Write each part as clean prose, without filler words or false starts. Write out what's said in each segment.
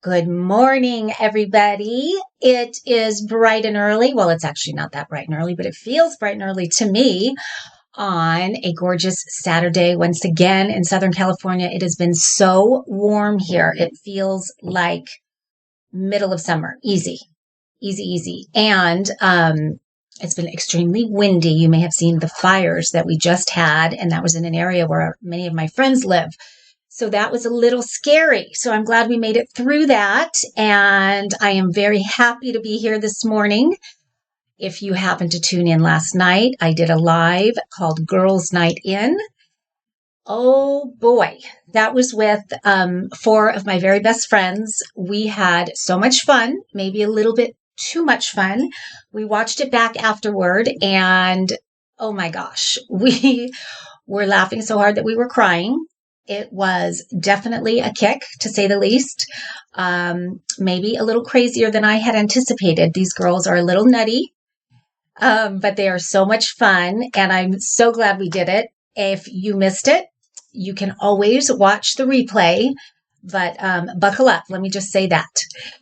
Good morning, everybody. It is bright and early. Well, it's actually not that bright and early, but it feels bright and early to me on a gorgeous Saturday. Once again, in Southern California, it has been so warm here. It feels like middle of summer. Easy, easy, easy. And it's been extremely windy. You may have seen the fires that we just had, and that was in an area where many of my friends live. So that was a little scary. So I'm glad we made it through that. And I am very happy to be here this morning. If you happened to tune in last night, I did a live called Girls Night In. Oh boy, that was with four of my very best friends. We had so much fun, maybe a little bit too much fun. We watched it back afterward and oh my gosh, we were laughing so hard that we were crying. It was definitely a kick, to say the least. Maybe a little crazier than I had anticipated. These girls are a little nutty, but they are so much fun, and I'm so glad we did it. If you missed it, you can always watch the replay, but buckle up. Let me just say that.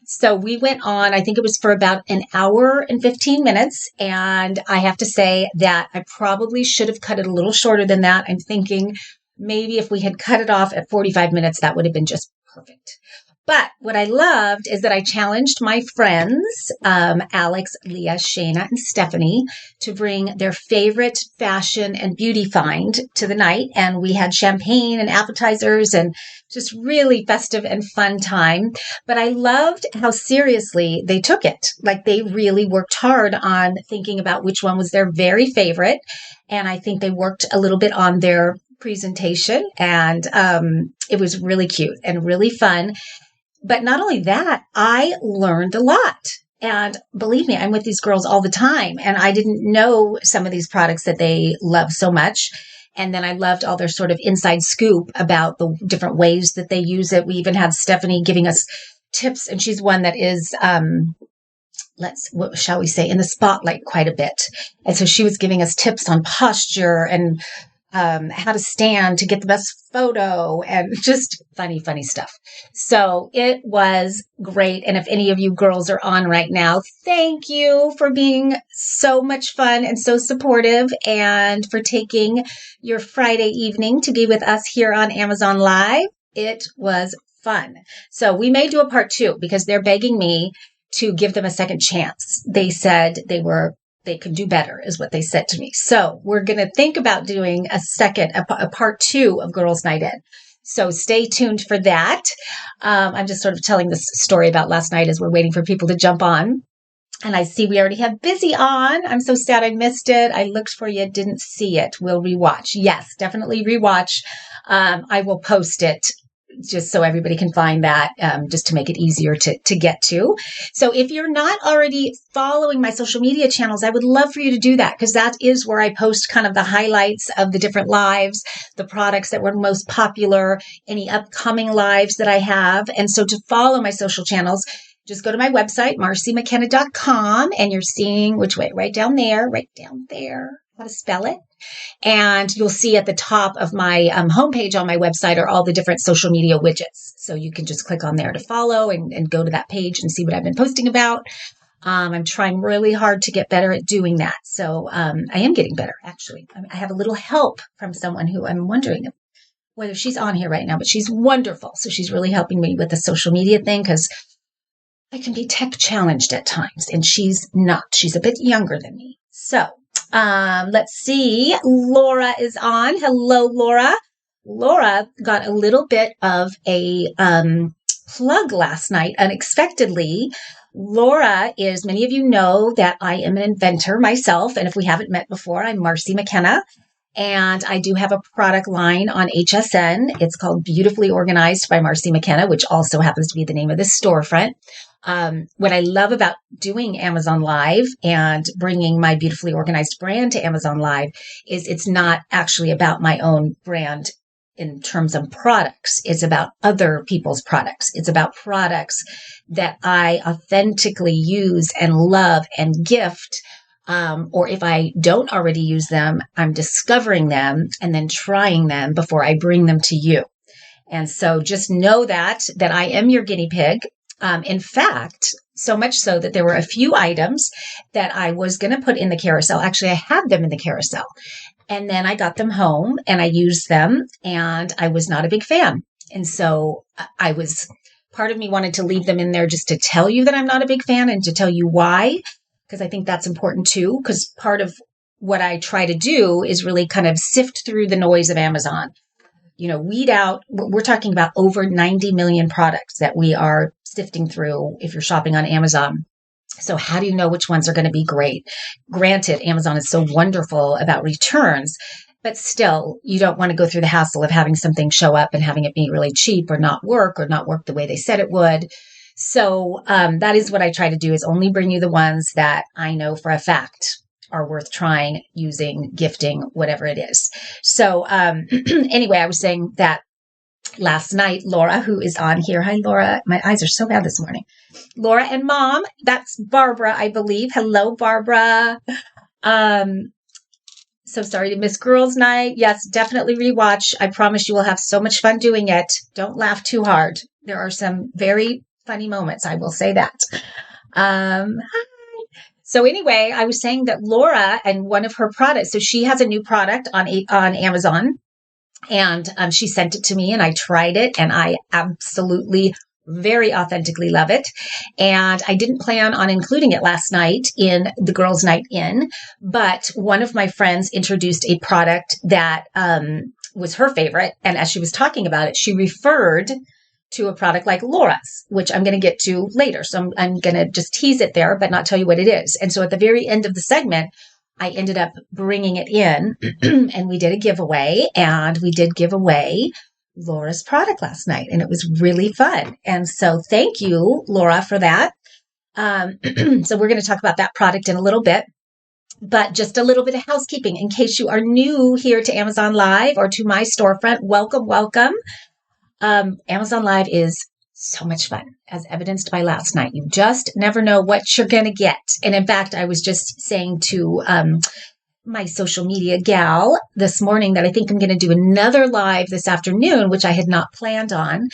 So we went on, I think it was for about an hour and 15 minutes, and I have to say that I probably should have cut it a little shorter than that. I'm thinking maybe if we had cut it off at 45 minutes, that would have been just perfect. But what I loved is that I challenged my friends, Alex, Leah, Shayna, and Stephanie, to bring their favorite fashion and beauty find to the night. And we had champagne and appetizers and just really festive and fun time. But I loved how seriously they took it. Like they really worked hard on thinking about which one was their very favorite. And I think they worked a little bit on their presentation, and it was really cute and really fun. But not only that, I learned a lot. And believe me, I'm with these girls all the time, and I didn't know some of these products that they love so much. And then I loved all their sort of inside scoop about the different ways that they use it. We even had Stephanie giving us tips, and she's one that is what shall we say, in the spotlight quite a bit. And so she was giving us tips on posture and how to stand to get the best photo and just funny stuff. So it was great. And if any of you girls are on right now, thank you for being so much fun and so supportive and for taking your Friday evening to be with us here on Amazon Live. It was fun. So we may do a part 2 because they're begging me to give them a second chance. They said they could do better, is what they said to me. So we're going to think about doing a part 2 of Girls Night In. So stay tuned for that. I'm just sort of telling this story about last night as we're waiting for people to jump on. And I see we already have Busy on. I'm so sad I missed it. I looked for you, didn't see it. We'll rewatch. Yes, definitely rewatch. I will post it just so everybody can find that, just to make it easier to get to. So if you're not already following my social media channels, I would love for you to do that, because that is where I post kind of the highlights of the different lives, the products that were most popular, any upcoming lives that I have. And so to follow my social channels, just go to my website, MARCYMcKenna.com, and you're seeing which way, right down there, how to spell it. And you'll see at the top of my homepage on my website are all the different social media widgets. So you can just click on there to follow and go to that page and see what I've been posting about. I'm trying really hard to get better at doing that. So I am getting better, actually. I have a little help from someone who I'm wondering whether she's on here right now, but she's wonderful. So she's really helping me with the social media thing, because I can be tech challenged at times, and she's not. She's a bit younger than me. So let's see. Laura is on. Hello, Laura. Laura got a little bit of a plug last night, unexpectedly. Laura is, many of you know that I am an inventor myself. And if we haven't met before, I'm Marcy McKenna. And I do have a product line on HSN. It's called Beautifully Organized by Marcy McKenna, which also happens to be the name of this storefront. What I love about doing Amazon Live and bringing my Beautifully Organized brand to Amazon Live is it's not actually about my own brand in terms of products. It's about other people's products. It's about products that I authentically use and love and gift. Or if I don't already use them, I'm discovering them and then trying them before I bring them to you. And so just know that I am your guinea pig. In fact, so much so that there were a few items that I was going to put in the carousel. Actually, I had them in the carousel. And then I got them home and I used them and I was not a big fan. And so part of me wanted to leave them in there just to tell you that I'm not a big fan and to tell you why, because I think that's important too. Because part of what I try to do is really kind of sift through the noise of Amazon, weed out. We're talking about over 90 million products that we are sifting through if you're shopping on Amazon. So how do you know which ones are going to be great? Granted, Amazon is so wonderful about returns, but still, you don't want to go through the hassle of having something show up and having it be really cheap or not work the way they said it would. So that is what I try to do, is only bring you the ones that I know for a fact are worth trying, using, gifting, whatever it is. So anyway, I was saying that last night, Laura, who is on here. Hi, Laura. My eyes are so bad this morning. Laura and Mom. That's Barbara, I believe. Hello, Barbara. So sorry to miss girls' night. Yes, definitely rewatch. I promise you will have so much fun doing it. Don't laugh too hard. There are some very funny moments. I will say that. Hi. So anyway, I was saying that Laura and one of her products, so she has a new product on Amazon. And she sent it to me and I tried it and I absolutely very authentically love it. And I didn't plan on including it last night in the girls' night in, but one of my friends introduced a product that was her favorite. And as she was talking about it, she referred to a product like Laura's, which I'm going to get to later. So I'm going to just tease it there, but not tell you what it is. And so at the very end of the segment, I ended up bringing it in and we did a giveaway, and we did give away Laura's product last night, and it was really fun. And so thank you, Laura, for that. So we're going to talk about that product in a little bit, but just a little bit of housekeeping in case you are new here to Amazon Live or to my storefront. Welcome, welcome. Amazon Live is so much fun, as evidenced by last night. You just never know what you're going to get. And in fact, I was just saying to my social media gal this morning that I think I'm going to do another live this afternoon, which I had not planned on.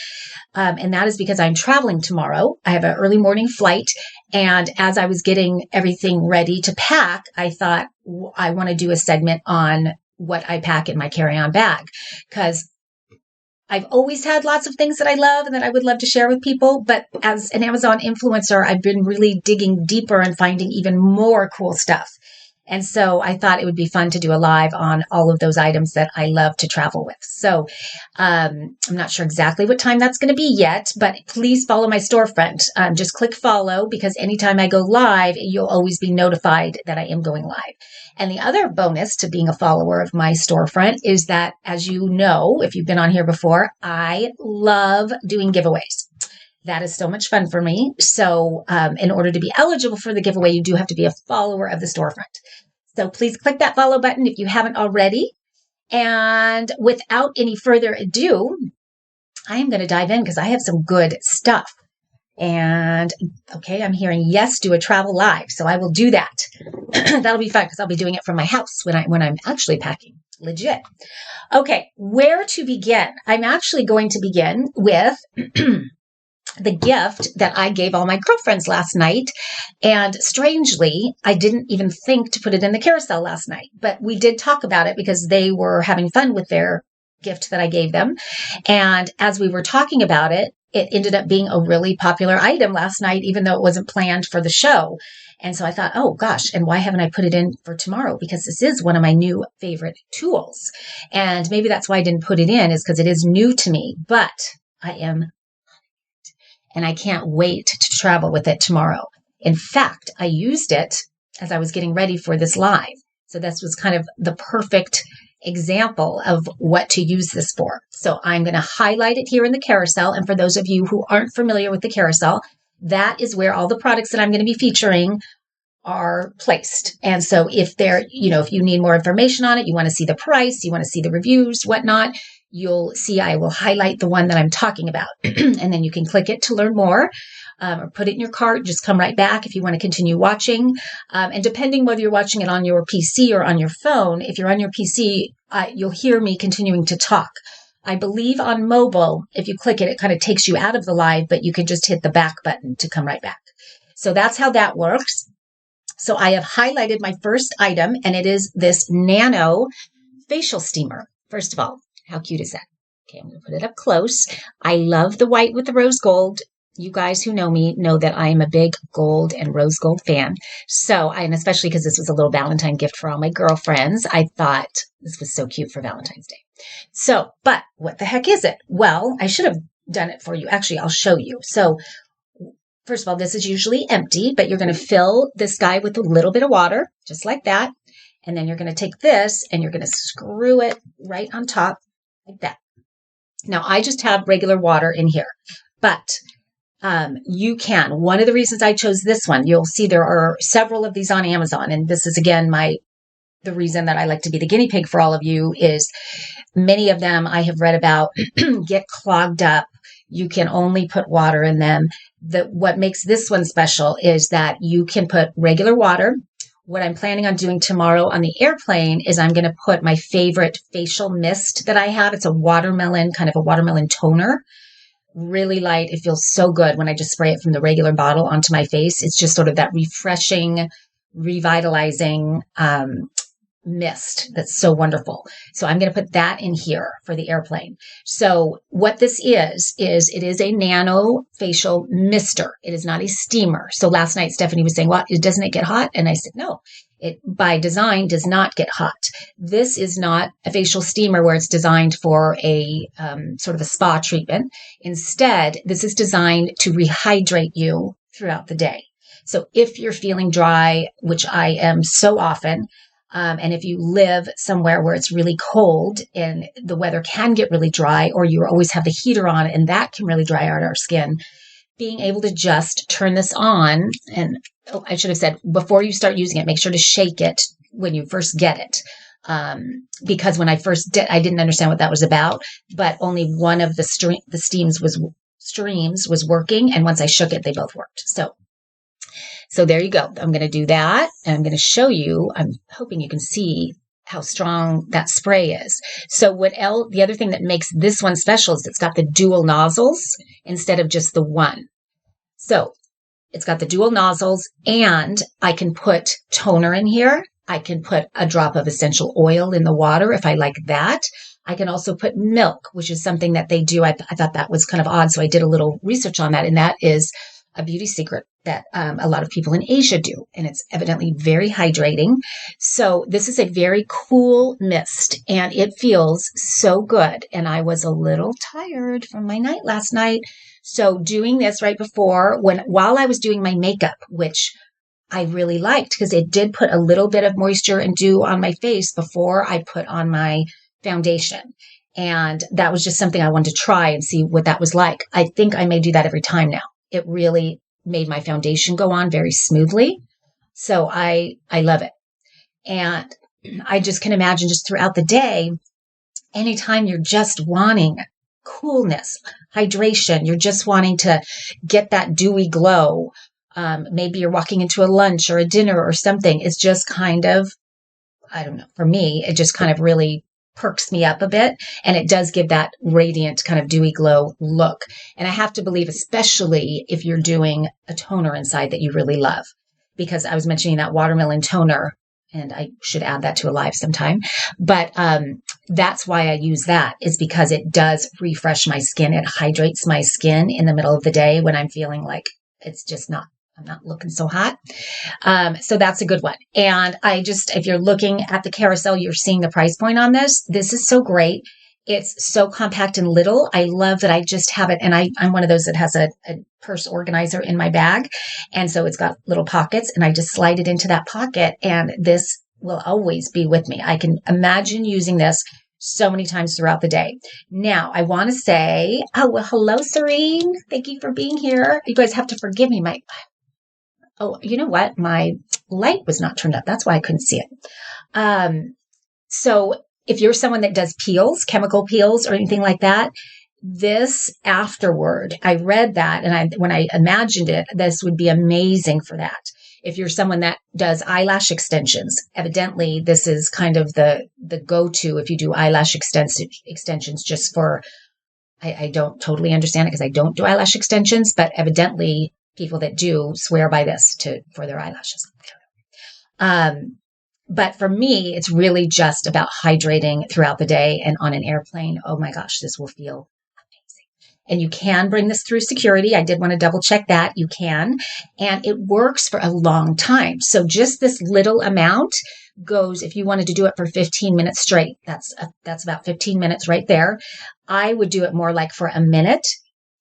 And that is because I'm traveling tomorrow. I have an early morning flight. And as I was getting everything ready to pack, I thought I want to do a segment on what I pack in my carry-on bag, because I've always had lots of things that I love and that I would love to share with people. But as an Amazon influencer, I've been really digging deeper and finding even more cool stuff. And so I thought it would be fun to do a live on all of those items that I love to travel with. So I'm not sure exactly what time that's going to be yet, but please follow my storefront. Just click follow, because anytime I go live, you'll always be notified that I am going live. And the other bonus to being a follower of my storefront is that, as you know, if you've been on here before, I love doing giveaways. That is so much fun for me. So in order to be eligible for the giveaway, you do have to be a follower of the storefront. So please click that follow button if you haven't already. And without any further ado, I am going to dive in because I have some good stuff. And okay, I'm hearing yes, do a travel live. So I will do that. That'll be fun because I'll be doing it from my house when I'm actually packing. Legit. Okay, where to begin? I'm actually going to begin with the gift that I gave all my girlfriends last night. And strangely, I didn't even think to put it in the carousel last night, but we did talk about it because they were having fun with their gift that I gave them. And as we were talking about it, it ended up being a really popular item last night, even though it wasn't planned for the show. And so I thought, oh gosh, and why haven't I put it in for tomorrow? Because this is one of my new favorite tools. And maybe that's why I didn't put it in, is because it is new to me, but I am, and I can't wait to travel with it tomorrow. In fact, I used it as I was getting ready for this live. So this was kind of the perfect example of what to use this for. So I'm going to highlight it here in the carousel. And for those of you who aren't familiar with the carousel, that is where all the products that I'm going to be featuring are placed. And so if if you need more information on it, you want to see the price, you want to see the reviews, whatnot, you'll see I will highlight the one that I'm talking about. And then you can click it to learn more, or put it in your cart. Just come right back if you want to continue watching. And depending whether you're watching it on your PC or on your phone, if you're on your PC, you'll hear me continuing to talk. I believe on mobile, if you click it, it kind of takes you out of the live, but you can just hit the back button to come right back. So that's how that works. So I have highlighted my first item, and it is this nano facial steamer. First of all, how cute is that? Okay, I'm going to put it up close. I love the white with the rose gold. You guys who know me know that I am a big gold and rose gold fan. So, and especially because this was a little Valentine gift for all my girlfriends, I thought this was so cute for Valentine's Day. So, but what the heck is it? Well, I should have done it for you. Actually, I'll show you. So, first of all, this is usually empty, but you're going to fill this guy with a little bit of water, just like that. And then you're going to take this and you're going to screw it right on top like that. Now, I just have regular water in here, but you can. One of the reasons I chose this one, you'll see there are several of these on Amazon. And this is, again, the reason that I like to be the guinea pig for all of you is many of them I have read about get clogged up. You can only put water in them. What makes this one special is that you can put regular water. What I'm planning on doing tomorrow on the airplane is I'm going to put my favorite facial mist that I have. It's a watermelon, kind of a watermelon toner. Really light. It feels so good when I just spray it from the regular bottle onto my face. It's just sort of that refreshing, revitalizing mist that's so wonderful. So I'm going to put that in here for the airplane. So what this is it is a nano facial mister. It is not a steamer. So last night Stephanie was saying, "What? Doesn't it get hot?" And I said, no, it by design does not get hot. This is not a facial steamer where it's designed for a sort of a spa treatment. Instead, this is designed to rehydrate you throughout the day. So if you're feeling dry, which I am so often, and if you live somewhere where it's really cold and the weather can get really dry, or you always have the heater on and that can really dry out our skin, being able to just turn this on, and I should have said, before you start using it, make sure to shake it when you first get it. Because when I first did, I didn't understand what that was about, but only one of the streams was working. And once I shook it, they both worked. So there you go. I'm going to do that. And I'm going to show you, I'm hoping you can see how strong that spray is. So the other thing that makes this one special is it's got the dual nozzles instead of just the one. So it's got the dual nozzles, and I can put toner in here. I can put a drop of essential oil in the water if I like that. I can also put milk, which is something that they do. I thought that was kind of odd. So I did a little research on that, and that is a beauty secret that a lot of people in Asia do. And it's evidently very hydrating. So this is a very cool mist, and it feels so good. And I was a little tired from my night last night. So doing this right before, while I was doing my makeup, which I really liked because it did put a little bit of moisture and dew on my face before I put on my foundation. And that was just something I wanted to try and see what that was like. I think I may do that every time now. It really made my foundation go on very smoothly. So I love it. And I just can imagine just throughout the day, anytime you're just wanting coolness, hydration, you're just wanting to get that dewy glow. Maybe you're walking into a lunch or a dinner or something. It's just kind of, I don't know, for me, it just kind of really perks me up a bit. And it does give that radiant kind of dewy glow look. And I have to believe, especially if you're doing a toner inside that you really love, because I was mentioning that watermelon toner, and I should add that to a live sometime. But that's why I use that, is because it does refresh my skin. It hydrates my skin in the middle of the day when I'm feeling like I'm not looking so hot. So that's a good one. And if you're looking at the carousel, you're seeing the price point on this. This is so great. It's so compact and little. I love that I just have it. And I'm one of those that has a purse organizer in my bag. And so it's got little pockets, and I just slide it into that pocket, and this will always be with me. I can imagine using this so many times throughout the day. Now, I want to say, hello, Serene. Thank you for being here. You guys have to forgive me. You know what? My light was not turned up. That's why I couldn't see it. So if you're someone that does peels, chemical peels or anything like that, this afterward, I read that, and when I imagined it, this would be amazing for that. if you're someone that does eyelash extensions, evidently this is kind of the go-to if you do eyelash extensions just for, I don't totally understand it because I don't do eyelash extensions, but evidently people that do swear by this for their eyelashes. But for me, it's really just about hydrating throughout the day, and on an airplane, oh my gosh, this will feel amazing. And you can bring this through security. I did want to double check that. You can, and it works for a long time. So just this little amount goes, if you wanted to do it for 15 minutes straight, that's about 15 minutes right there. I would do it more like for a minute,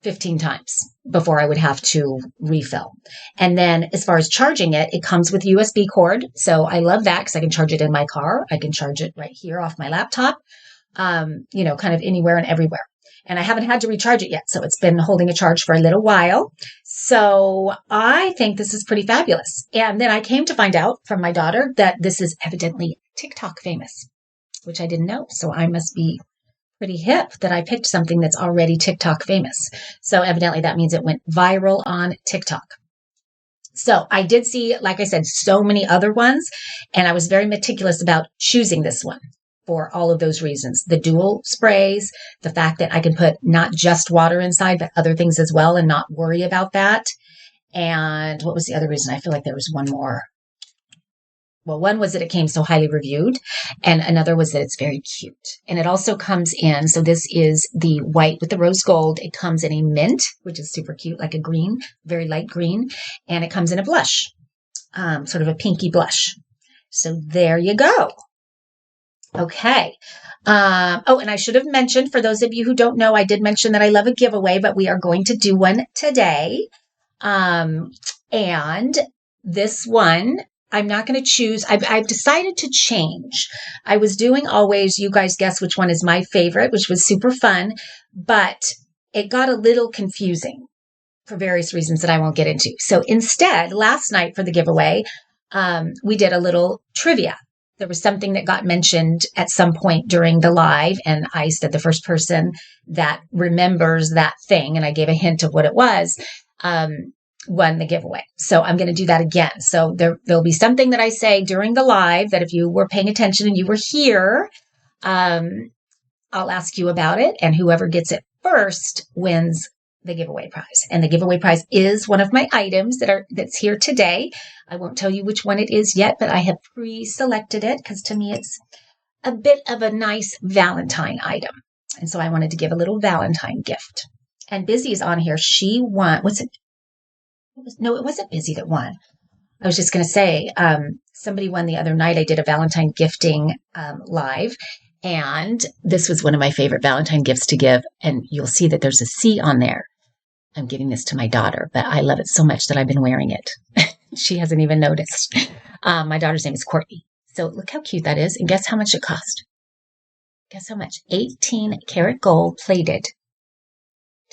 15 times before I would have to refill. And then as far as charging it, it comes with USB cord. So I love that because I can charge it in my car. I can charge it right here off my laptop, kind of anywhere and everywhere. And I haven't had to recharge it yet. So it's been holding a charge for a little while. So I think this is pretty fabulous. And then I came to find out from my daughter that this is evidently TikTok famous, which I didn't know. So I must be pretty hip that I picked something that's already TikTok famous. So evidently that means it went viral on TikTok. So I did see, like I said, so many other ones, and I was very meticulous about choosing this one for all of those reasons. The dual sprays, the fact that I can put not just water inside, but other things as well and not worry about that. And what was the other reason? I feel like there was one more. Well, one was that it came so highly reviewed, and another was that it's very cute. And it also comes in, so this is the white with the rose gold. It comes in a mint, which is super cute, like a green, very light green. And it comes in a blush, sort of a pinky blush. So there you go. Okay. And I should have mentioned, for those of you who don't know, I did mention that I love a giveaway, but we are going to do one today. And this one, I'm not going to choose. I've decided to change. I was doing always, you guys guess which one is my favorite, which was super fun, but it got a little confusing for various reasons that I won't get into. So instead, last night for the giveaway, we did a little trivia. There was something that got mentioned at some point during the live, and I said the first person that remembers that thing, and I gave a hint of what it was, won the giveaway. So I'm going to do that again. So there'll be something that I say during the live that if you were paying attention and you were here, I'll ask you about it, and whoever gets it first wins the giveaway prize. And the giveaway prize is one of my items that's here today. I won't tell you which one it is yet, but I have pre-selected it because to me it's a bit of a nice Valentine item. And so I wanted to give a little Valentine gift. And Busy's on here. She won, no, it wasn't Busy that won. I was just going to say, somebody won the other night. I did a Valentine gifting live, and this was one of my favorite Valentine gifts to give. And you'll see that there's a C on there. I'm giving this to my daughter, but I love it so much that I've been wearing it. She hasn't even noticed. My daughter's name is Courtney. So look how cute that is. And guess how much it cost? Guess how much? 18 karat gold plated.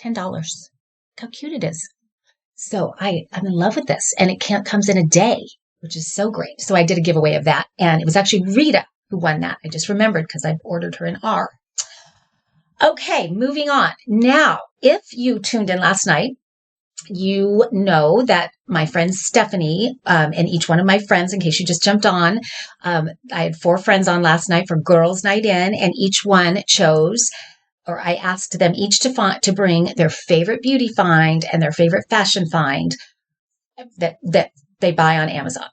$10. Look how cute it is. So I'm in love with this, and it comes in a day, which is so great. So I did a giveaway of that, and it was actually Rita who won that. I just remembered because I've ordered her an R. Okay, moving on. Now, if you tuned in last night, you know that my friend Stephanie, and each one of my friends, in case you just jumped on, I had 4 friends on last night for Girls Night In, and each one chose, or I asked them each to bring their favorite beauty find and their favorite fashion find that they buy on Amazon.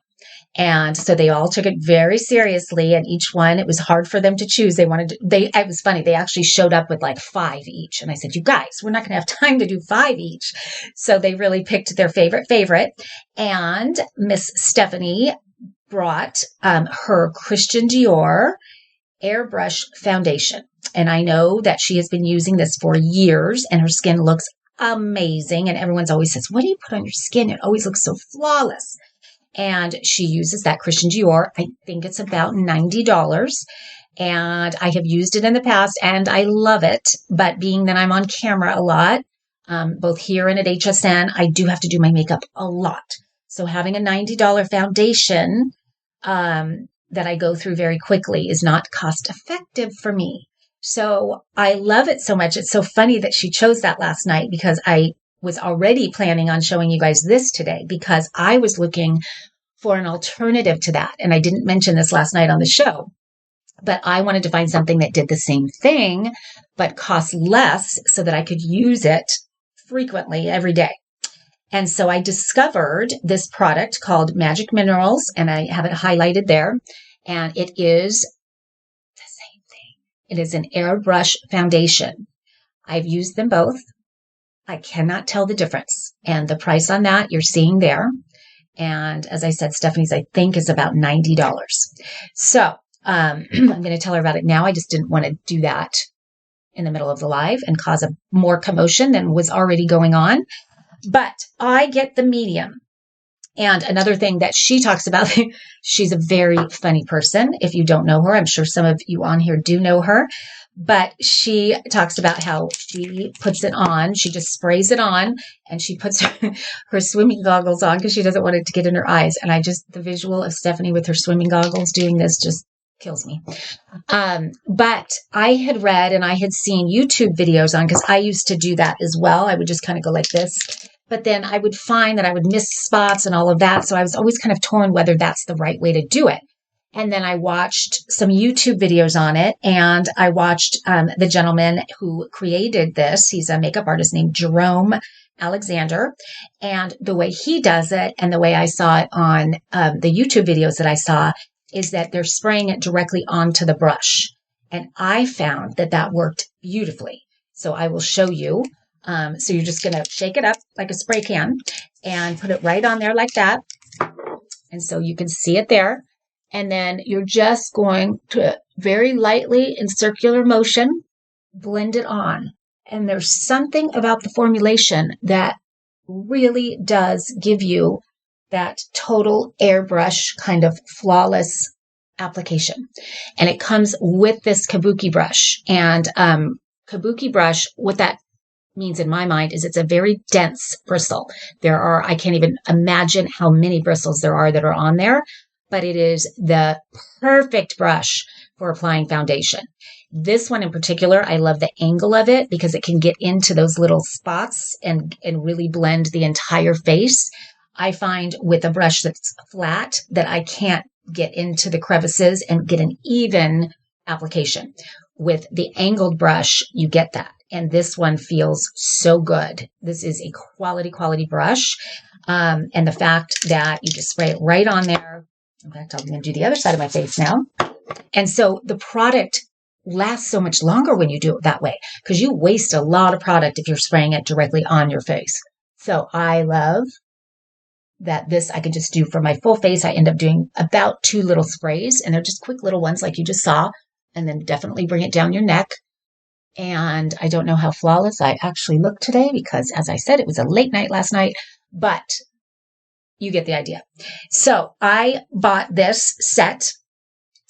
And so they all took it very seriously, and each one, it was hard for them to choose. It was funny. They actually showed up with like 5 each. And I said, you guys, we're not going to have time to do 5 each. So they really picked their favorite. And Miss Stephanie brought her Christian Dior airbrush foundation. And I know that she has been using this for years, and her skin looks amazing. And everyone's always says, what do you put on your skin? It always looks so flawless. And she uses that Christian Dior. I think it's about $90. And I have used it in the past, and I love it. But being that I'm on camera a lot, both here and at HSN, I do have to do my makeup a lot. So having a $90 foundation that I go through very quickly is not cost effective for me. So I love it so much. It's so funny that she chose that last night, because I was already planning on showing you guys this today, because I was looking for an alternative to that. And I didn't mention this last night on the show, but I wanted to find something that did the same thing, but cost less so that I could use it frequently every day. And so I discovered this product called Magic Minerals, and I have it highlighted there. And it is the same thing. It is an airbrush foundation. I've used them both. I cannot tell the difference. And the price on that you're seeing there. And as I said, Stephanie's, I think, is about $90. So I'm going to tell her about it now. I just didn't want to do that in the middle of the live and cause a more commotion than was already going on. But I get the medium. And another thing that she talks about, she's a very funny person. If you don't know her, I'm sure some of you on here do know her. But she talks about how she puts it on. She just sprays it on and she puts her swimming goggles on because she doesn't want it to get in her eyes. And the visual of Stephanie with her swimming goggles doing this just kills me. But I had read and I had seen YouTube videos on, because I used to do that as well. I would just kind of go like this, but then I would find that I would miss spots and all of that. So I was always kind of torn whether that's the right way to do it. And then I watched some YouTube videos on it, and I watched the gentleman who created this. He's a makeup artist named Jerome Alexander. And the way he does it and the way I saw it on the YouTube videos that I saw is that they're spraying it directly onto the brush. And I found that that worked beautifully. So I will show you. So you're just going to shake it up like a spray can and put it right on there like that. And so you can see it there. And then you're just going to very lightly in circular motion, blend it on. And there's something about the formulation that really does give you that total airbrush kind of flawless application. And it comes with this kabuki brush. And kabuki brush, what that means in my mind is it's a very dense bristle. I can't even imagine how many bristles there are that are on there, but it is the perfect brush for applying foundation. This one in particular, I love the angle of it because it can get into those little spots and really blend the entire face. I find with a brush that's flat that I can't get into the crevices and get an even application. With the angled brush, you get that. And this one feels so good. This is a quality brush. And the fact that you just spray it right on there. In fact, I'm going to do the other side of my face now. And so the product lasts so much longer when you do it that way, because you waste a lot of product if you're spraying it directly on your face. So I love that this I can just do for my full face. I end up doing about 2 little sprays, and they're just quick little ones like you just saw, and then definitely bring it down your neck. And I don't know how flawless I actually look today because, as I said, it was a late night last night, but you get the idea. So I bought this set.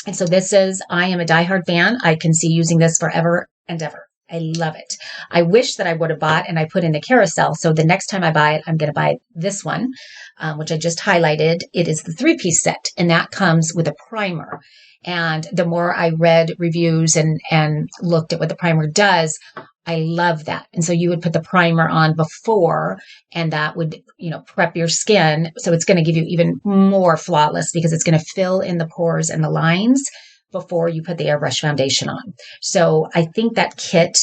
And so I am a diehard fan. I can see using this forever and ever. I love it. I wish that I would have bought and I put in the carousel. So the next time I buy it, I'm going to buy this one, which I just highlighted. It is the 3-piece set, and that comes with a primer. And the more I read reviews and looked at what the primer does, I love that. And so you would put the primer on before, and that would, prep your skin. So it's going to give you even more flawless because it's going to fill in the pores and the lines before you put the airbrush foundation on. So I think that kit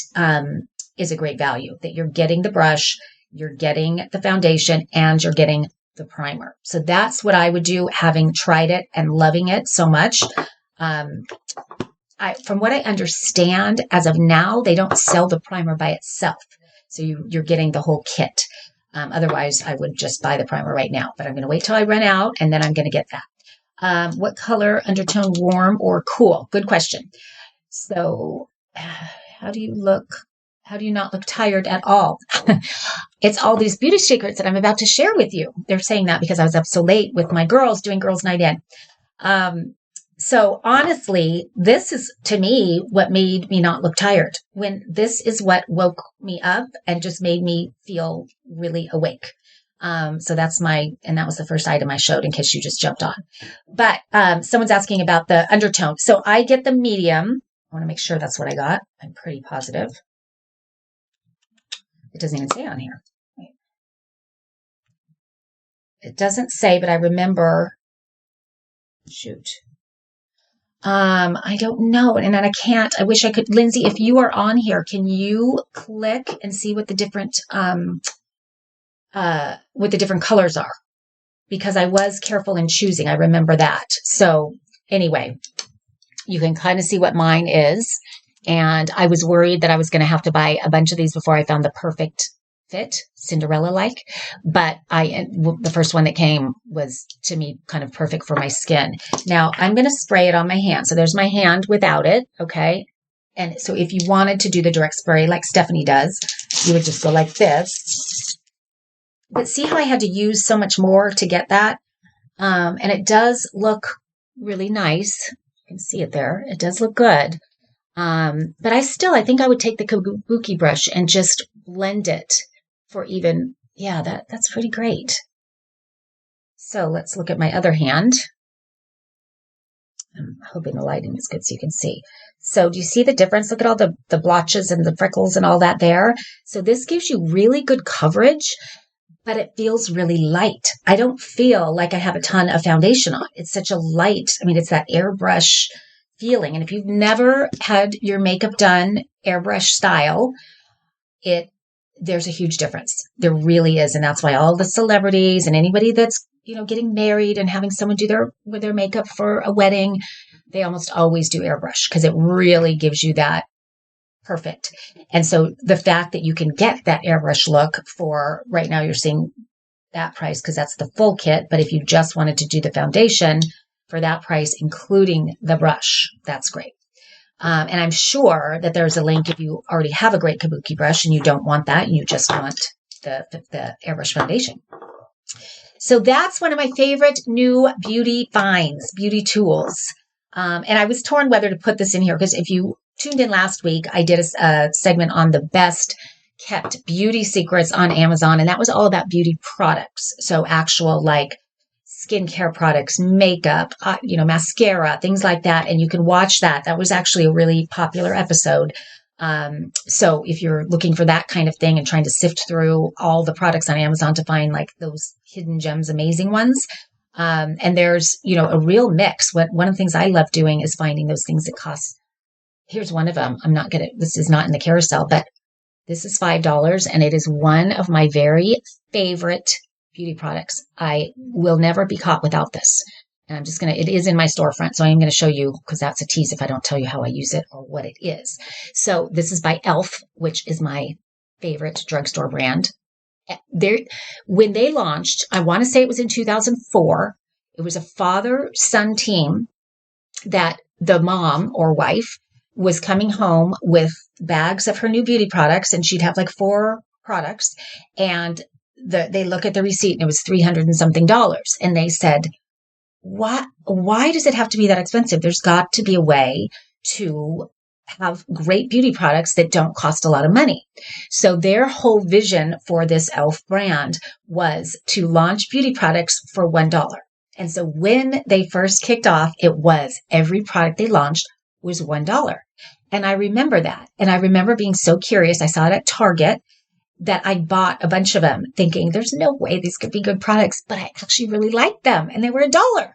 is a great value, that you're getting the brush, you're getting the foundation, and you're getting the primer. So that's what I would do, having tried it and loving it so much. From what I understand, as of now, they don't sell the primer by itself. So you're getting the whole kit. Otherwise, I would just buy the primer right now. But I'm going to wait till I run out, and then I'm going to get that. What color, undertone, warm or cool? Good question. So how do you look? How do you not look tired at all? It's all these beauty secrets that I'm about to share with you. They're saying that because I was up so late with my girls doing Girls Night In. So honestly, this is, to me, what made me not look tired. When this is what woke me up and just made me feel really awake. So that was the first item I showed in case you just jumped on. But someone's asking about the undertone. So I get the medium. I want to make sure that's what I got. I'm pretty positive. It doesn't even say on here. It doesn't say, but I remember Shoot. I don't know. And I can't, I wish I could. Lindsay, if you are on here, can you click and see what the different, colors are? Because I was careful in choosing. I remember that. So anyway, you can kind of see what mine is. And I was worried that I was going to have to buy a bunch of these before I found the perfect fit, Cinderella-like. But the first one that came was, to me, kind of perfect for my skin. Now, I'm going to spray it on my hand. So there's my hand without it, okay? And so if you wanted to do the direct spray like Stephanie does, you would just go like this. But see how I had to use so much more to get that? And it does look really nice. You can see it there. It does look good. But I think I would take the kabuki brush and just blend it for even, that's pretty great. So let's look at my other hand. I'm hoping the lighting is good so you can see. So do you see the difference? Look at all the blotches and the freckles and all that there. So this gives you really good coverage, but it feels really light. I don't feel like I have a ton of foundation on. It's such a light, it's that airbrush feeling. And if you've never had your makeup done airbrush style, there's a huge difference. There really is. And that's why all the celebrities and anybody that's, getting married and having someone do their makeup for a wedding, they almost always do airbrush because it really gives you that perfect. And so the fact that you can get that airbrush look for right now, you're seeing that price because that's the full kit. But if you just wanted to do the foundation for that price, including the brush, that's great. And I'm sure that there's a link if you already have a great kabuki brush and you don't want that and you just want the airbrush foundation. So that's one of my favorite new beauty finds, beauty tools. And I was torn whether to put this in here because if you tuned in last week, I did a segment on the best kept beauty secrets on Amazon. And that was all about beauty products. So actual like skincare products, makeup, mascara, things like that. And you can watch that. That was actually a really popular episode. So if you're looking for that kind of thing and trying to sift through all the products on Amazon to find like those hidden gems, amazing ones. And there's, a real mix. One of the things I love doing is finding those things that cost. Here's one of them. This is not in the carousel, but this is $5 and it is one of my very favorite beauty products. I will never be caught without this. And it is in my storefront. So I'm going to show you because that's a tease if I don't tell you how I use it or what it is. So this is by e.l.f., which is my favorite drugstore brand. When they launched, I want to say it was in 2004. It was a father-son team that the mom or wife was coming home with bags of her new beauty products and she'd have like 4 products and they look at the receipt and it was $300 and something. And they said, why does it have to be that expensive? There's got to be a way to have great beauty products that don't cost a lot of money. So their whole vision for this e.l.f. brand was to launch beauty products for $1. And so when they first kicked off, every product they launched was $1. And I remember that. And I remember being so curious. I saw it at Target that I bought a bunch of them thinking there's no way these could be good products, but I actually really liked them and they were $1.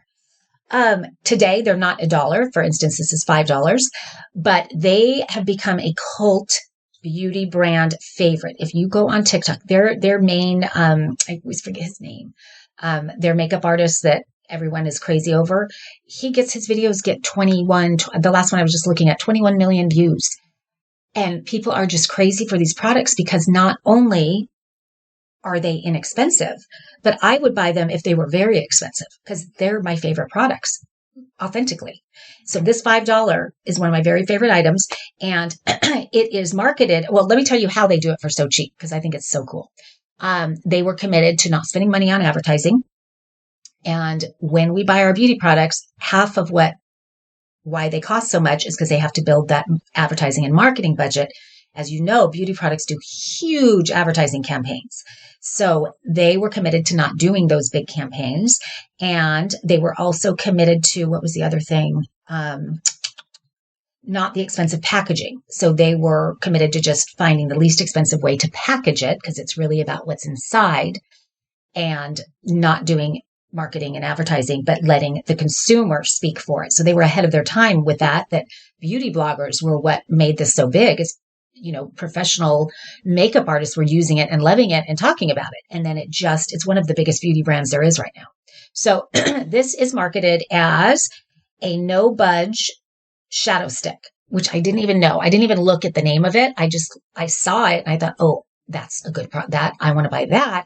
Today, they're not $1. For instance, this is $5, but they have become a cult beauty brand favorite. If you go on TikTok, their main, I always forget his name, their makeup artist that everyone is crazy over, his videos get the last one I was just looking at, 21 million views. And people are just crazy for these products because not only are they inexpensive, but I would buy them if they were very expensive because they're my favorite products, authentically. So this $5 is one of my very favorite items and it is marketed. Well, let me tell you how they do it for so cheap because I think it's so cool. They were committed to not spending money on advertising. And when we buy our beauty products, half of why they cost so much is because they have to build that advertising and marketing budget. As you know, beauty products do huge advertising campaigns. So they were committed to not doing those big campaigns. And they were also committed to, what was the other thing? Not the expensive packaging. So they were committed to just finding the least expensive way to package it because it's really about what's inside and not doing marketing and advertising, but letting the consumer speak for it. So they were ahead of their time with that beauty bloggers were what made this so big. It's, professional makeup artists were using it and loving it and talking about it. And then it's one of the biggest beauty brands there is right now. So this is marketed as a no budge shadow stick, which I didn't even know. I didn't even look at the name of it. I saw it and I thought, oh, that's a good product. That I want to buy that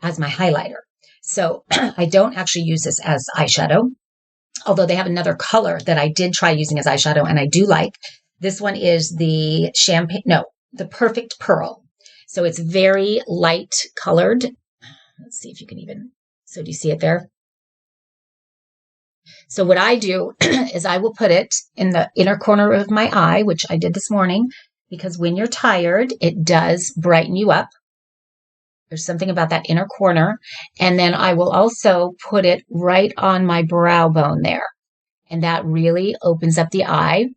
as my highlighter. So I don't actually use this as eyeshadow, although they have another color that I did try using as eyeshadow and I do like. This one is the the Perfect Pearl. So it's very light colored. Let's see if you can so do you see it there? So what I do is I will put it in the inner corner of my eye, which I did this morning, because when you're tired, it does brighten you up. There's something about that inner corner. And then I will also put it right on my brow bone there. And that really opens up the eye.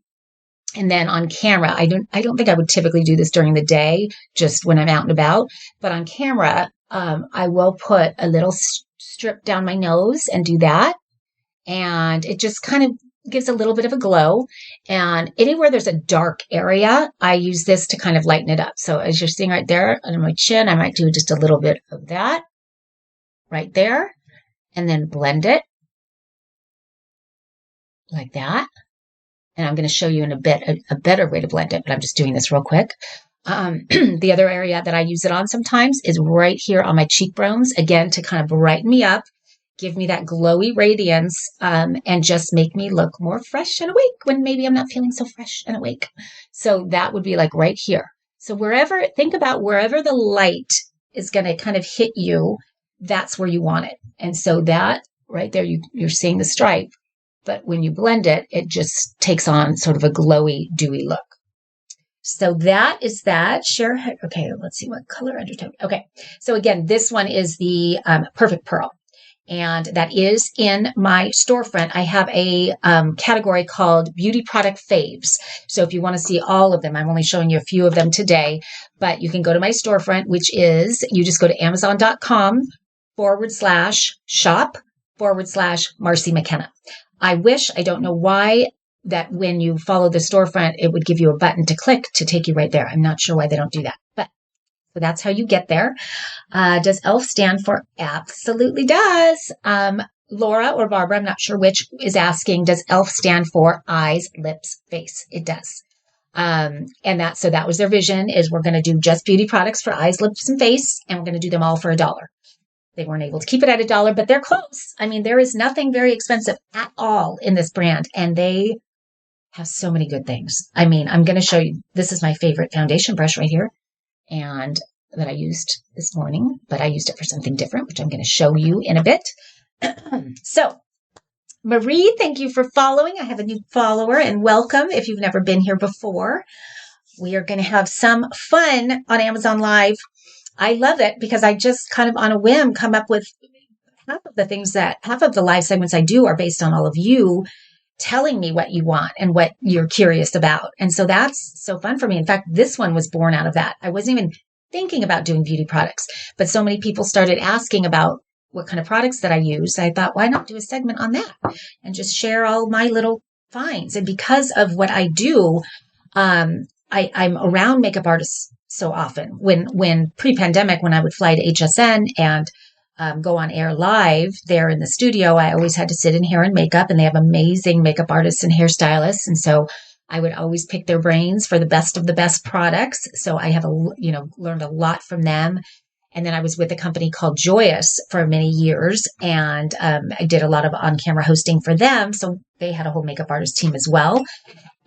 And then on camera, I don't think I would typically do this during the day, just when I'm out and about. But on camera, I will put a little strip down my nose and do that. And it just kind of gives a little bit of a glow. And anywhere there's a dark area, I use this to kind of lighten it up. So as you're seeing right there under my chin, I might do just a little bit of that right there. And then blend it like that. And I'm going to show you in a bit a better way to blend it, but I'm just doing this real quick. The other area that I use it on sometimes is right here on my cheekbones, again, to kind of brighten me up, give me that glowy radiance, and just make me look more fresh and awake when maybe I'm not feeling so fresh and awake. So that would be like right here. So think about wherever the light is going to kind of hit you, that's where you want it. And so that right there, you're seeing the stripe. But when you blend it, it just takes on sort of a glowy, dewy look. So that is that. Okay, let's see what color undertone. Okay, so again, this one is the Perfect Pearl. And that is in my storefront. I have a category called Beauty Product Faves. So if you want to see all of them, I'm only showing you a few of them today. But you can go to my storefront, which is, you just go to Amazon.com/shop/MARCY McKenna. I don't know why that when you follow the storefront, it would give you a button to click to take you right there. I'm not sure why they don't do that, but so that's how you get there. Does ELF stand for? Absolutely does. Laura or Barbara, I'm not sure which, is asking, does ELF stand for eyes, lips, face? It does. And that was their vision, is we're going to do just beauty products for eyes, lips, and face, and we're going to do them all for $1. They weren't able to keep it at $1, but they're close. I mean, there is nothing very expensive at all in this brand, and they have so many good things. I mean, I'm going to show you. This is my favorite foundation brush right here, and that I used this morning, but I used it for something different, which I'm going to show you in a bit. So, Marie, thank you for following. I have a new follower, and welcome if you've never been here before. We are going to have some fun on Amazon Live. I love it because I just kind of on a whim come up with half of the live segments I do are based on all of you telling me what you want and what you're curious about. And so that's so fun for me. In fact, this one was born out of that. I wasn't even thinking about doing beauty products, but so many people started asking about what kind of products that I use. I thought, why not do a segment on that and just share all my little finds? And because of what I do, I'm around makeup artists so often. When pre-pandemic, when I would fly to HSN and go on air live there in the studio, I always had to sit in hair and makeup, and they have amazing makeup artists and hairstylists. And so I would always pick their brains for the best of the best products. So I have learned a lot from them. And then I was with a company called Joyous for many years, and I did a lot of on-camera hosting for them. So they had a whole makeup artist team as well.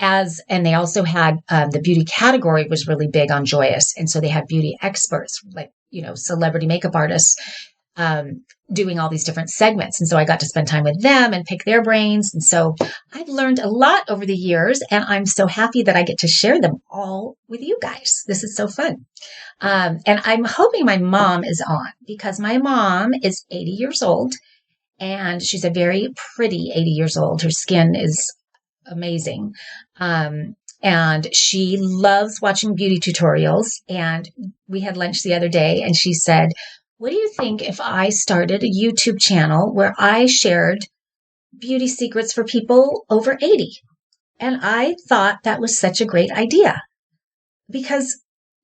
And they also had the beauty category was really big on Joyous. And so they had beauty experts, like, celebrity makeup artists doing all these different segments. And so I got to spend time with them and pick their brains. And so I've learned a lot over the years, and I'm so happy that I get to share them all with you guys. This is so fun. And I'm hoping my mom is on, because my mom is 80 years old, and she's a very pretty 80 years old. Her skin is amazing. And she loves watching beauty tutorials. And we had lunch the other day, and she said, what do you think if I started a YouTube channel where I shared beauty secrets for people over 80? And I thought that was such a great idea, because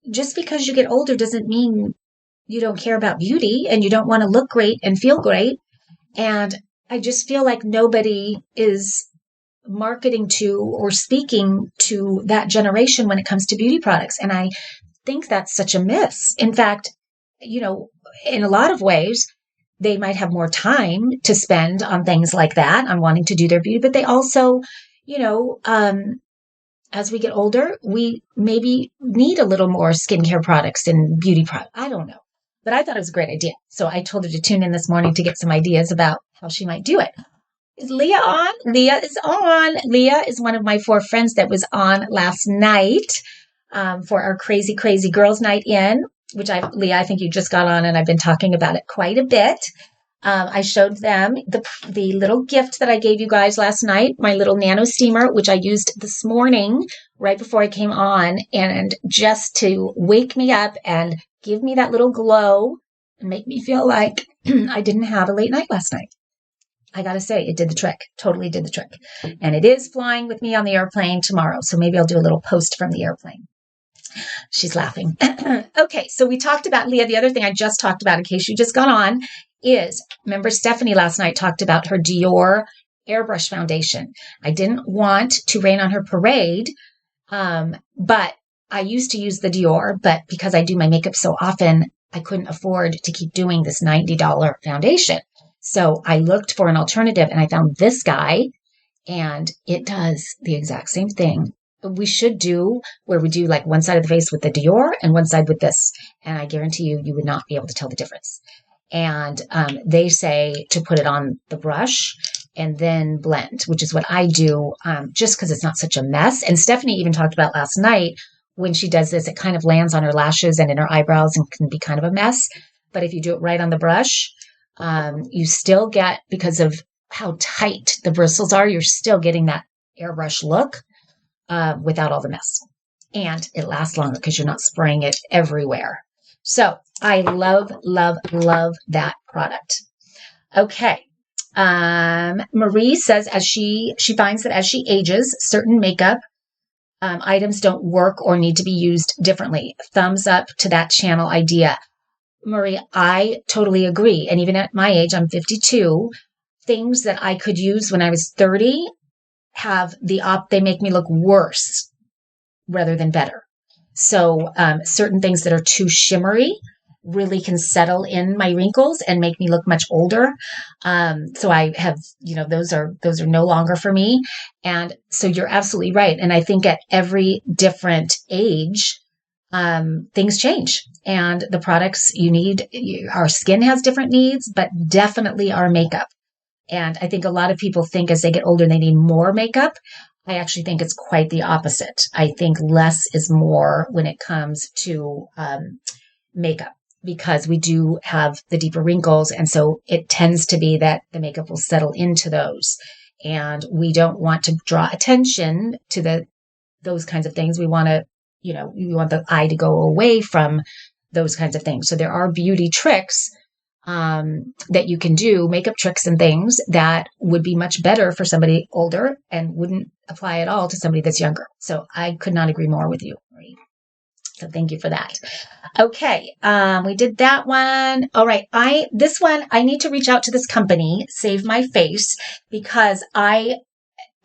just because you get older doesn't mean you don't care about beauty and you don't want to look great and feel great. And I just feel like nobody is marketing to or speaking to that generation when it comes to beauty products. And I think that's such a miss. In fact, in a lot of ways, they might have more time to spend on things like that, on wanting to do their beauty, but they also, as we get older, we maybe need a little more skincare products and beauty products. I don't know. But I thought it was a great idea. So I told her to tune in this morning to get some ideas about how she might do it. Is Leah on? Leah is on. Leah is one of my 4 friends that was on last night for our crazy, crazy girls' night in, which Leah, I think you just got on and I've been talking about it quite a bit. I showed them the little gift that I gave you guys last night, my little nano steamer, which I used this morning right before I came on, and just to wake me up and give me that little glow and make me feel like I didn't have a late night last night. I got to say, it did the trick, totally did the trick. And it is flying with me on the airplane tomorrow. So maybe I'll do a little post from the airplane. She's laughing. Okay, so we talked about Leah. The other thing I just talked about, in case you just got on, is, remember Stephanie last night talked about her Dior airbrush foundation. I didn't want to rain on her parade, but I used to use the Dior, but because I do my makeup so often, I couldn't afford to keep doing this $90 foundation. So I looked for an alternative and I found this guy, and it does the exact same thing. We should do where we do like one side of the face with the Dior and one side with this. And I guarantee you would not be able to tell the difference. And they say to put it on the brush and then blend, which is what I do, just because it's not such a mess. And Stephanie even talked about last night, when she does this, it kind of lands on her lashes and in her eyebrows and can be kind of a mess. But if you do it right on the brush, you still get, because of how tight the bristles are, you're still getting that airbrush look without all the mess. And it lasts longer because you're not spraying it everywhere. So I love, love, love that product. Okay. Marie says as she finds that as she ages, certain makeup items don't work or need to be used differently. Thumbs up to that channel idea. Marie, I totally agree. And even at my age, I'm 52, things that I could use when I was 30 they make me look worse rather than better. So certain things that are too shimmery really can settle in my wrinkles and make me look much older. So I have, those are no longer for me. And so you're absolutely right. And I think at every different age, things change, and the products you need, our skin has different needs, but definitely our makeup. And I think a lot of people think as they get older, they need more makeup. I actually think it's quite the opposite. I think less is more when it comes to makeup, because we do have the deeper wrinkles. And so it tends to be that the makeup will settle into those. And we don't want to draw attention to those kinds of things. We want to, we want the eye to go away from those kinds of things. So there are beauty tricks that you can do, makeup tricks and things that would be much better for somebody older and wouldn't apply at all to somebody that's younger. So I could not agree more with you, Marie. So thank you for that. Okay. We did that one. All right. This one, I need to reach out to this company, Save My Face, because I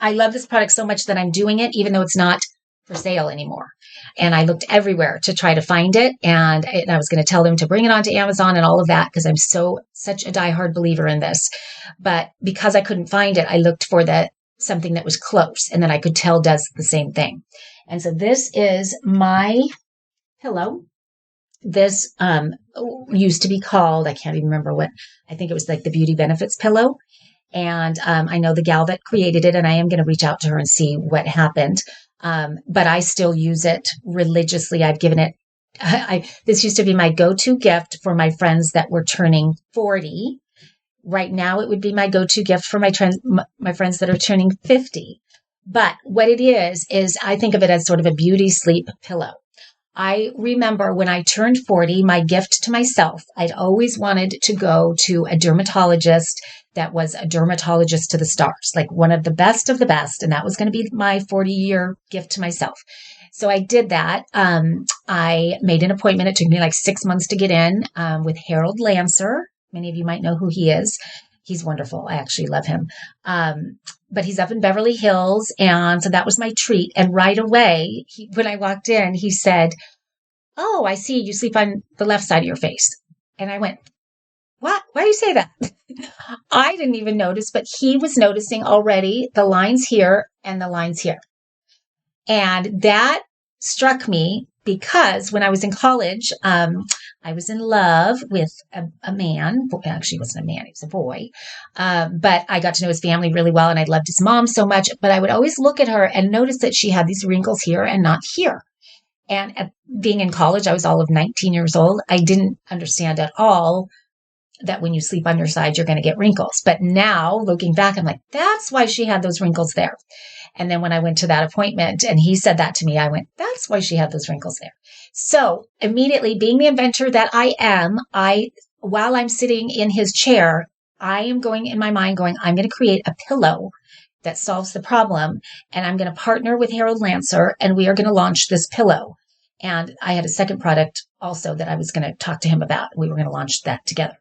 love this product so much that I'm doing it, even though it's not for sale anymore. And I looked everywhere to try to find it. And I was going to tell them to bring it onto Amazon and all of that, because I'm such a diehard believer in this. But because I couldn't find it, I looked for something that was close and that I could tell does the same thing. And so this is my pillow. This used to be called, I can't even remember what, I think it was like the Beauty Benefits pillow. And I know the gal that created it, and I am going to reach out to her and see what happened. But I still use it religiously. I've given it, this used to be my go-to gift for my friends that were turning 40. Right now, it would be my go-to gift for my friends that are turning 50. But what it is I think of it as sort of a beauty sleep pillow. I remember when I turned 40, my gift to myself, I'd always wanted to go to a dermatologist that was a dermatologist to the stars, like one of the best of the best. And that was going to be my 40-year gift to myself. So I did that. I made an appointment. It took me like 6 months to get in with Harold Lancer. Many of you might know who he is. He's wonderful. I actually love him. But he's up in Beverly Hills. And so that was my treat. And right away, when I walked in, he said, "Oh, I see you sleep on the left side of your face." And I went, "What? Why do you say that?" I didn't even notice, but he was noticing already the lines here and the lines here. And that struck me because when I was in college, I was in love with a man. Actually, he wasn't a man. He was a boy. But I got to know his family really well, and I loved his mom so much. But I would always look at her and notice that she had these wrinkles here and not here. And being in college, I was all of 19 years old. I didn't understand at all that when you sleep on your side, you're going to get wrinkles. But now, looking back, I'm like, that's why she had those wrinkles there. And then when I went to that appointment and he said that to me, I went, that's why she had those wrinkles there. So immediately, being the inventor that I am, while I'm sitting in his chair, I am going in my mind going, I'm going to create a pillow that solves the problem. And I'm going to partner with Harold Lancer and we are going to launch this pillow. And I had a second product also that I was going to talk to him about. We were going to launch that together.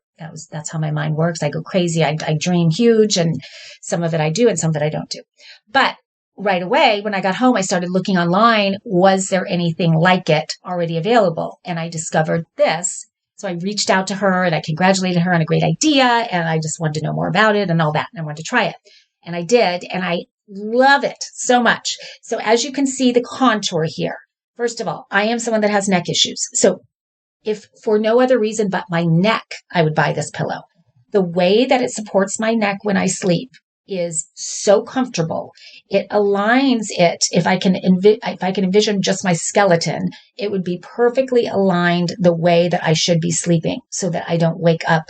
That's how my mind works. I go crazy. I dream huge, and some of it I do and some of it I don't do. But right away, when I got home, I started looking online. Was there anything like it already available? And I discovered this. So I reached out to her and I congratulated her on a great idea. And I just wanted to know more about it and all that. And I wanted to try it. And I did. And I love it so much. So as you can see the contour here, first of all, I am someone that has neck issues. So if for no other reason but my neck, I would buy this pillow. The way that it supports my neck when I sleep is so comfortable. It aligns it. If I can envision just my skeleton, it would be perfectly aligned the way that I should be sleeping so that I don't wake up,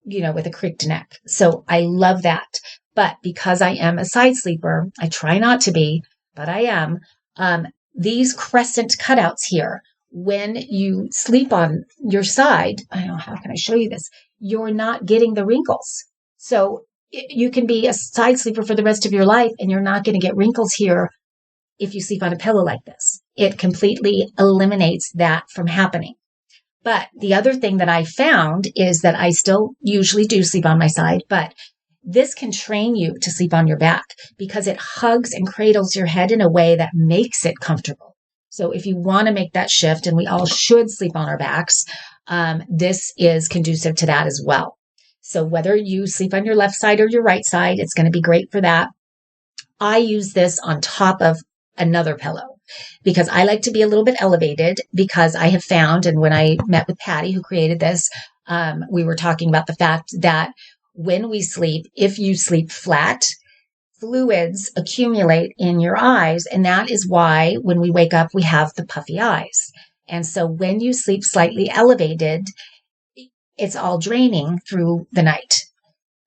with a creaked neck. So I love that. But because I am a side sleeper, I try not to be, but I am, these crescent cutouts here, when you sleep on your side, I don't know, how can I show you this? You're not getting the wrinkles. So you can be a side sleeper for the rest of your life and you're not going to get wrinkles here if you sleep on a pillow like this. It completely eliminates that from happening. But the other thing that I found is that I still usually do sleep on my side, but this can train you to sleep on your back because it hugs and cradles your head in a way that makes it comfortable. So if you want to make that shift, and we all should sleep on our backs, this is conducive to that as well. So whether you sleep on your left side or your right side, it's going to be great for that. I use this on top of another pillow because I like to be a little bit elevated because I have found, and when I met with Patty, who created this, we were talking about the fact that when we sleep, if you sleep flat, fluids accumulate in your eyes. And that is why when we wake up, we have the puffy eyes. And so when you sleep slightly elevated, it's all draining through the night.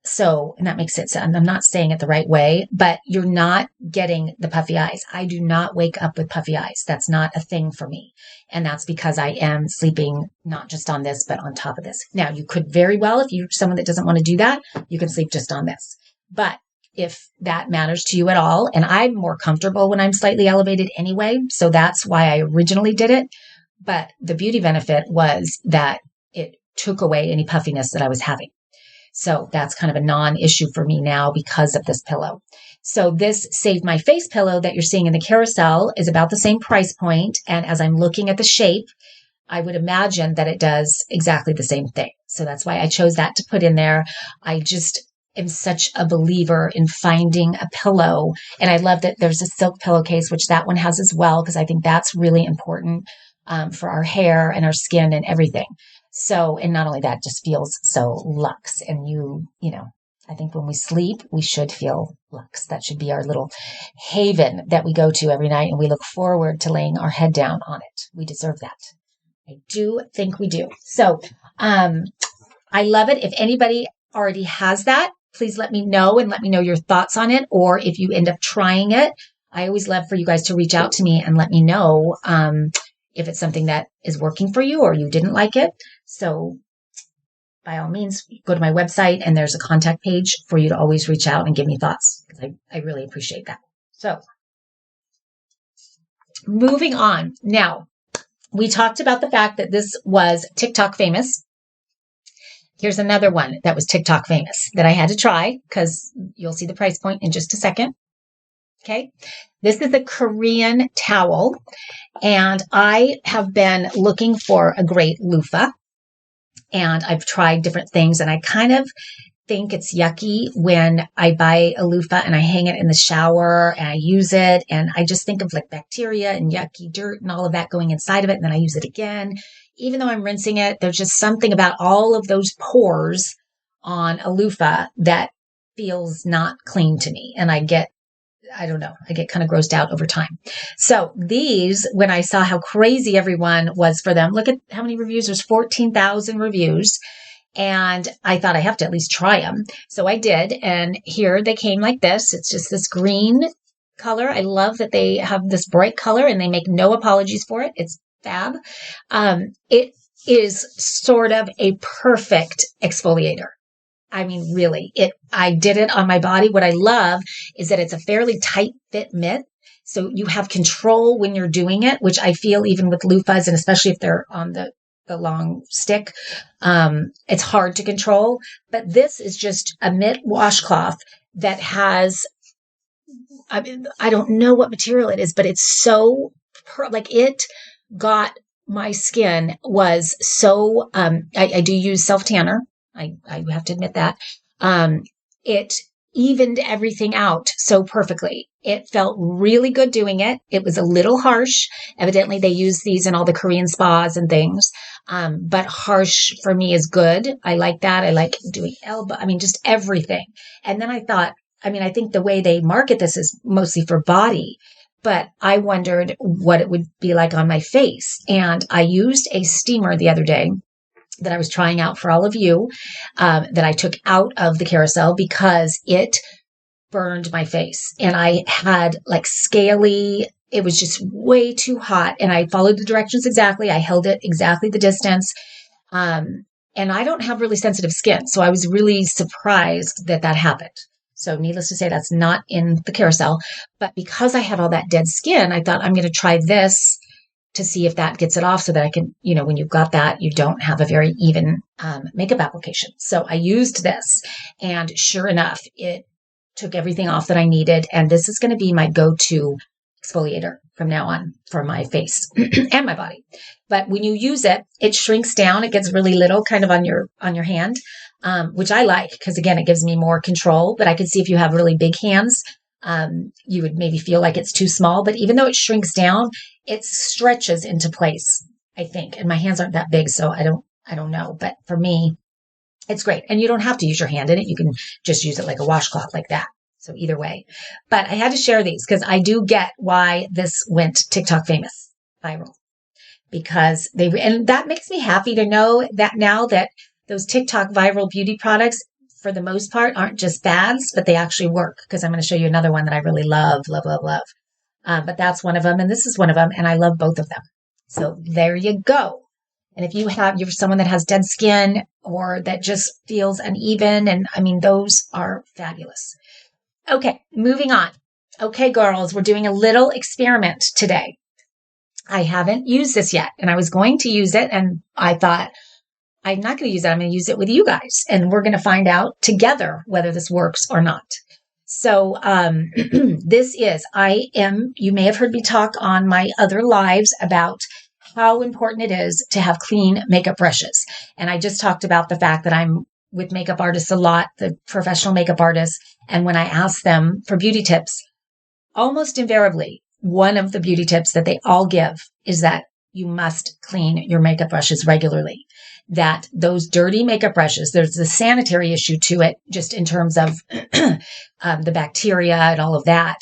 So, and that makes sense. I'm not saying it the right way, but you're not getting the puffy eyes. I do not wake up with puffy eyes. That's not a thing for me. And that's because I am sleeping not just on this, but on top of this. Now, you could very well, if you're someone that doesn't want to do that, you can sleep just on this. But if that matters to you at all, and I'm more comfortable when I'm slightly elevated anyway, so that's why I originally did it. But the beauty benefit was that it took away any puffiness that I was having. So that's kind of a non-issue for me now because of this pillow. So this Save My Face pillow that you're seeing in the carousel is about the same price point. And as I'm looking at the shape, I would imagine that it does exactly the same thing. So that's why I chose that to put in there. I just am such a believer in finding a pillow. And I love that there's a silk pillowcase, which that one has as well, because I think that's really important for our hair and our skin and everything. So, and not only that, just feels so luxe. And I think when we sleep, we should feel luxe. That should be our little haven that we go to every night. And we look forward to laying our head down on it. We deserve that. I do think we do. So, I love it. If anybody already has that, please let me know and let me know your thoughts on it. Or if you end up trying it, I always love for you guys to reach out to me and let me know, if it's something that is working for you or you didn't like it. So by all means, go to my website and there's a contact page for you to always reach out and give me thoughts, because I really appreciate that. So moving on. Now, we talked about the fact that this was TikTok famous. Here's another one that was TikTok famous that I had to try, because you'll see the price point in just a second. Okay. This is a Korean towel, and I have been looking for a great loofah, and I've tried different things, and I kind of think it's yucky when I buy a loofah and I hang it in the shower and I use it, and I just think of like bacteria and yucky dirt and all of that going inside of it, and then I use it again. Even though I'm rinsing it, there's just something about all of those pores on a loofah that feels not clean to me, and I get kind of grossed out over time. So these, when I saw how crazy everyone was for them, look at how many reviews. There's 14,000 reviews. And I thought I have to at least try them. So I did. And here they came like this. It's just this green color. I love that they have this bright color and they make no apologies for it. It's fab. It is sort of a perfect exfoliator. I mean, really, I did it on my body. What I love is that it's a fairly tight fit mitt. So you have control when you're doing it, which I feel even with loofahs, and especially if they're on the long stick, it's hard to control. But this is just a mitt washcloth that has, I don't know what material it is, but it's so, it got my skin was so, I do use self-tanner. I have to admit that. It evened everything out so perfectly. It felt really good doing it. It was a little harsh. Evidently, they use these in all the Korean spas and things. But harsh for me is good. I like that. I like doing elbow. I mean, just everything. And then I thought, I think the way they market this is mostly for body, but I wondered what it would be like on my face. And I used a steamer the other day that I was trying out for all of you, that I took out of the carousel because it burned my face. And I had like scaly, it was just way too hot. And I followed the directions exactly. I held it exactly the distance. And I don't have really sensitive skin. So I was really surprised that happened. So needless to say, that's not in the carousel. But because I had all that dead skin, I thought I'm going to try this to see if that gets it off, so that I can, when you've got that, you don't have a very even makeup application. So I used this, and sure enough, it took everything off that I needed. And this is going to be my go-to exfoliator from now on for my face and my body. But when you use it, it shrinks down. It gets really little kind of on your hand, which I like because, again, it gives me more control. But I could see if you have really big hands, you would maybe feel like it's too small. But even though it shrinks down, it stretches into place, I think. And my hands aren't that big, so I don't know. But for me, it's great. And you don't have to use your hand in it. You can just use it like a washcloth like that. So either way. But I had to share these because I do get why this went TikTok famous, viral. Because and that makes me happy to know that now that those TikTok viral beauty products, for the most part, aren't just fads, but they actually work. Because I'm going to show you another one that I really love. But that's one of them. And this is one of them. And I love both of them. So there you go. And if you're someone that has dead skin or that just feels uneven, and those are fabulous. Okay, moving on. Okay, girls, we're doing a little experiment today. I haven't used this yet, and I was going to use it, and I thought, I'm not going to use it. I'm going to use it with you guys, and we're going to find out together whether this works or not. So you may have heard me talk on my other lives about how important it is to have clean makeup brushes. And I just talked about the fact that I'm with makeup artists a lot, the professional makeup artists. And when I ask them for beauty tips, almost invariably, one of the beauty tips that they all give is that you must clean your makeup brushes regularly. That those dirty makeup brushes, there's the sanitary issue to it, just in terms of the bacteria and all of that.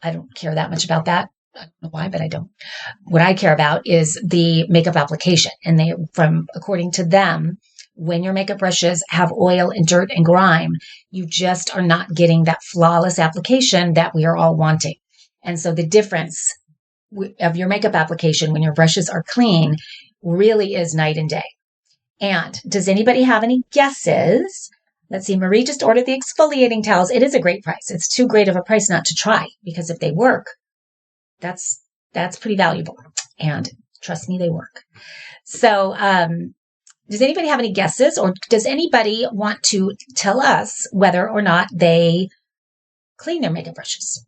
I don't care that much about that. I don't know why, but I don't. What I care about is the makeup application. And according to them, when your makeup brushes have oil and dirt and grime, you just are not getting that flawless application that we are all wanting. And so the difference of your makeup application when your brushes are clean really is night and day. And does anybody have any guesses? Let's see. Marie just ordered the exfoliating towels. It is a great price. It's too great of a price not to try, because if they work, that's pretty valuable. And trust me, they work. So, does anybody have any guesses, or does anybody want to tell us whether or not they clean their makeup brushes?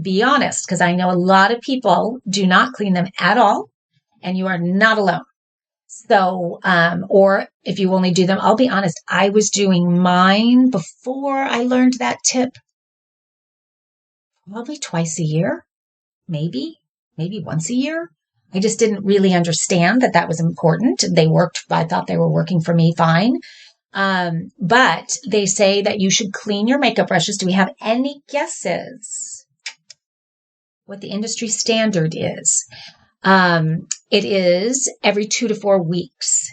Be honest, because I know a lot of people do not clean them at all, and you are not alone. So, or if you only do them, I'll be honest, I was doing mine before I learned that tip probably twice a year, maybe once a year. I just didn't really understand that was important. They worked. I thought they were working for me fine. But they say that you should clean your makeup brushes. Do we have any guesses what the industry standard is? It is every 2 to 4 weeks.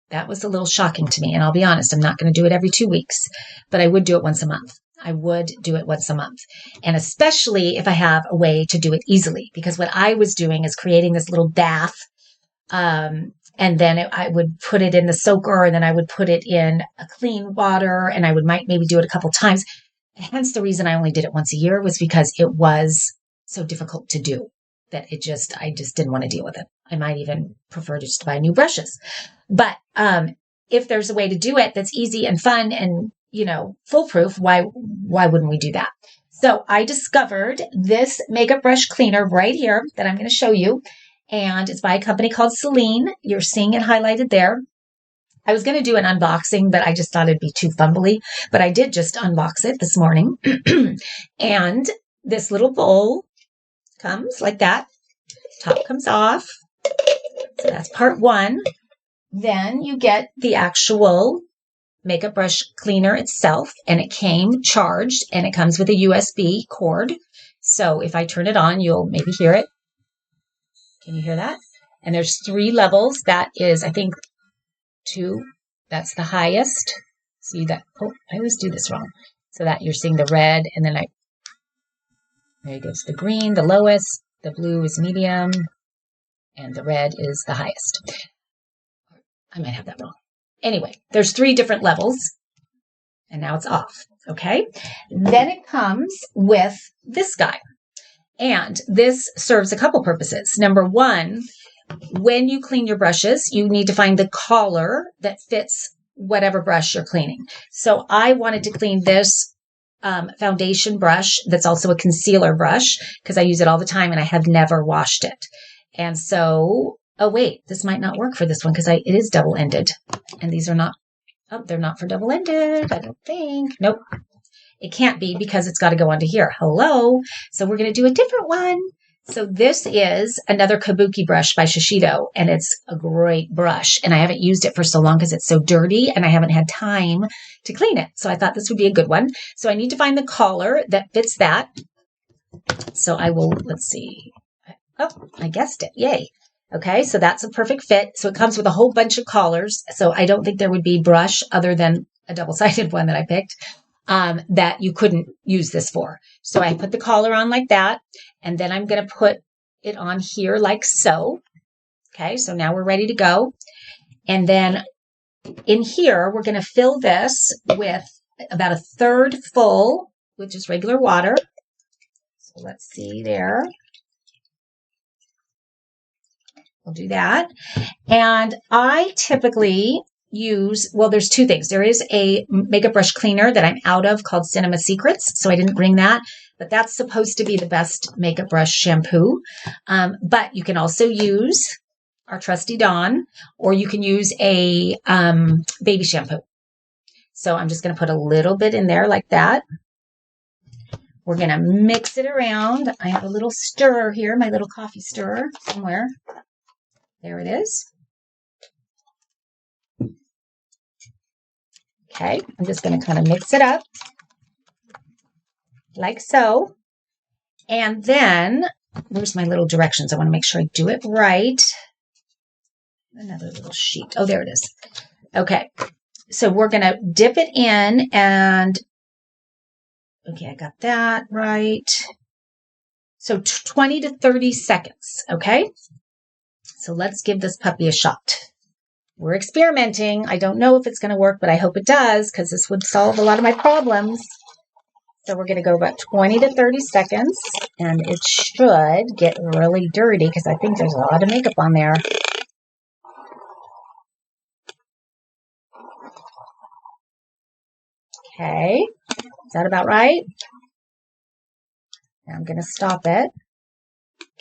That was a little shocking to me. And I'll be honest, I'm not going to do it every 2 weeks, but I would do it once a month. I would do it once a month. And especially if I have a way to do it easily, because what I was doing is creating this little bath. And then I would put it in the soaker, and then I would put it in a clean water, and I might maybe do it a couple times. Hence the reason I only did it once a year was because it was so difficult to do that I just didn't want to deal with it. I might even prefer just to buy new brushes. But if there's a way to do it that's easy and fun and, foolproof, why wouldn't we do that? So I discovered this makeup brush cleaner right here that I'm going to show you. And it's by a company called Celine. You're seeing it highlighted there. I was going to do an unboxing, but I just thought it'd be too fumbly. But I did just unbox it this morning. And this little bowl comes like that. Top comes off. So that's part one. Then you get the actual makeup brush cleaner itself, and it came charged, and it comes with a USB cord. So if I turn it on, you'll maybe hear it. Can you hear that? And there's 3 levels. That is, I think, 2. That's the highest. See that? Oh, I always do this wrong. So that you're seeing the red, and then there goes the green, the lowest. The blue is medium, and the red is the highest. I might have that wrong. Anyway, there's 3 different levels, and now it's off. Okay. Then it comes with this guy. And this serves a couple purposes. Number one, when you clean your brushes, you need to find the collar that fits whatever brush you're cleaning. So I wanted to clean this foundation brush that's also a concealer brush because I use it all the time and I have never washed it. And so, oh wait, this might not work for this one because it is double-ended. And these are not, they're not for double-ended, I don't think. Nope. It can't be because it's got to go onto here. Hello. So we're going to do a different one. So this is another Kabuki brush by Shiseido, and it's a great brush. And I haven't used it for so long because it's so dirty and I haven't had time to clean it. So I thought this would be a good one. So I need to find the collar that fits that. So I will, let's see. Oh, I guessed it. Yay. Okay. So that's a perfect fit. So it comes with a whole bunch of collars. So I don't think there would be brush other than a double-sided one that I picked. That you couldn't use this for. So I put the collar on like that, and then I'm going to put it on here like so. Okay, so now we're ready to go. And then in here, we're going to fill this with about a third full with just regular water. So let's see there. We'll do that. And I typically use, well, there's 2 things. There is a makeup brush cleaner that I'm out of called Cinema Secrets, so I didn't bring that, but that's supposed to be the best makeup brush shampoo. But you can also use our trusty Dawn, or you can use a baby shampoo. So I'm just going to put a little bit in there like that. We're going to mix it around. I have a little stirrer here, my little coffee stirrer somewhere. There it is. Okay, I'm just going to kind of mix it up like so. And then, where's my little directions? I want to make sure I do it right. Another little sheet. Oh, there it is. Okay, so we're going to dip it in and, okay, I got that right. So 20 to 30 seconds, okay? So let's give this puppy a shot. We're experimenting. I don't know if it's going to work, but I hope it does because this would solve a lot of my problems. So we're going to go about 20 to 30 seconds, and it should get really dirty because I think there's a lot of makeup on there. Okay, is that about right? Now I'm going to stop it.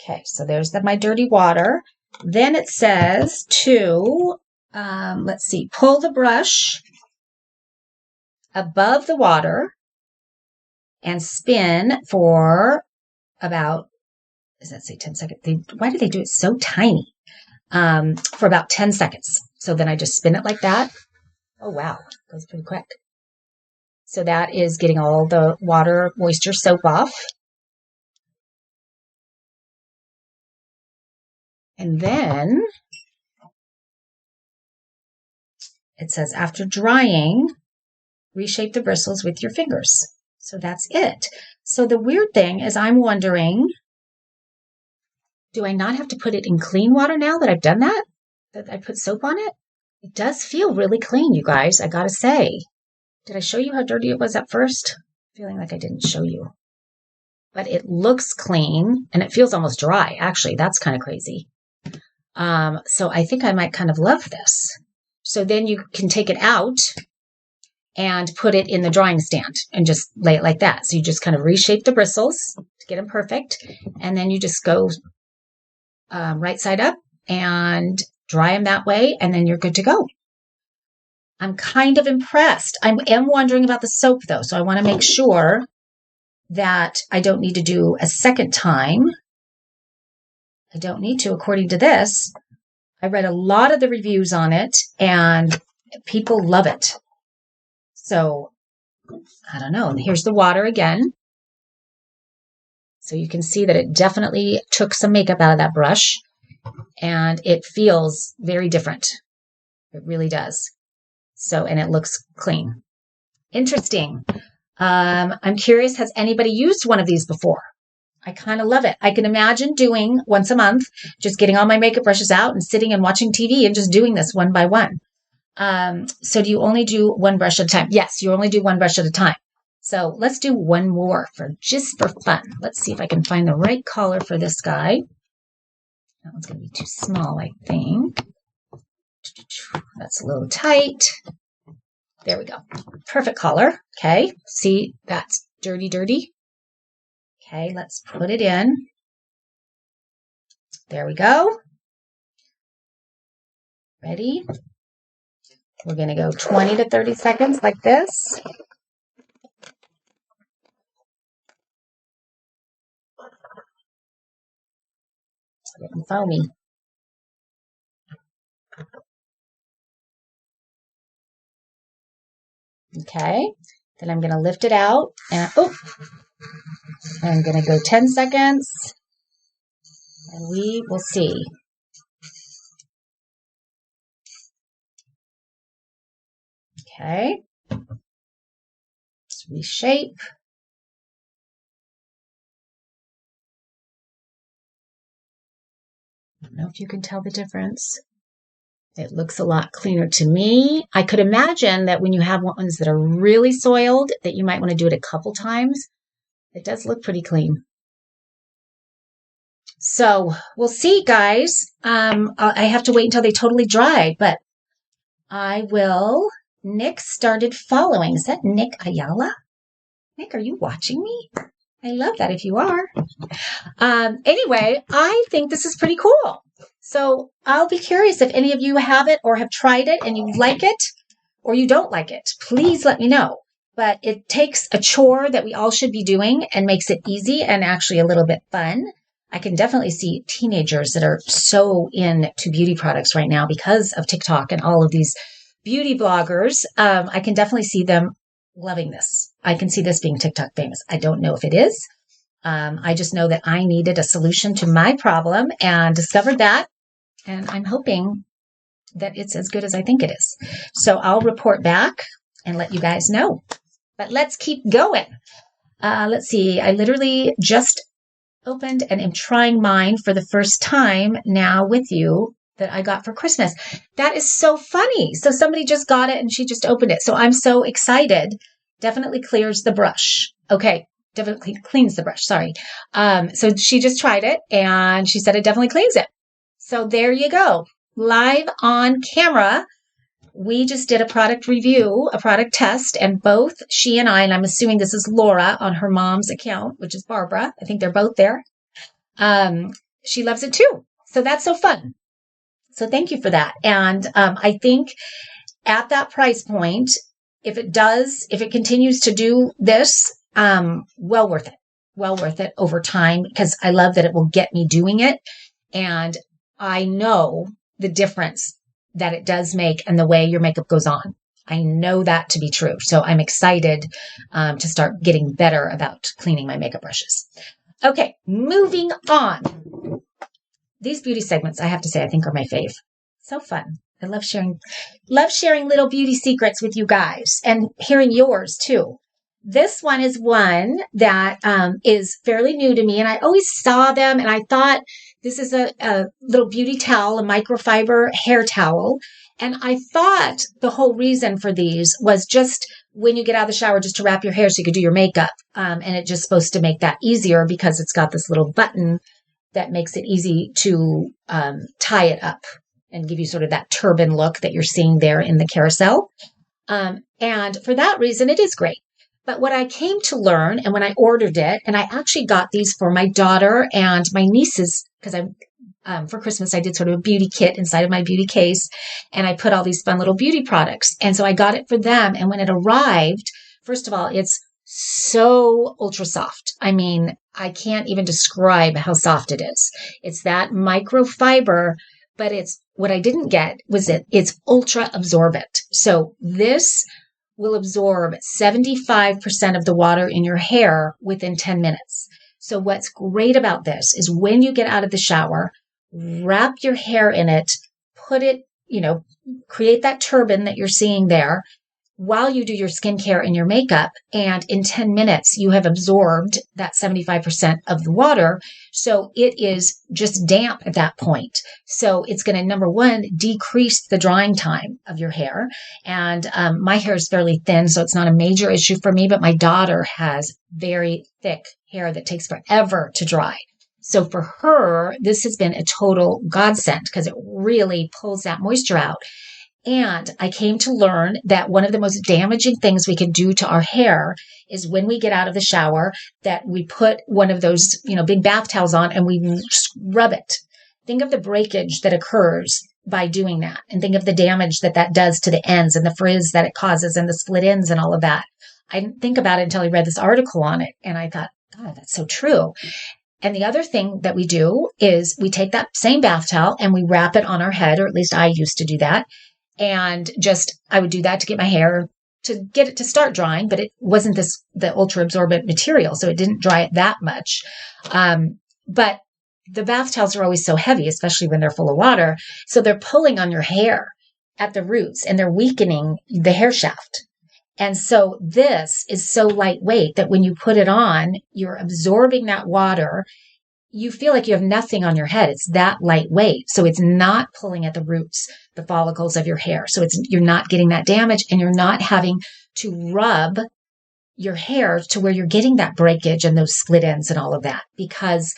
Okay, so there's my dirty water. Then it says to, let's see, pull the brush above the water and spin for about, does that say 10 seconds? Why do they do it so tiny? For about 10 seconds. So then I just spin it like that. Oh, wow. It goes pretty quick. So that is getting all the water, moisture, soap off. And then it says, after drying, reshape the bristles with your fingers. So that's it. So the weird thing is I'm wondering, do I not have to put it in clean water now that I've done that? That I put soap on it? It does feel really clean, you guys, I gotta say. Did I show you how dirty it was at first? Feeling like I didn't show you. But it looks clean, and it feels almost dry. Actually, that's kind of crazy. So I think I might kind of love this. So then you can take it out and put it in the drying stand and just lay it like that. So you just kind of reshape the bristles to get them perfect. And then you just go right side up and dry them that way. And then you're good to go. I'm kind of impressed. I am wondering about the soap though. So I want to make sure that I don't need to do a second time. I don't need to, according to this. I read a lot of the reviews on it and people love it. So I don't know. Here's the water again. So you can see that it definitely took some makeup out of that brush and it feels very different. It really does. So, and it looks clean. Interesting. I'm curious, has anybody used one of these before? I kind of love it. I can imagine doing once a month, just getting all my makeup brushes out and sitting and watching TV and just doing this one by one. So do you only do one brush at a time? Yes, you only do one brush at a time. So let's do one more just for fun. Let's see if I can find the right color for this guy. That one's going to be too small, I think. That's a little tight. There we go. Perfect color. Okay. See, that's dirty, dirty. Okay, let's put it in. There we go. Ready? We're going to go 20 to 30 seconds like this. It's getting foamy. Okay, then I'm going to lift it out and I'm going to go 10 seconds and we will see. Okay, let's reshape. I don't know if you can tell the difference. It looks a lot cleaner to me. I could imagine that when you have ones that are really soiled, that you might want to do it a couple times. It does look pretty clean. So we'll see, guys. I have to wait until they totally dry, but I will. Nick started following. Is that Nick Ayala? Nick, are you watching me? I love that if you are. Anyway, I think this is pretty cool. So I'll be curious if any of you have it or have tried it and you like it or you don't like it. Please let me know. But it takes a chore that we all should be doing and makes it easy and actually a little bit fun. I can definitely see teenagers that are so into beauty products right now because of TikTok and all of these beauty bloggers. I can definitely see them loving this. I can see this being TikTok famous. I don't know if it is. I just know that I needed a solution to my problem and discovered that. And I'm hoping that it's as good as I think it is. So I'll report back and let you guys know. But let's keep going. Let's see. I literally just opened and am trying mine for the first time now with you that I got for Christmas. That is so funny. So somebody just got it and she just opened it. So I'm so excited. Definitely clears the brush. Okay. Definitely cleans the brush. Sorry. So she just tried it and she said it definitely cleans it. So there you go. Live on camera. We just did a product review, a product test, and both she and I'm assuming this is Laura on her mom's account, which is Barbara. I think they're both there. She loves it too. So that's so fun. So thank you for that. And I think at that price point, if it continues to do this, well worth it. Well worth it over time because I love that it will get me doing it. And I know the difference that it does make and the way your makeup goes on. I know that to be true. So I'm excited to start getting better about cleaning my makeup brushes. Okay, moving on. These beauty segments, I have to say, I think are my fave. So fun. I love sharing little beauty secrets with you guys and hearing yours too. This one is one that is fairly new to me, and I always saw them, and I thought this is a little beauty towel, a microfiber hair towel, and I thought the whole reason for these was just when you get out of the shower, just to wrap your hair so you could do your makeup, and it's just supposed to make that easier because it's got this little button that makes it easy to tie it up and give you sort of that turban look that you're seeing there in the carousel. And for that reason, it is great. But what I came to learn, and when I ordered it, and I actually got these for my daughter and my nieces, because for Christmas, I did sort of a beauty kit inside of my beauty case, and I put all these fun little beauty products. And so I got it for them. And when it arrived, first of all, it's so ultra soft. I mean, I can't even describe how soft it is. It's that microfiber, but what I didn't get was it's ultra absorbent. So this will absorb 75% of the water in your hair within 10 minutes. So what's great about this is when you get out of the shower, wrap your hair in it, put it, create that turban that you're seeing there while you do your skincare and your makeup. And in 10 minutes, you have absorbed that 75% of the water. So it is just damp at that point. So it's going to, number one, decrease the drying time of your hair. And my hair is fairly thin, so it's not a major issue for me. But my daughter has very thick hair that takes forever to dry. So for her, this has been a total godsend because it really pulls that moisture out. And I came to learn that one of the most damaging things we can do to our hair is when we get out of the shower, that we put one of those, big bath towels on and we rub it. Think of the breakage that occurs by doing that. And think of the damage that does to the ends and the frizz that it causes and the split ends and all of that. I didn't think about it until I read this article on it. And I thought, God, that's so true. And the other thing that we do is we take that same bath towel and we wrap it on our head, or at least I used to do that. And I would do that to get my hair, to get it to start drying, but it wasn't the ultra absorbent material. So it didn't dry it that much. But the bath towels are always so heavy, especially when they're full of water. So they're pulling on your hair at the roots and they're weakening the hair shaft. And so this is so lightweight that when you put it on, you're absorbing that water. You feel like you have nothing on your head. It's that lightweight. So it's not pulling at the roots, the follicles of your hair. So you're not getting that damage and you're not having to rub your hair to where you're getting that breakage and those split ends and all of that because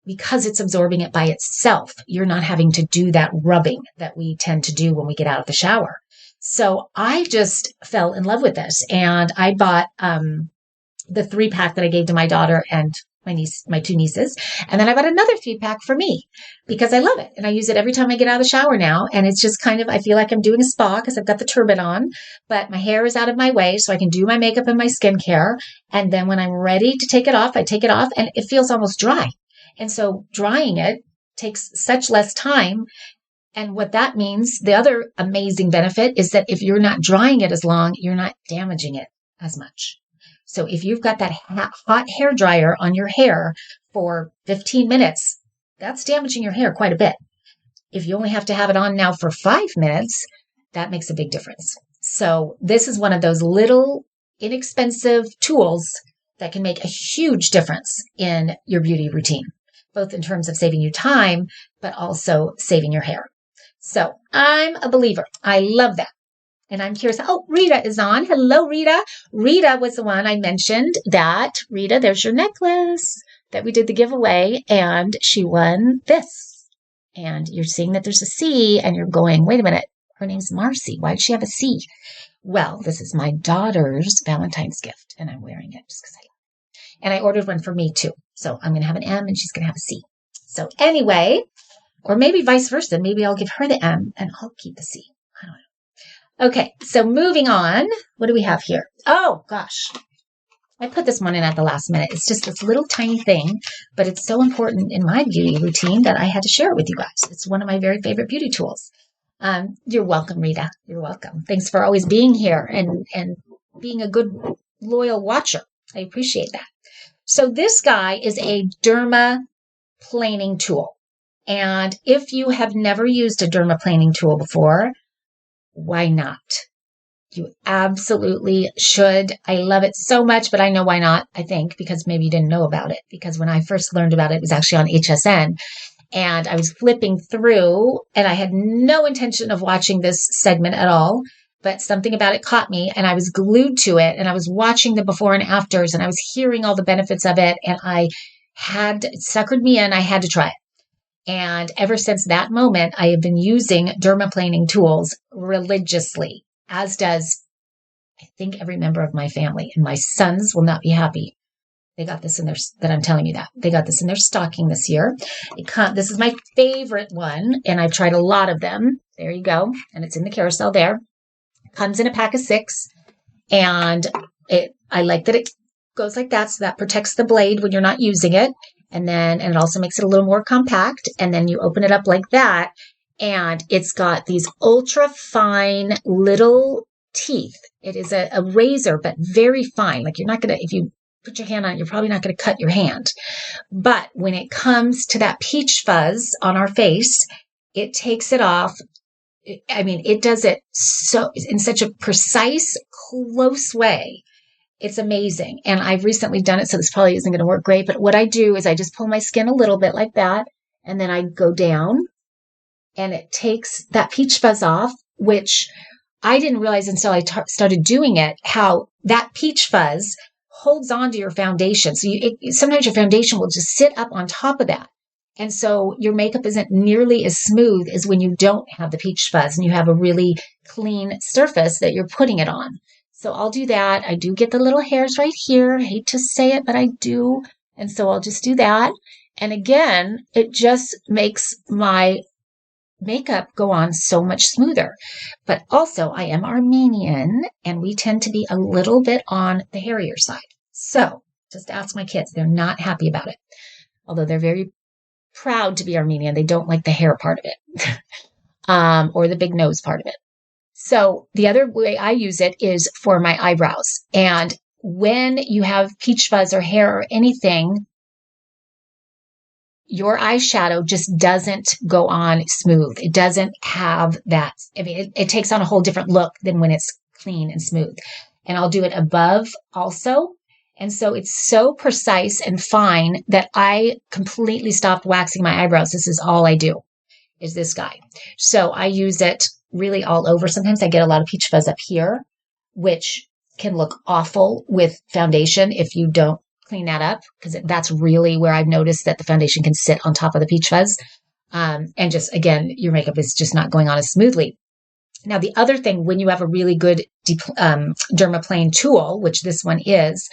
it's absorbing it by itself. You're not having to do that rubbing that we tend to do when we get out of the shower. So I just fell in love with this and I bought the 3-pack that I gave to my daughter and my 2 nieces. And then I bought another 3-pack for me because I love it. And I use it every time I get out of the shower now. And it's just I feel like I'm doing a spa because I've got the turban on, but my hair is out of my way so I can do my makeup and my skincare. And then when I'm ready to take it off, I take it off and it feels almost dry. And so drying it takes such less time. And what that means, the other amazing benefit is that if you're not drying it as long, you're not damaging it as much. So if you've got that hot hair dryer on your hair for 15 minutes, that's damaging your hair quite a bit. If you only have to have it on now for 5 minutes, that makes a big difference. So this is one of those little inexpensive tools that can make a huge difference in your beauty routine, both in terms of saving you time, but also saving your hair. So I'm a believer. I love that. And I'm curious. Oh, Rita is on. Hello, Rita. Rita was the one I mentioned that. Rita, there's your necklace that we did the giveaway, and she won this. And you're seeing that there's a C, and you're going, wait a minute. Her name's Marcy. Why does she have a C? Well, this is my daughter's Valentine's gift, and I'm wearing it just because I love it. And I ordered one for me, too. So I'm going to have an M, and she's going to have a C. So anyway, or maybe vice versa. Maybe I'll give her the M, and I'll keep the C. I don't know. Okay, so moving on. What do we have here? Oh, gosh. I put this one in at the last minute. It's just this little tiny thing, but it's so important in my beauty routine that I had to share it with you guys. It's one of my very favorite beauty tools. You're welcome, Rita. You're welcome. Thanks for always being here and being a good, loyal watcher. I appreciate that. So this guy is a dermaplaning tool. And if you have never used a dermaplaning tool before, why not? You absolutely should. I love it so much, but I know why not, I think, because maybe you didn't know about it. Because when I first learned about it, it was actually on HSN. And I was flipping through, and I had no intention of watching this segment at all. But something about it caught me, and I was glued to it. And I was watching the before and afters, and I was hearing all the benefits of it. And it suckered me in. I had to try it. And ever since that moment, I have been using dermaplaning tools religiously, as does, I think, every member of my family. And my sons will not be happy. They got this in that I'm telling you that. They got this in their stocking this year. This is my favorite one, and I've tried a lot of them. There you go. And it's in the carousel there. It comes in a pack of 6. And I like that it goes like that, so that protects the blade when you're not using it. And it also makes it a little more compact. And then you open it up like that. And it's got these ultra fine little teeth. It is a razor, but very fine. Like you're not going to, if you put your hand on it, you're probably not going to cut your hand. But when it comes to that peach fuzz on our face, it takes it off. It does it so in such a precise, close way. It's amazing. And I've recently done it, so this probably isn't going to work great. But what I do is I just pull my skin a little bit like that, and then I go down, and it takes that peach fuzz off, which I didn't realize until I started doing it, how that peach fuzz holds on to your foundation. So sometimes your foundation will just sit up on top of that. And so your makeup isn't nearly as smooth as when you don't have the peach fuzz and you have a really clean surface that you're putting it on. So I'll do that. I do get the little hairs right here. I hate to say it, but I do. And so I'll just do that. And again, it just makes my makeup go on so much smoother. But also, I am Armenian, and we tend to be a little bit on the hairier side. So just ask my kids. They're not happy about it. Although they're very proud to be Armenian. They don't like the hair part of it or the big nose part of it. So the other way I use it is for my eyebrows. And when you have peach fuzz or hair or anything, your eyeshadow just doesn't go on smooth. It doesn't have that. It takes on a whole different look than when it's clean and smooth. And I'll do it above also. And so it's so precise and fine that I completely stopped waxing my eyebrows. This is all I do, is this guy. So I use it really all over. Sometimes I get a lot of peach fuzz up here, which can look awful with foundation if you don't clean that up, because that's really where I've noticed that the foundation can sit on top of the peach fuzz. And just, again, your makeup is just not going on as smoothly. Now, the other thing, when you have a really good dermaplane tool, which this one is,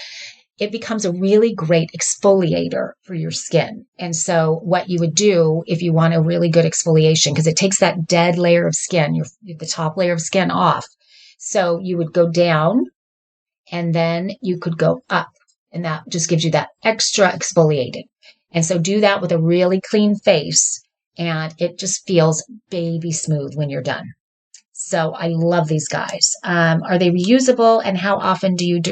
it becomes a really great exfoliator for your skin. And so what you would do if you want a really good exfoliation, because it takes that dead layer of skin, the top layer of skin off. So you would go down and then you could go up, and that just gives you that extra exfoliating. And so do that with a really clean face, and it just feels baby smooth when you're done. So I love these guys. Are they reusable, and how often do you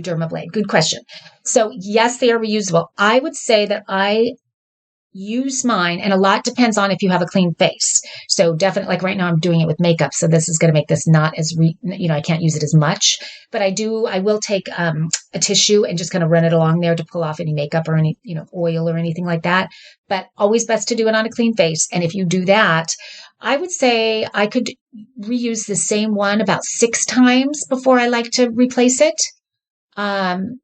dermablade? Good question. So yes, they are reusable. I would say that I use mine, and a lot depends on if you have a clean face. So definitely, like right now, I'm doing it with makeup, so this is going to make this not as I can't use it as much. But I will take a tissue and just kind of run it along there to pull off any makeup or any oil or anything like that. But always best to do it on a clean face. And if you do that, I would say I could reuse the same one about 6 times before I like to replace it.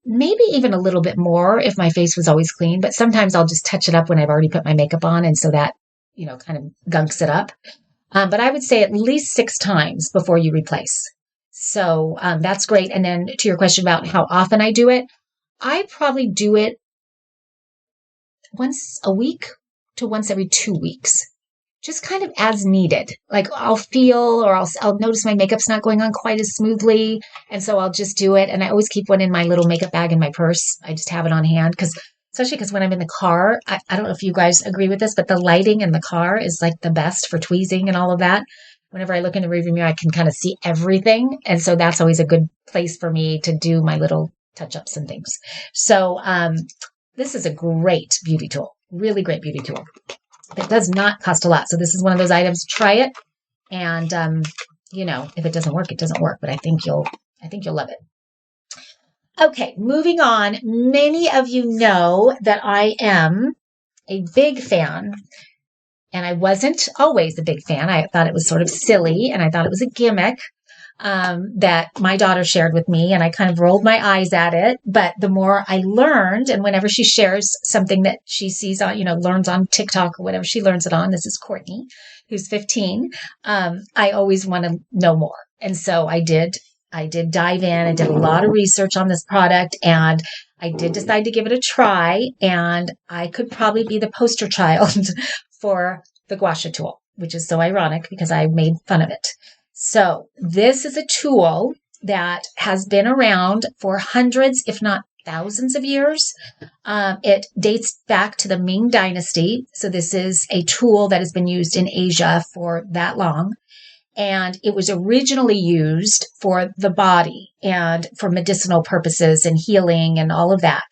Maybe even a little bit more if my face was always clean, but sometimes I'll just touch it up when I've already put my makeup on. And so that, kind of gunks it up. But I would say at least 6 times before you replace. So, that's great. And then to your question about how often I do it, I probably do it once a week to once every 2 weeks. Just kind of as needed. Like I'll feel, or I'll notice my makeup's not going on quite as smoothly. And so I'll just do it. And I always keep one in my little makeup bag in my purse. I just have it on hand especially because when I'm in the car, I don't know if you guys agree with this, but the lighting in the car is like the best for tweezing and all of that. Whenever I look in the rearview mirror, I can kind of see everything. And so that's always a good place for me to do my little touch-ups and things. So, this is a great beauty tool, really great beauty tool. It does not cost a lot. So this is one of those items. Try it. And, if it doesn't work, it doesn't work, but I think you'll love it. Okay. Moving on. Many of you know that I am a big fan, and I wasn't always a big fan. I thought it was sort of silly, and I thought it was a gimmick. That my daughter shared with me, and I kind of rolled my eyes at it. But the more I learned, and whenever she shares something that she sees on, learns on TikTok or whatever she learns it on, this is Courtney, who's 15. I always want to know more. And so I did dive in. I did a lot of research on this product, and I did decide to give it a try. And I could probably be the poster child for the gua sha tool, which is so ironic because I made fun of it. So this is a tool that has been around for hundreds, if not thousands of years. It dates back to the Ming Dynasty. So this is a tool that has been used in Asia for that long. And it was originally used for the body and for medicinal purposes and healing and all of that.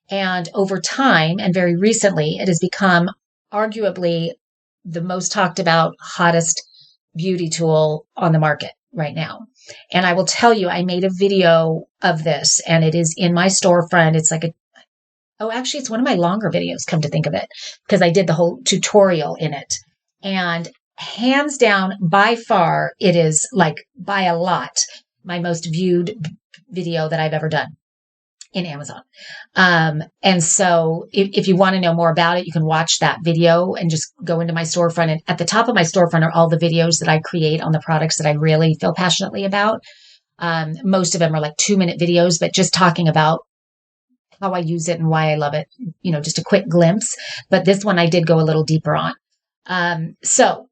And over time, and very recently, it has become arguably the most talked about, hottest beauty tool on the market right now. And I will tell you, I made a video of this, and it is in my storefront. It's like actually, it's one of my longer videos, come to think of it, because I did the whole tutorial in it. And hands down, by far, it is like by a lot, my most viewed video that I've ever done in Amazon. And so if you want to know more about it, you can watch that video and just go into my storefront. And at the top of my storefront are all the videos that I create on the products that I really feel passionately about. Most of them are like 2-minute videos, but just talking about how I use it and why I love it, just a quick glimpse. But this one I did go a little deeper on. So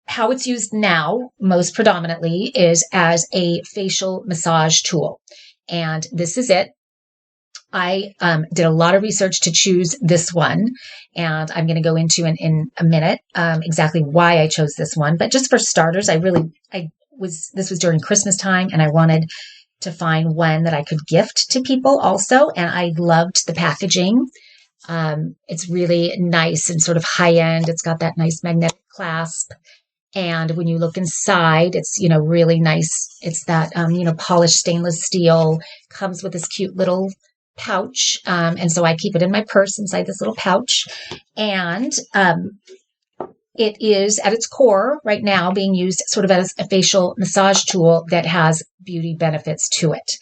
how it's used now, most predominantly, is as a facial massage tool. And this is it. I did a lot of research to choose this one, and I'm going to go into in a minute exactly why I chose this one. But just for starters, this was during Christmas time, and I wanted to find one that I could gift to people also, and I loved the packaging. It's really nice and sort of high end. It's got that nice magnetic clasp. And when you look inside, it's, really nice. It's that, polished stainless steel, comes with this cute little pouch. And so I keep it in my purse inside this little pouch. And it is at its core right now being used sort of as a facial massage tool that has beauty benefits to it.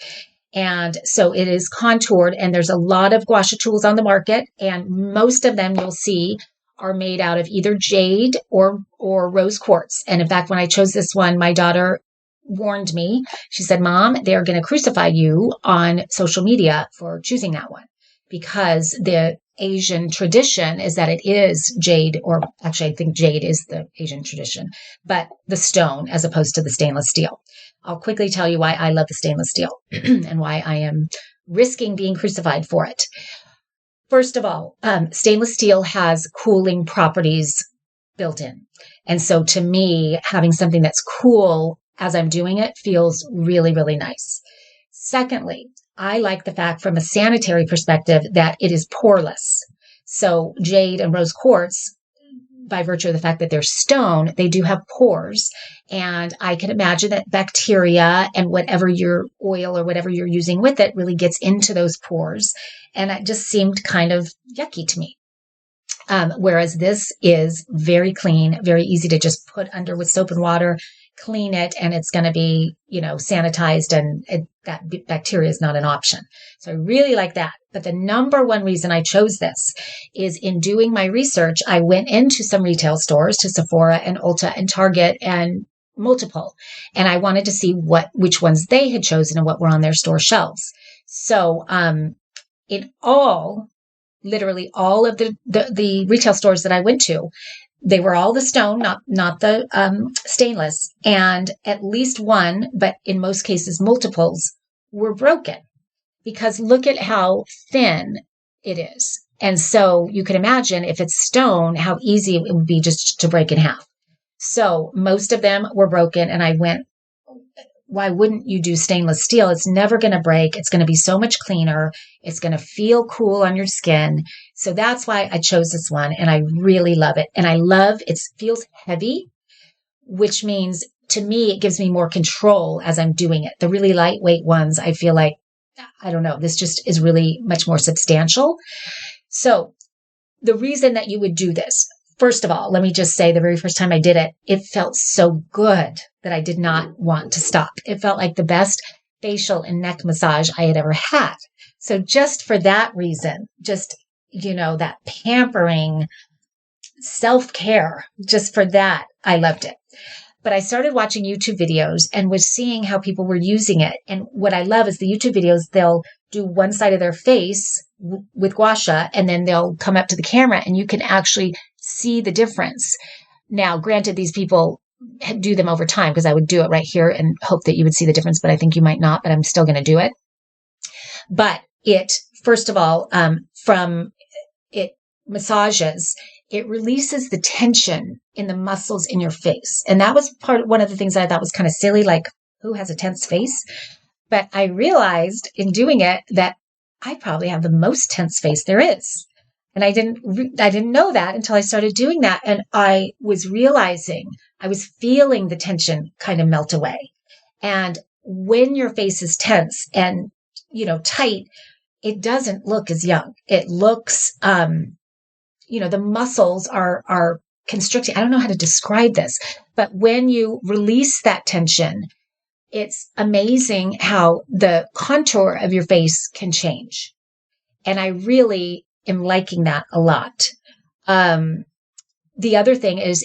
And so it is contoured, and there's a lot of gua sha tools on the market, and most of them you'll see are made out of either jade or rose quartz. And in fact, when I chose this one, my daughter warned me. She said, "Mom, they're going to crucify you on social media for choosing that one, because the Asian tradition is that it is jade, or actually I think jade is the Asian tradition, but the stone as opposed to the stainless steel." I'll quickly tell you why I love the stainless steel and why I am risking being crucified for it. First of all, stainless steel has cooling properties built in. And so to me, having something that's cool as I'm doing it feels really, really nice. Secondly, I like the fact from a sanitary perspective that it is poreless. So jade and rose quartz, by virtue of the fact that they're stone, they do have pores. And I can imagine that bacteria and whatever your oil or whatever you're using with it really gets into those pores. And it just seemed kind of yucky to me. Whereas this is very clean, very easy to just put under with soap and water, clean it, and it's going to be, sanitized, and that bacteria is not an option. So I really like that. But the number one reason I chose this is in doing my research, I went into some retail stores, to Sephora and Ulta and Target and multiple, and I wanted to see which ones they had chosen and what were on their store shelves. So, literally all of the retail stores that I went to, they were all the stone, not the stainless, and at least one, but in most cases multiples, were broken, because look at how thin it is. And so you can imagine if it's stone, how easy it would be just to break in half. So most of them were broken, and I went, why wouldn't you do stainless steel? It's never going to break. It's going to be so much cleaner. It's going to feel cool on your skin. So that's why I chose this one, and I really love it. And I love it feels heavy, which means to me, it gives me more control as I'm doing it. The really lightweight ones, I feel like, I don't know, this just is really much more substantial. So the reason that you would do this, first of all, let me just say the very first time I did it, it felt so good that I did not want to stop. It felt like the best facial and neck massage I had ever had. So just for that reason, just, that pampering self-care, just for that, I loved it. But I started watching YouTube videos and was seeing how people were using it. And what I love is the YouTube videos, they'll do one side of their face with gua sha, and then they'll come up to the camera and you can actually see the difference. Now, granted, these people do them over time, because I would do it right here and hope that you would see the difference, but I think you might not, but I'm still going to do it. But it, first of all, from it massages, it releases the tension in the muscles in your face. And that was one of the things that I thought was kind of silly, like, who has a tense face? But I realized in doing it that I probably have the most tense face there is. And I didn't know that until I started doing that. And I was realizing, I was feeling the tension kind of melt away. And when your face is tense and, tight, it doesn't look as young. It looks, the muscles are constricting. I don't know how to describe this, but when you release that tension, it's amazing how the contour of your face can change. And I really am liking that a lot. The other thing is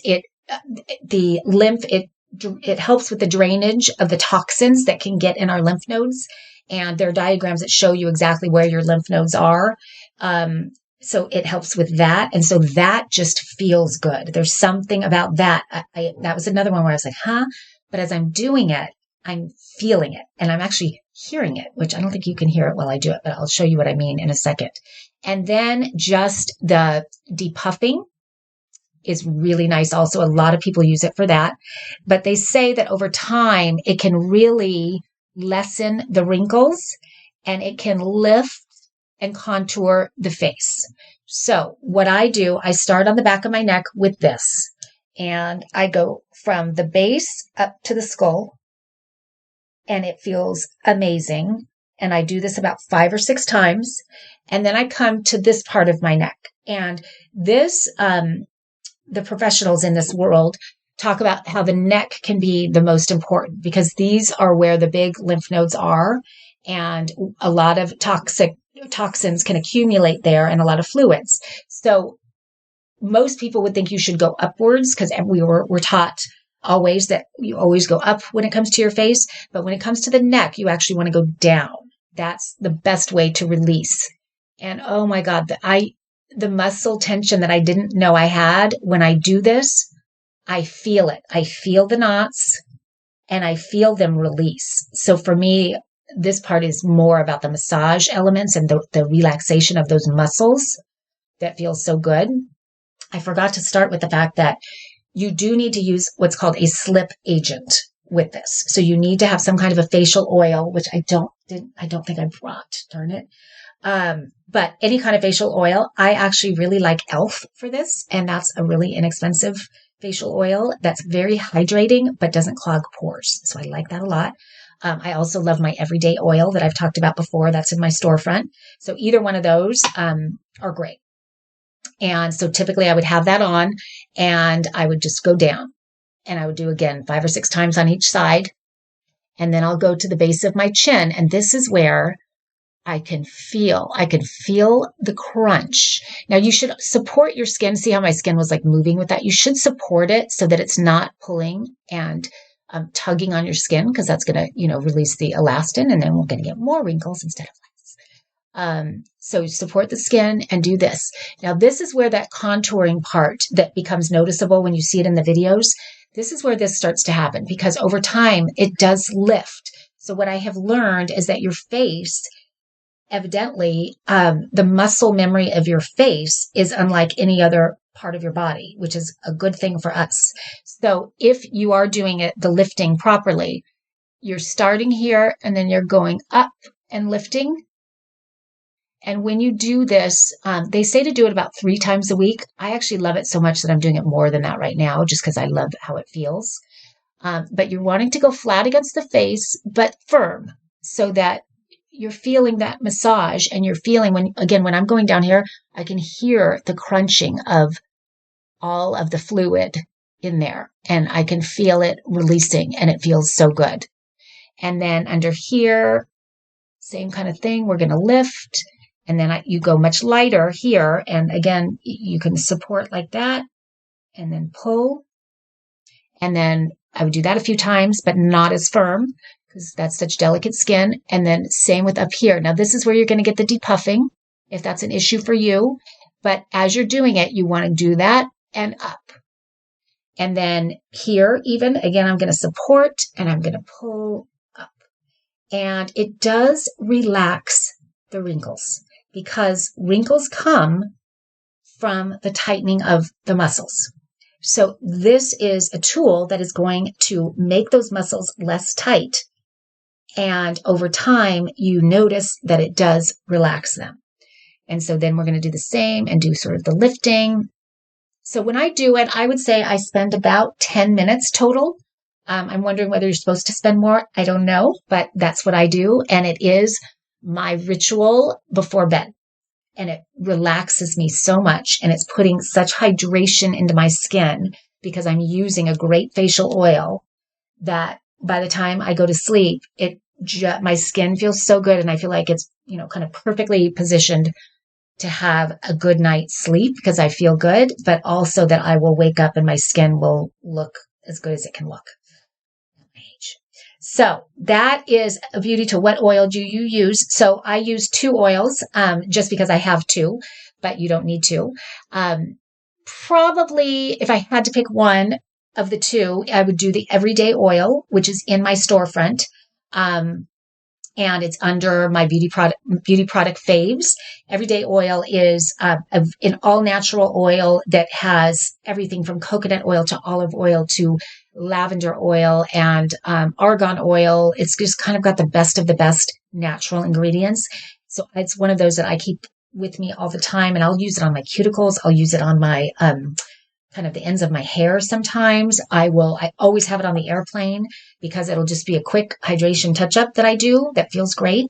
the lymph, it helps with the drainage of the toxins that can get in our lymph nodes. And there are diagrams that show you exactly where your lymph nodes are. So it helps with that. And so that just feels good. There's something about that. That was another one where I was like, huh? But as I'm doing it, I'm feeling it, and I'm actually hearing it, which I don't think you can hear it while I do it, but I'll show you what I mean in a second. And then just the depuffing is really nice. Also, a lot of people use it for that, but they say that over time, it can really lessen the wrinkles, and it can lift and contour the face. So what I do, I start on the back of my neck with this, and I go from the base up to the skull, and it feels amazing. And I do this about 5 or 6 times. And then I come to this part of my neck. And this, the professionals in this world talk about how the neck can be the most important, because these are where the big lymph nodes are. And a lot of toxins can accumulate there, and a lot of fluids. So most people would think you should go upwards, because we're taught always that you always go up when it comes to your face. But when it comes to the neck, you actually want to go down. That's the best way to release. And oh my God, the muscle tension that I didn't know I had, when I do this, I feel it. I feel the knots and I feel them release. So for me, this part is more about the massage elements and the relaxation of those muscles that feels so good. I forgot to start with the fact that you do need to use what's called a slip agent with this. So you need to have some kind of a facial oil, which I don't I don't think I brought, darn it. But any kind of facial oil, I actually really like e.l.f. for this. And that's a really inexpensive facial oil that's very hydrating, but doesn't clog pores. So I like that a lot. I also love my everyday oil that I've talked about before. That's in my storefront. So either one of those, are great. And so typically I would have that on and I would just go down and I would do again 5 or 6 times on each side. And then I'll go to the base of my chin. And this is where I can feel the crunch. Now you should support your skin. See how my skin was like moving with that? You should support it so that it's not pulling and tugging on your skin, because that's going to, release the elastin, and then we're going to get more wrinkles instead of less. So support the skin and do this. Now this is where that contouring part that becomes noticeable when you see it in the videos. This is where this starts to happen, because over time it does lift. So what I have learned is that your face, evidently, the muscle memory of your face is unlike any other part of your body, which is a good thing for us. So if you are doing it, the lifting properly, you're starting here and then you're going up and lifting. And when you do this, they say to do it about 3 times a week. I actually love it so much that I'm doing it more than that right now, just because I love how it feels. But you're wanting to go flat against the face, but firm, so that you're feeling that massage, and you're feeling when I'm going down here, I can hear the crunching of all of the fluid in there, and I can feel it releasing, and it feels so good. And then under here, same kind of thing. We're going to lift, and then you go much lighter here. And again, you can support like that and then pull. And then I would do that a few times, but not as firm, because that's such delicate skin. And then same with up here. Now this is where you're going to get the depuffing, if that's an issue for you. But as you're doing it, you want to do that and up. And then here even, again, I'm going to support and I'm going to pull up. And it does relax the wrinkles, because wrinkles come from the tightening of the muscles. So this is a tool that is going to make those muscles less tight. And over time, you notice that it does relax them. And so then we're going to do the same and do sort of the lifting. So when I do it, I would say I spend about 10 minutes total. I'm wondering whether you're supposed to spend more. I don't know, but that's what I do. And it is my ritual before bed. And it relaxes me so much. And it's putting such hydration into my skin, because I'm using a great facial oil, that by the time I go to sleep, my skin feels so good. And I feel like it's, kind of perfectly positioned to have a good night's sleep, because I feel good, but also that I will wake up and my skin will look as good as it can look. So that is a beauty to what oil do you use. So I use 2 oils, just because I have 2, but you don't need to. Probably if I had to pick one of the 2, I would do the everyday oil, which is in my storefront. And it's under my beauty product faves. Everyday oil is an all natural oil that has everything from coconut oil to olive oil to lavender oil and argan oil. It's just kind of got the best of the best natural ingredients. So it's one of those that I keep with me all the time, and I'll use it on my cuticles. I'll use it on my kind of the ends of my hair sometimes. I always have it on the airplane, because it'll just be a quick hydration touch-up that I do that feels great.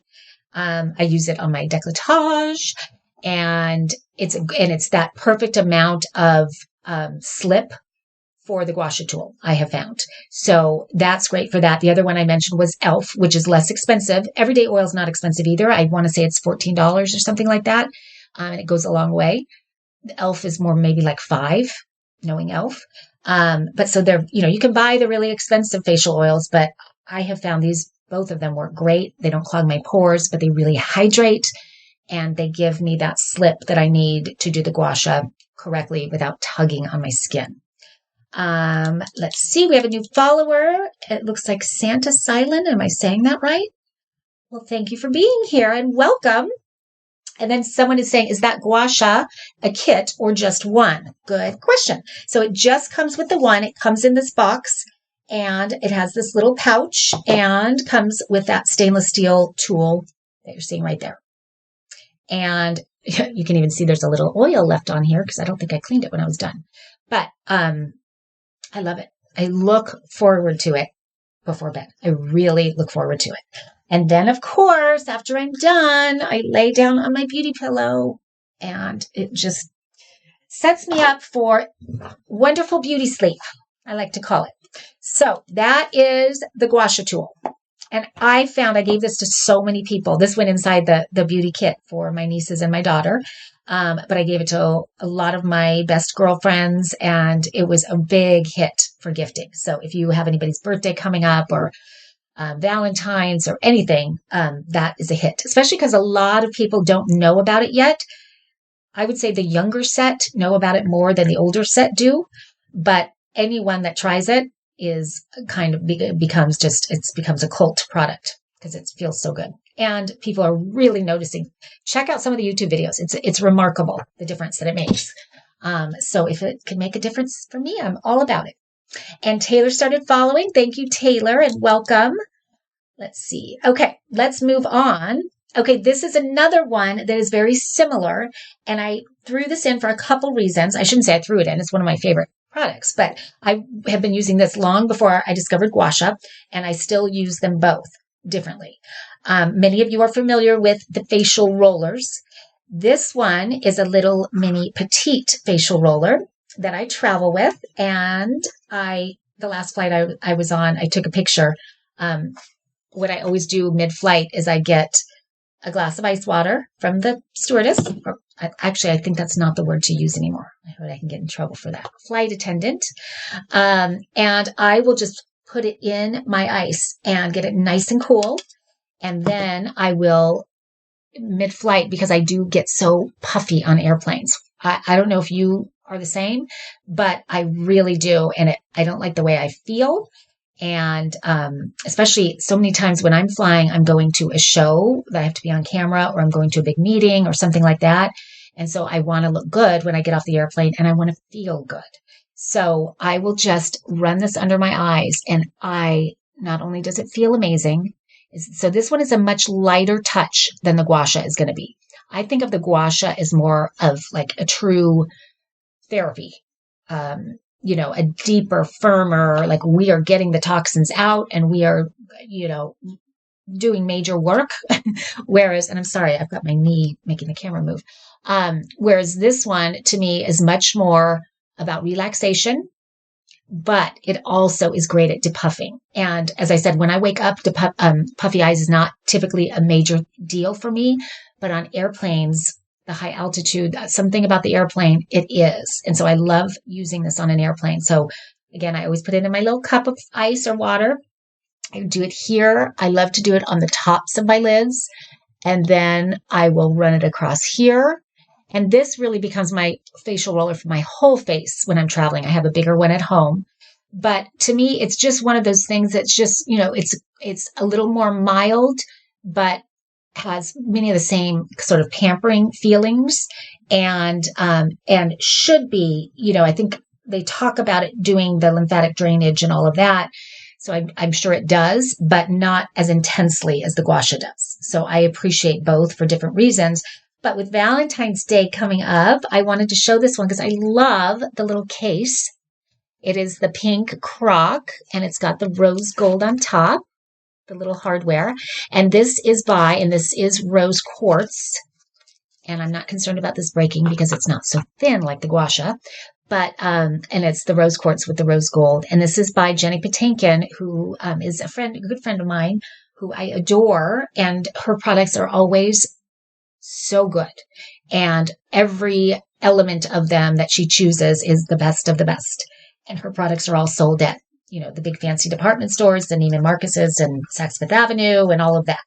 I use it on my décolletage, and it's that perfect amount of slip for the gua sha tool, I have found. So that's great for that. The other one I mentioned was e.l.f., which is less expensive. Everyday oil is not expensive either. I want to say it's $14 or something like that. And it goes a long way. The e.l.f. is more maybe like $5, knowing e.l.f. But so they're, you can buy the really expensive facial oils, but I have found both of them work great. They don't clog my pores, but they really hydrate, and they give me that slip that I need to do the gua sha correctly without tugging on my skin. Let's see. We have a new follower. It looks like Santa Silent. Am I saying that right? Well, thank you for being here and welcome. And then someone is saying, is that gua sha a kit or just one? Good question. So it just comes with the one. It comes in this box, And it has this little pouch and comes with that stainless steel tool that you're seeing right there. And you can even see there's a little oil left on here because I don't think I cleaned it when I was done. But I love it. I look forward to it before bed. I really look forward to it. And then, of course, after I'm done, I lay down on my beauty pillow and it just sets me up for wonderful beauty sleep, I like to call it. So that is the gua sha tool. And I gave this to so many people. This went inside the beauty kit for my nieces and my daughter. But I gave it to a lot of my best girlfriends, and it was a big hit for gifting. So if you have anybody's birthday coming up or Valentine's or anything, that is a hit, especially because a lot of people don't know about it yet. I would say the younger set know about it more than the older set do, but anyone that tries it is kind of becomes a cult product because it feels so good. And people are really noticing. Check out some of the YouTube videos. It's remarkable, the difference that it makes. So if it can make a difference for me, I'm all about it. And Taylor started following. Thank you, Taylor, and welcome. Let's see. Okay, let's move on. Okay, this is another one that is very similar, and I threw this in for a couple reasons. I shouldn't say I threw it in. It's one of my favorite products, but I have been using this long before I discovered gua sha, and I still use them both differently. Many of you are familiar with the facial rollers. This one is a little mini petite facial roller that I travel with, and the last flight I was on, I took a picture. What I always do mid-flight is I get a glass of ice water from the stewardess. Or actually, I think that's not the word to use anymore. I heard I can get in trouble for that. Flight attendant. And I will just put it in my ice and get it nice and cool. And then I will, mid-flight, because I do get so puffy on airplanes. I don't know if you are the same, but I really do. And I don't like the way I feel. And especially so many times when I'm flying, I'm going to a show that I have to be on camera, or I'm going to a big meeting or something like that. And so I want to look good when I get off the airplane, and I want to feel good. So I will just run this under my eyes, and not only does it feel amazing, so this one is a much lighter touch than the gua sha is going to be. I think of the gua sha as more of like a true therapy. A deeper, firmer, like we are getting the toxins out and we are, doing major work. Whereas, and I'm sorry, I've got my knee making the camera move. Whereas this one to me is much more about relaxation, but it also is great at depuffing. And as I said, when I wake up, puffy eyes is not typically a major deal for me, but on airplanes, the high altitude, something about the airplane, it is. And so I love using this on an airplane. So again, I always put it in my little cup of ice or water. I do it here. I love to do it on the tops of my lids. And then I will run it across here. And this really becomes my facial roller for my whole face when I'm traveling. I have a bigger one at home. But to me, it's just one of those things that's just, it's a little more mild, but has many of the same sort of pampering feelings and should be, I think they talk about it doing the lymphatic drainage and all of that. So I'm sure it does, but not as intensely as the gua sha does. So I appreciate both for different reasons. But with Valentine's Day coming up, I wanted to show this one because I love the little case. It is the pink crock, and it's got the rose gold on top, the little hardware. And this is rose quartz. And I'm not concerned about this breaking because it's not so thin like the gua sha. But, and it's the rose quartz with the rose gold. And this is by Jenny Patinkin, who is a good friend of mine who I adore. And her products are always so good. And every element of them that she chooses is the best of the best. And her products are all sold at, the big fancy department stores, the Neiman Marcus's and Saks Fifth Avenue and all of that.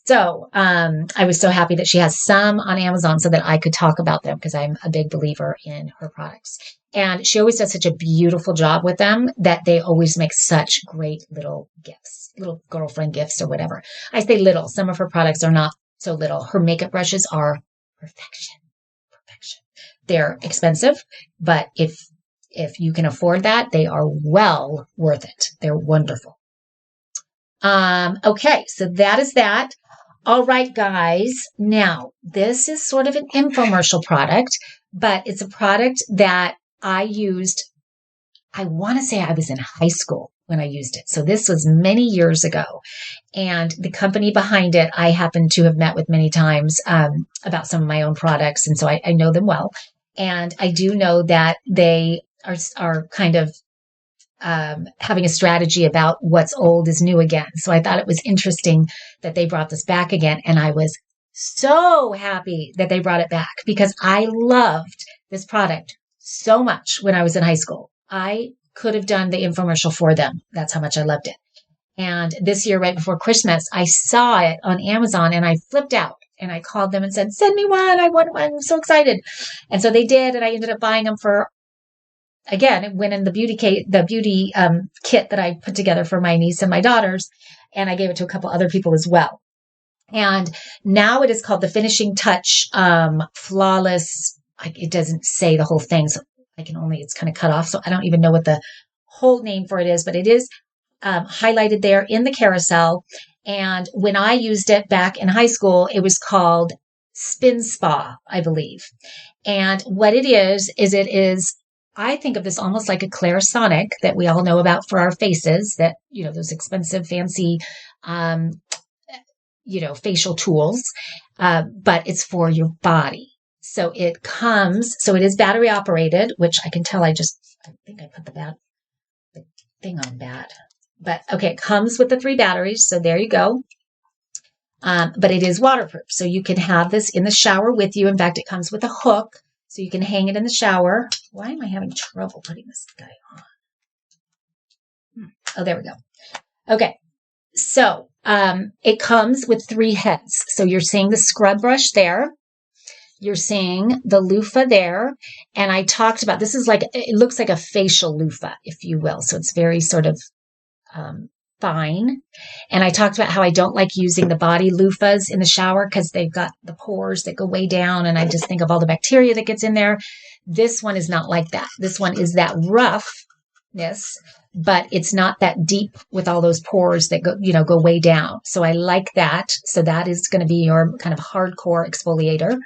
So I was so happy that she has some on Amazon so that I could talk about them because I'm a big believer in her products. And she always does such a beautiful job with them that they always make such great little gifts, little girlfriend gifts or whatever. I say little. Some of her products are not so little. Her makeup brushes are perfection. They're expensive, but if If you can afford that, they are well worth it. They're wonderful. Okay, so that is that. All right, guys. Now, this is sort of an infomercial product, but it's a product that I used. I want to say I was in high school when I used it. So this was many years ago. And the company behind it, I happen to have met with many times about some of my own products. And so I know them well. And I do know that they are kind of having a strategy about what's old is new again. So I thought it was interesting that they brought this back again. And I was so happy that they brought it back because I loved this product so much when I was in high school. I could have done the infomercial for them. That's how much I loved it. And this year, right before Christmas, I saw it on Amazon and I flipped out and I called them and said, send me one. I want one. I'm so excited. And so they did. And I ended up buying them for, again, it went in the beauty kit that I put together for my niece and my daughters. And I gave it to a couple other people as well. And now it is called the Finishing Touch Flawless. It doesn't say the whole thing. So it's kind of cut off. So I don't even know what the whole name for it is, but it is highlighted there in the carousel. And when I used it back in high school, it was called Spin Spa, I believe. And what it is I think of this almost like a Clarisonic that we all know about for our faces, that, those expensive, fancy, facial tools, but it's for your body. So it is battery operated, which I can tell I think I put the thing on bad. But okay, it comes with the 3 batteries. So there you go. But it is waterproof. So you can have this in the shower with you. In fact, it comes with a hook. So you can hang it in the shower. Why am I having trouble putting this guy on? Oh, there we go. Okay. So it comes with 3 heads. So you're seeing the scrub brush there. You're seeing the loofah there. And I talked about, it looks like a facial loofah, if you will. So it's very sort of fine. And I talked about how I don't like using the body loofahs in the shower because they've got the pores that go way down. And I just think of all the bacteria that gets in there. This one is not like that. This one is that roughness, but it's not that deep with all those pores that go way down. So I like that. So that is going to be your kind of hardcore exfoliator.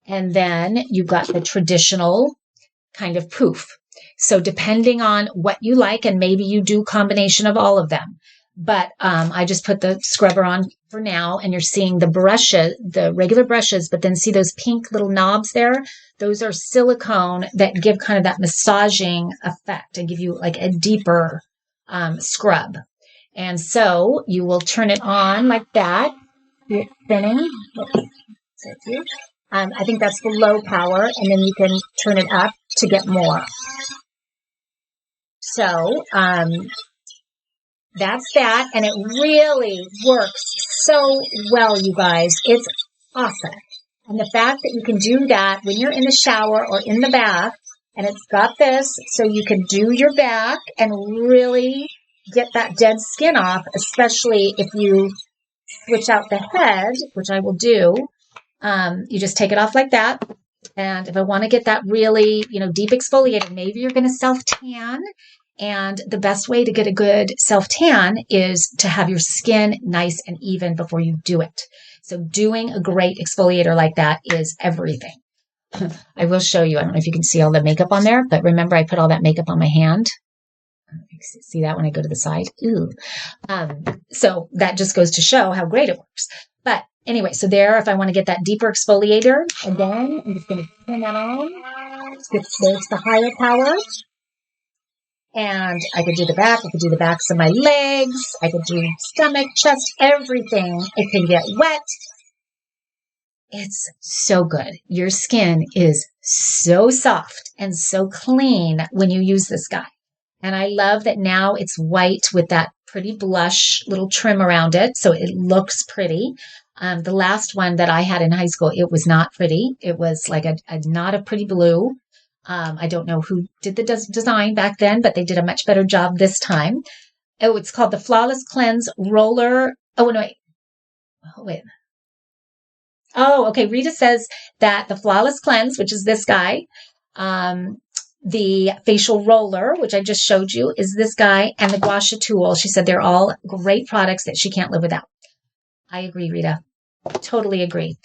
And then you've got the traditional kind of poof. So depending on what you like, and maybe you do combination of all of them, but I just put the scrubber on for now, and you're seeing the brushes, the regular brushes, but then see those pink little knobs there? Those are silicone that give kind of that massaging effect and give you like a deeper scrub. And so you will turn it on like that. See it spinning. I think that's the low power, and then you can turn it up to get more. So that's that, and it really works so well, you guys. It's awesome. And the fact that you can do that when you're in the shower or in the bath, and it's got this, so you can do your back and really get that dead skin off, especially if you switch out the head, which I will do. You just take it off like that. And if I want to get that really, deep exfoliated, maybe you're going to self-tan. And the best way to get a good self-tan is to have your skin nice and even before you do it. So doing a great exfoliator like that is everything. I will show you. I don't know if you can see all the makeup on there, but remember I put all that makeup on my hand. See that when I go to the side? Ooh. So that just goes to show how great it works. But anyway, so there, if I want to get that deeper exfoliator, again, I'm just going to turn that on. There's the higher power. And I could do the back. I could do the backs of my legs. I could do stomach, chest, everything. It can get wet. It's so good. Your skin is so soft and so clean when you use this guy. And I love that now it's white with that pretty blush little trim around it. So it looks pretty. The last one that I had in high school, it was not pretty. It was like not a pretty blue. I don't know who did the design back then, but they did a much better job this time. Oh, it's called the Flawless Cleanse Roller. Oh, no, wait. Oh, wait. Oh, okay. Rita says that the Flawless Cleanse, which is this guy, the facial roller, which I just showed you, is this guy, and the gua sha tool. She said they're all great products that she can't live without. I agree, Rita. Totally agree.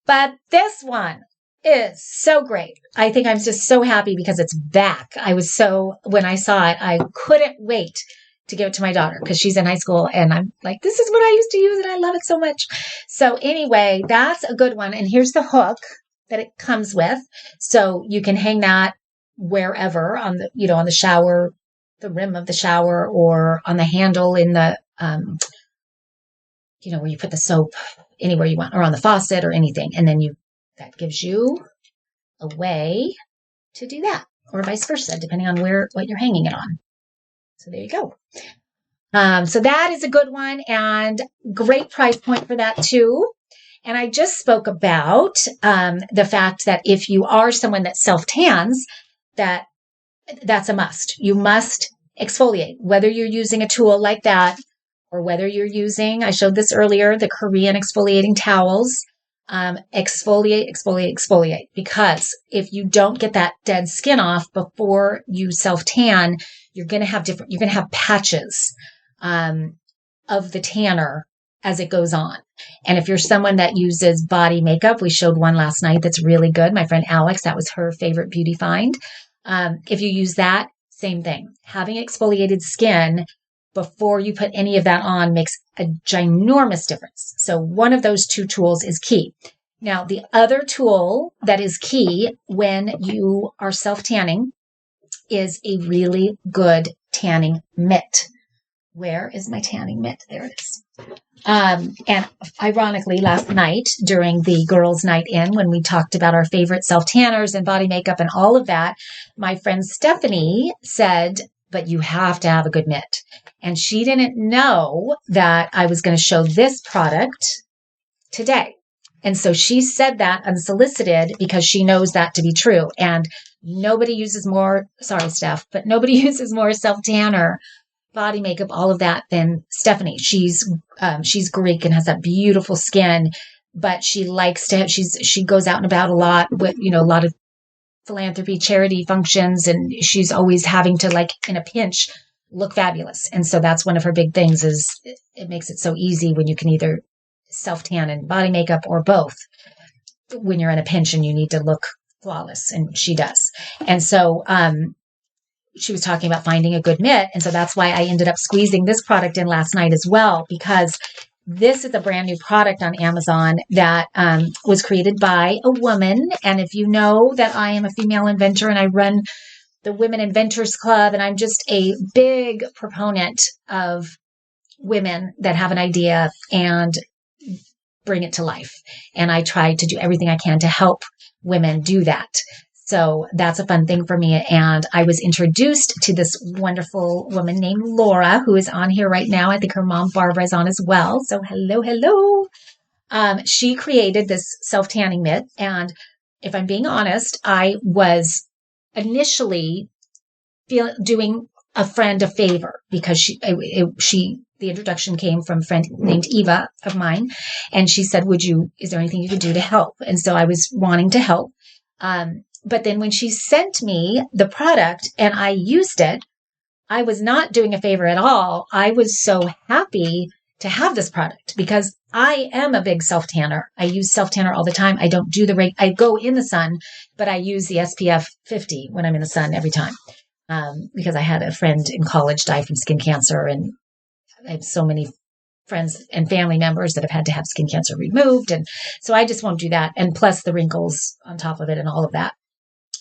But this one is so great. I think I'm just so happy because it's back. When I saw it, I couldn't wait to give it to my daughter because she's in high school and I'm like, this is what I used to use and I love it so much. So anyway, that's a good one. And here's the hook that it comes with. So you can hang that wherever on the shower, the rim of the shower, or on the handle in the, where you put the soap anywhere you want, or on the faucet or anything. And then that gives you a way to do that, or vice versa, depending on what you're hanging it on. So there you go. So that is a good one and great price point for that too. And I just spoke about the fact that if you are someone that self-tans, that's a must. You must exfoliate, whether you're using a tool like that or whether you're using, I showed this earlier, the Korean exfoliating towels. Exfoliate, exfoliate, exfoliate. Because if you don't get that dead skin off before you self-tan, you're going to have patches of the tanner as it goes on. And if you're someone that uses body makeup, we showed one last night that's really good. My friend Alex, that was her favorite beauty find. If you use that, same thing. Having exfoliated skin before you put any of that on makes a ginormous difference. So one of those two tools is key. Now, the other tool that is key when you are self-tanning is a really good tanning mitt. Where is my tanning mitt? There it is. And ironically, last night during the girls' night in, when we talked about our favorite self-tanners and body makeup and all of that, my friend Stephanie said, but you have to have a good mitt. And she didn't know that I was going to show this product today. And so she said that unsolicited because she knows that to be true. And nobody uses more, sorry, Steph, but nobody uses more self-tanner, body makeup, all of that than Stephanie. She's Greek and has that beautiful skin, but she likes to, she goes out and about a lot with, a lot of philanthropy, charity functions, and she's always having to, like, in a pinch, look fabulous. And so that's one of her big things is it makes it so easy when you can either self-tan and body makeup or both when you're in a pinch and you need to look flawless, and she does. And so she was talking about finding a good mitt, and so that's why I ended up squeezing this product in last night as well, because this is a brand new product on Amazon that was created by a woman. And if you know that I am a female inventor and I run the Women Inventors Club, and I'm just a big proponent of women that have an idea and bring it to life. And I try to do everything I can to help women do that. So that's a fun thing for me. And I was introduced to this wonderful woman named Laura, who is on here right now. I think her mom, Barbara, is on as well. So hello, hello. She created this self-tanning mitt. And if I'm being honest, I was initially doing a friend a favor because the introduction came from a friend named Eva of mine. And she said, is there anything you could do to help? And so I was wanting to help. But then when she sent me the product and I used it, I was not doing a favor at all. I was so happy to have this product because I am a big self-tanner. I use self-tanner all the time. I don't do I go in the sun, but I use the SPF 50 when I'm in the sun every time. Because I had a friend in college die from skin cancer, and I have so many friends and family members that have had to have skin cancer removed. And so I just won't do that. And plus the wrinkles on top of it and all of that.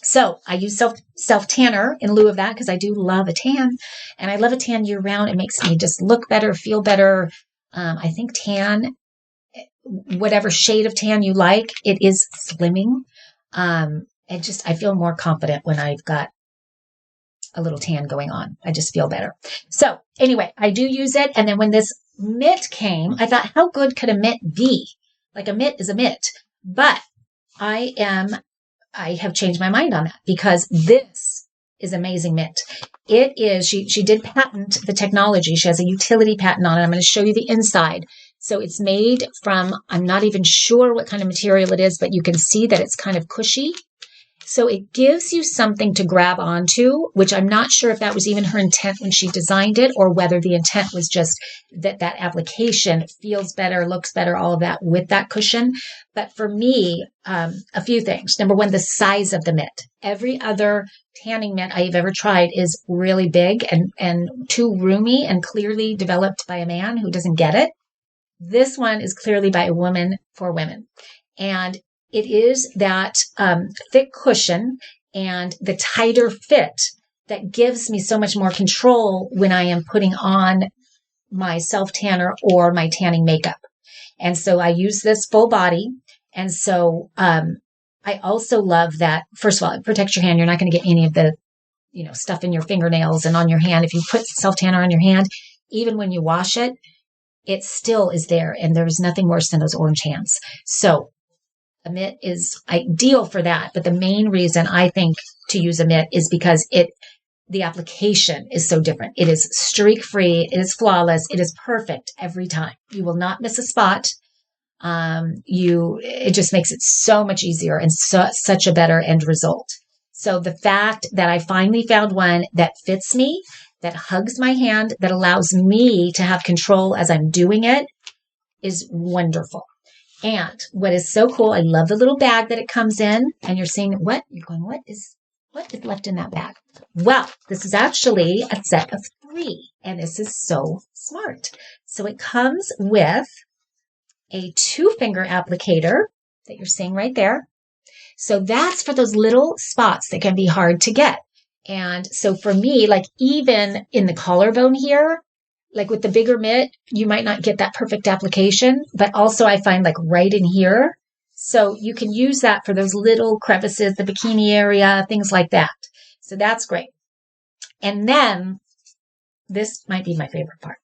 So I use self-tanner in lieu of that because I do love a tan, and I love a tan year round. It makes me just look better, feel better. I think tan, whatever shade of tan you like, it is slimming. I feel more confident when I've got a little tan going on. I just feel better. So anyway, I do use it. And then when this mitt came, I thought, how good could a mitt be? Like, a mitt is a mitt, but I have changed my mind on that because this is amazing mitt. It is, she did patent the technology. She has a utility patent on it. I'm going to show you the inside. So it's made from, I'm not even sure what kind of material it is, but you can see that it's kind of cushy. So it gives you something to grab onto, which I'm not sure if that was even her intent when she designed it, or whether the intent was just that application feels better, looks better, all of that with that cushion. But for me, a few things. Number one, the size of the mitt. Every other tanning mitt I've ever tried is really big and too roomy and clearly developed by a man who doesn't get it. This one is clearly by a woman for women. And it is that thick cushion and the tighter fit that gives me so much more control when I am putting on my self-tanner or my tanning makeup. And so I use this full body. And so I also love that, first of all, it protects your hand. You're not going to get any of the stuff in your fingernails and on your hand. If you put self-tanner on your hand, even when you wash it, it still is there. And there's nothing worse than those orange hands. So a mitt is ideal for that. But the main reason I think to use a mitt is because the application is so different. It is streak-free. It is flawless. It is perfect every time. You will not miss a spot. It just makes it so much easier and such a better end result. So the fact that I finally found one that fits me, that hugs my hand, that allows me to have control as I'm doing it is wonderful. And what is so cool, I love the little bag that it comes in, and you're seeing what? You're going, what is left in that bag? Well, this is actually a set of 3, and this is so smart. So it comes with a 2-finger applicator that you're seeing right there. So that's for those little spots that can be hard to get. And so for me, like even in the collarbone here, like with the bigger mitt, you might not get that perfect application, but also I find like right in here. So you can use that for those little crevices, the bikini area, things like that. So that's great. And then this might be my favorite part.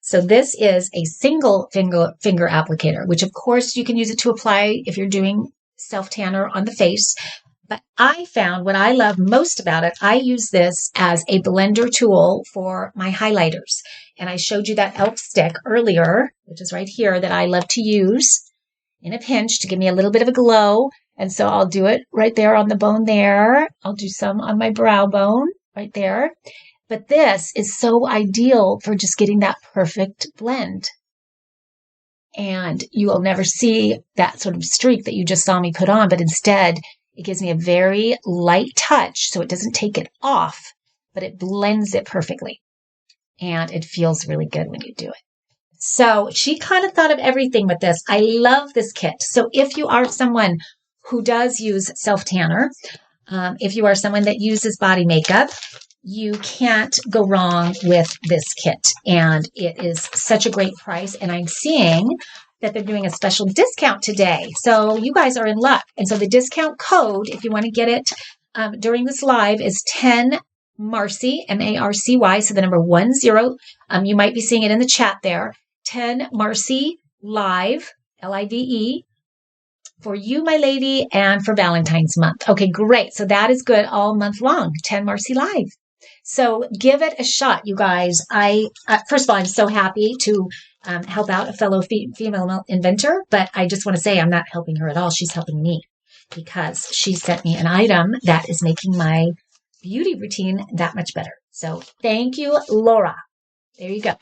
So this is a single finger applicator, which of course you can use it to apply if you're doing self-tanner on the face. But I found what I love most about it, I use this as a blender tool for my highlighters. And I showed you that e.l.f. stick earlier, which is right here, that I love to use in a pinch to give me a little bit of a glow. And so I'll do it right there on the bone there. I'll do some on my brow bone right there. But this is so ideal for just getting that perfect blend. And you will never see that sort of streak that you just saw me put on, but instead it gives me a very light touch, so it doesn't take it off, but it blends it perfectly. And it feels really good when you do it. So she kind of thought of everything with this. I love this kit. So if you are someone who does use self-tanner, if you are someone that uses body makeup, you can't go wrong with this kit. And it is such a great price. And I'm seeing that they're doing a special discount today. So you guys are in luck. And so the discount code, if you want to get it during this live, is 10 MARCY, MARCY. So the number 10. You might be seeing it in the chat there. 10 MARCY live, LIVE, for you, my lady, and for Valentine's month. Okay, great. So that is good all month long. 10 MARCY live. So give it a shot, you guys. First of all, I'm so happy to help out a fellow female inventor, but I just want to say I'm not helping her at all. She's helping me because she sent me an item that is making my beauty routine that much better. So thank you, Laura. There you go.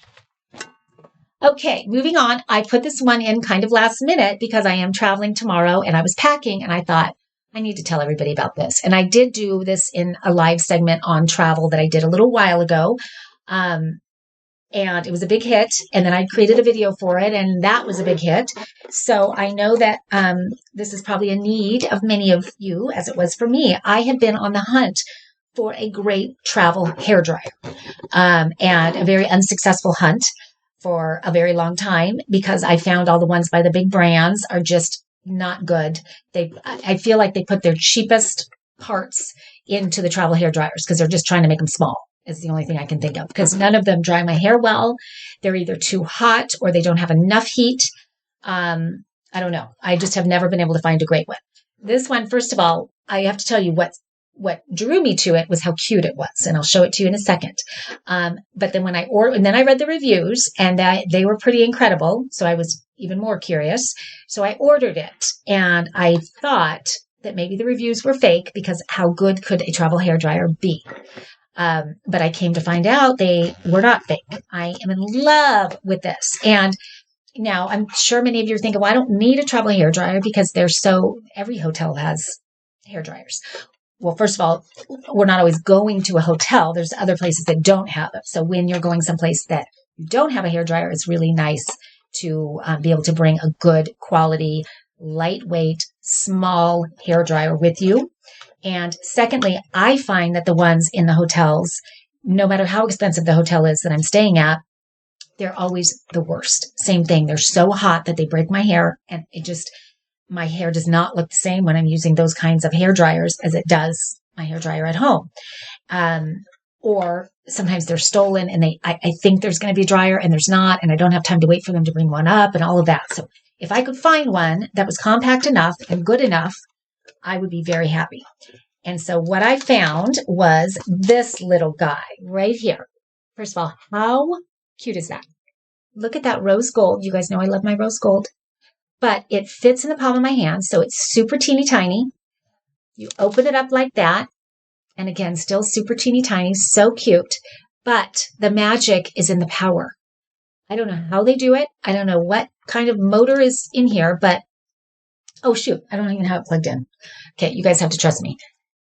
Okay, moving on. I put this one in kind of last minute because I am traveling tomorrow and I was packing and I thought, I need to tell everybody about this. And I did do this in a live segment on travel that I did a little while ago. And it was a big hit. And then I created a video for it, and that was a big hit. So I know that this is probably a need of many of you, as it was for me. I have been on the hunt for a great travel hairdryer, and a very unsuccessful hunt for a very long time because I found all the ones by the big brands are just not good. I feel like they put their cheapest parts into the travel hair dryers because they're just trying to make them small. Is the only thing I can think of because none of them dry my hair well. They're either too hot or they don't have enough heat. I don't know. I just have never been able to find a great one. This one, first of all, I have to tell you what drew me to it was how cute it was, and I'll show it to you in a second. But then when I ordered, and then I read the reviews, and they were pretty incredible. So I was even more curious. So I ordered it, and I thought that maybe the reviews were fake, because how good could a travel hairdryer be? But I came to find out they were not fake. I am in love with this. And now I'm sure many of you are thinking, well, I don't need a travel hairdryer because every hotel has hairdryers. Well, first of all, we're not always going to a hotel. There's other places that don't have them. So when you're going someplace that you don't have a hairdryer, it's really nice to be able to bring a good quality, lightweight, small hairdryer with you. And secondly, I find that the ones in the hotels, no matter how expensive the hotel is that I'm staying at, they're always the worst. Same thing. They're so hot that they break my hair, and my hair does not look the same when I'm using those kinds of hair dryers as it does my hair dryer at home. Or sometimes they're stolen, and I think there's going to be a dryer and there's not, and I don't have time to wait for them to bring one up and all of that. So if I could find one that was compact enough and good enough, I would be very happy. And so what I found was this little guy right here. First of all, how cute is that? Look at that rose gold. You guys know I love my rose gold. But it fits in the palm of my hand, so it's super teeny tiny. You open it up like that. And again, still super teeny tiny, so cute. But the magic is in the power. I don't know how they do it. I don't know what kind of motor is in here, but oh shoot, I don't even have it plugged in. Okay, you guys have to trust me.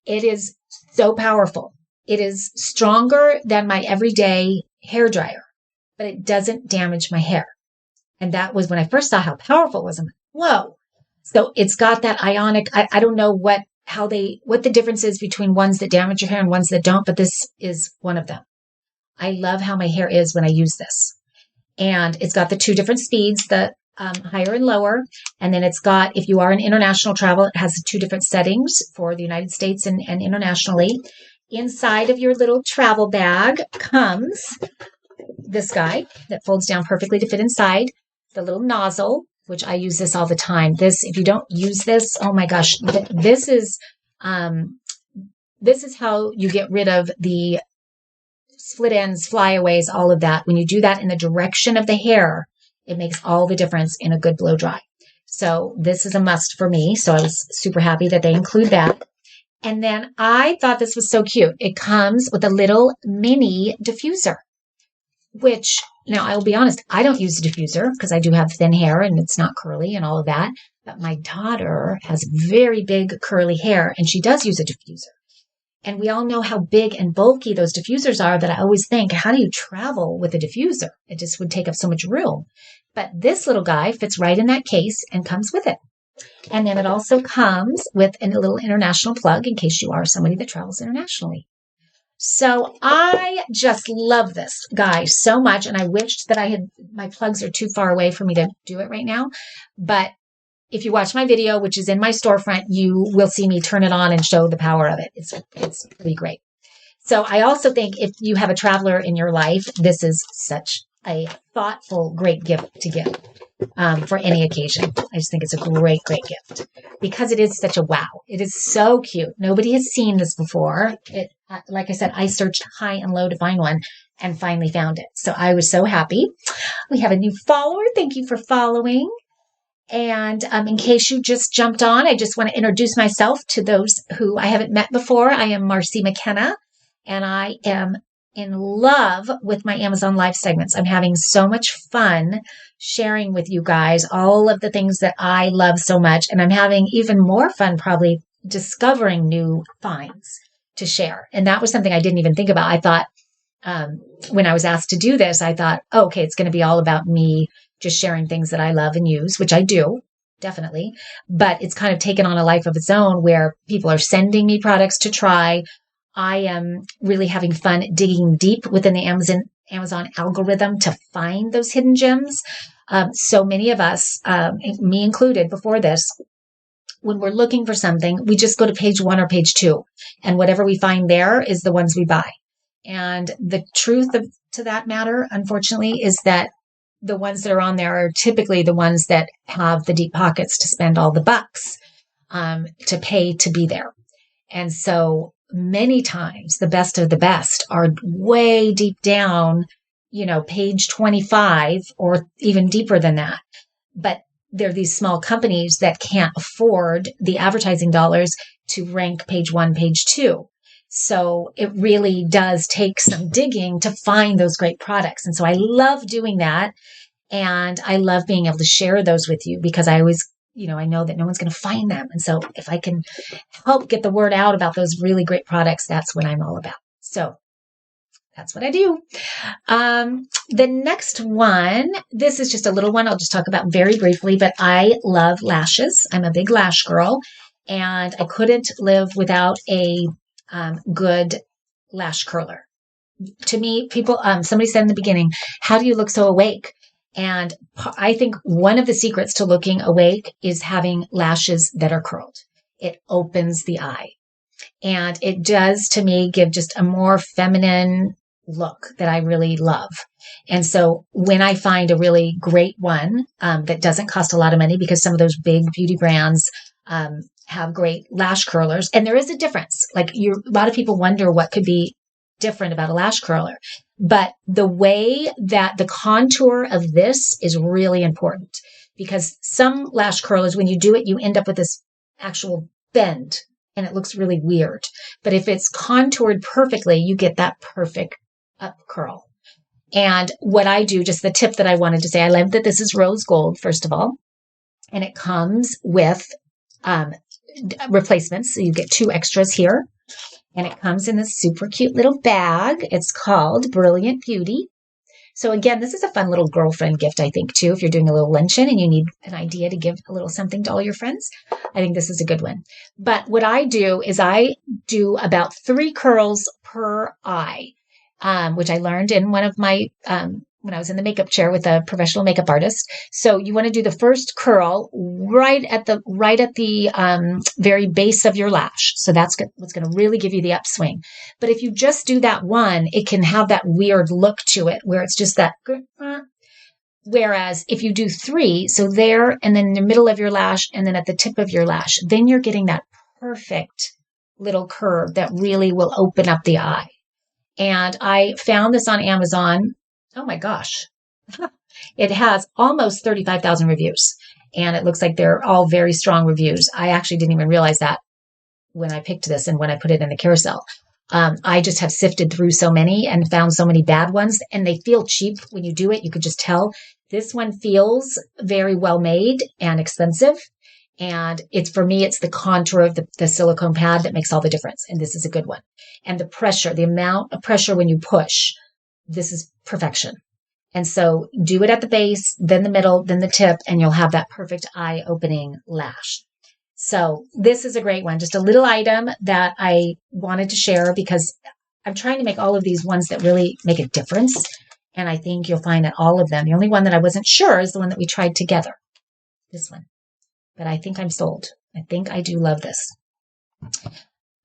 It is so powerful. It is stronger than my everyday hair dryer, but it doesn't damage my hair. And that was when I first saw how powerful it was. I'm like, whoa. So it's got that ionic, I don't know what the difference is between ones that damage your hair and ones that don't, but this is one of them. I love how my hair is when I use this. And it's got the two different speeds, the higher and lower. And then it's got, if you are in international travel, it has two different settings for the United States and internationally. Inside of your little travel bag comes this guy that folds down perfectly to fit inside, the little nozzle, which I use this all the time. This, if you don't use this, oh my gosh, this is how you get rid of the split ends, flyaways, all of that. When you do that in the direction of the hair, it makes all the difference in a good blow dry. So this is a must for me. So I was super happy that they include that. And then I thought this was so cute. It comes with a little mini diffuser, which, now I will be honest, I don't use a diffuser because I do have thin hair and it's not curly and all of that. But my daughter has very big curly hair and she does use a diffuser. And we all know how big and bulky those diffusers are, that I always think, how do you travel with a diffuser? It just would take up so much room. But this little guy fits right in that case and comes with it. And then it also comes with a little international plug in case you are somebody that travels internationally. So I just love this guy so much. And I wished that my plugs are too far away for me to do it right now. But if you watch my video, which is in my storefront, you will see me turn it on and show the power of it. It's pretty great. So I also think if you have a traveler in your life, this is such a thoughtful, great gift to give for any occasion. I just think it's a great, great gift because it is such a wow. It is so cute. Nobody has seen this before. Like I said, I searched high and low to find one and finally found it. So I was so happy. We have a new follower. Thank you for following. And in case you just jumped on, I just want to introduce myself to those who I haven't met before. I am MARCY McKenna, and I am in love with my Amazon Live segments. I'm having so much fun sharing with you guys all of the things that I love so much, and I'm having even more fun probably discovering new finds to share. And that was something I didn't even think about. I thought when I was asked to do this, I thought, oh, okay, it's going to be all about me just sharing things that I love and use, which I do, definitely. But it's kind of taken on a life of its own where people are sending me products to try. I am really having fun digging deep within the Amazon algorithm to find those hidden gems. So many of us, me included before this, when we're looking for something, we just go to page 1 or page 2. And whatever we find there is the ones we buy. And the truth to that matter, unfortunately, is that the ones that are on there are typically the ones that have the deep pockets to spend all the bucks to pay to be there. And so many times the best of the best are way deep down, page 25 or even deeper than that. But there are these small companies that can't afford the advertising dollars to rank page 1, page 2. So it really does take some digging to find those great products. And so I love doing that. And I love being able to share those with you because I always, I know that no one's going to find them. And so if I can help get the word out about those really great products, that's what I'm all about. So that's what I do. The next one, this is just a little one I'll just talk about very briefly, but I love lashes. I'm a big lash girl, and I couldn't live without a good lash curler. To me, people, somebody said in the beginning, how do you look so awake? And I think one of the secrets to looking awake is having lashes that are curled. It opens the eye. And it does, to me, give just a more feminine look that I really love. And so when I find a really great one that doesn't cost a lot of money, because some of those big beauty brands have great lash curlers, and there is a difference. Like a lot of people wonder what could be different about a lash curler. But the way that the contour of this is really important, because some lash curlers, when you do it, you end up with this actual bend and it looks really weird. But if it's contoured perfectly, you get that perfect up curl. And what I do, just the tip that I wanted to say, I love that this is rose gold, first of all, and it comes with replacements. So you get 2 extras here. And it comes in this super cute little bag. It's called Brilliant Beauty. So again, this is a fun little girlfriend gift, I think, too. If you're doing a little luncheon and you need an idea to give a little something to all your friends, I think this is a good one. But what I do is I do about 3 curls per eye, which I learned in one of my, when I was in the makeup chair with a professional makeup artist. So you want to do the first curl right at the very base of your lash. So that's what's going to really give you the upswing. But if you just do that one, it can have that weird look to it where it's just that. Whereas if you do 3, so there and then in the middle of your lash and then at the tip of your lash, then you're getting that perfect little curve that really will open up the eye. And I found this on Amazon. Oh my gosh. It has almost 35,000 reviews, and it looks like they're all very strong reviews. I actually didn't even realize that when I picked this and when I put it in the carousel. I just have sifted through so many and found so many bad ones, and they feel cheap when you do it. You could just tell this one feels very well made and expensive. And for me, it's the contour of the silicone pad that makes all the difference. And this is a good one. And the pressure, the amount of pressure when you push, this is perfection. And so do it at the base, then the middle, then the tip, and you'll have that perfect eye-opening lash. So this is a great one. Just a little item that I wanted to share because I'm trying to make all of these ones that really make a difference. And I think you'll find that all of them. The only one that I wasn't sure is the one that we tried together. This one. But I think I'm sold. I think I do love this.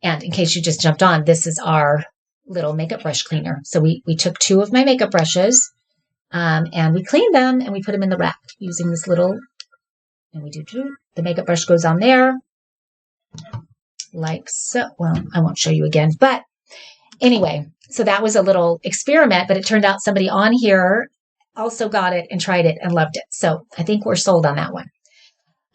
And in case you just jumped on, this is our little makeup brush cleaner. So we took 2 of my makeup brushes and we cleaned them and we put them in the rack using this little, and we do the makeup brush goes on there like so. Well, I won't show you again, but anyway, so that was a little experiment, but it turned out somebody on here also got it and tried it and loved it. So I think we're sold on that one.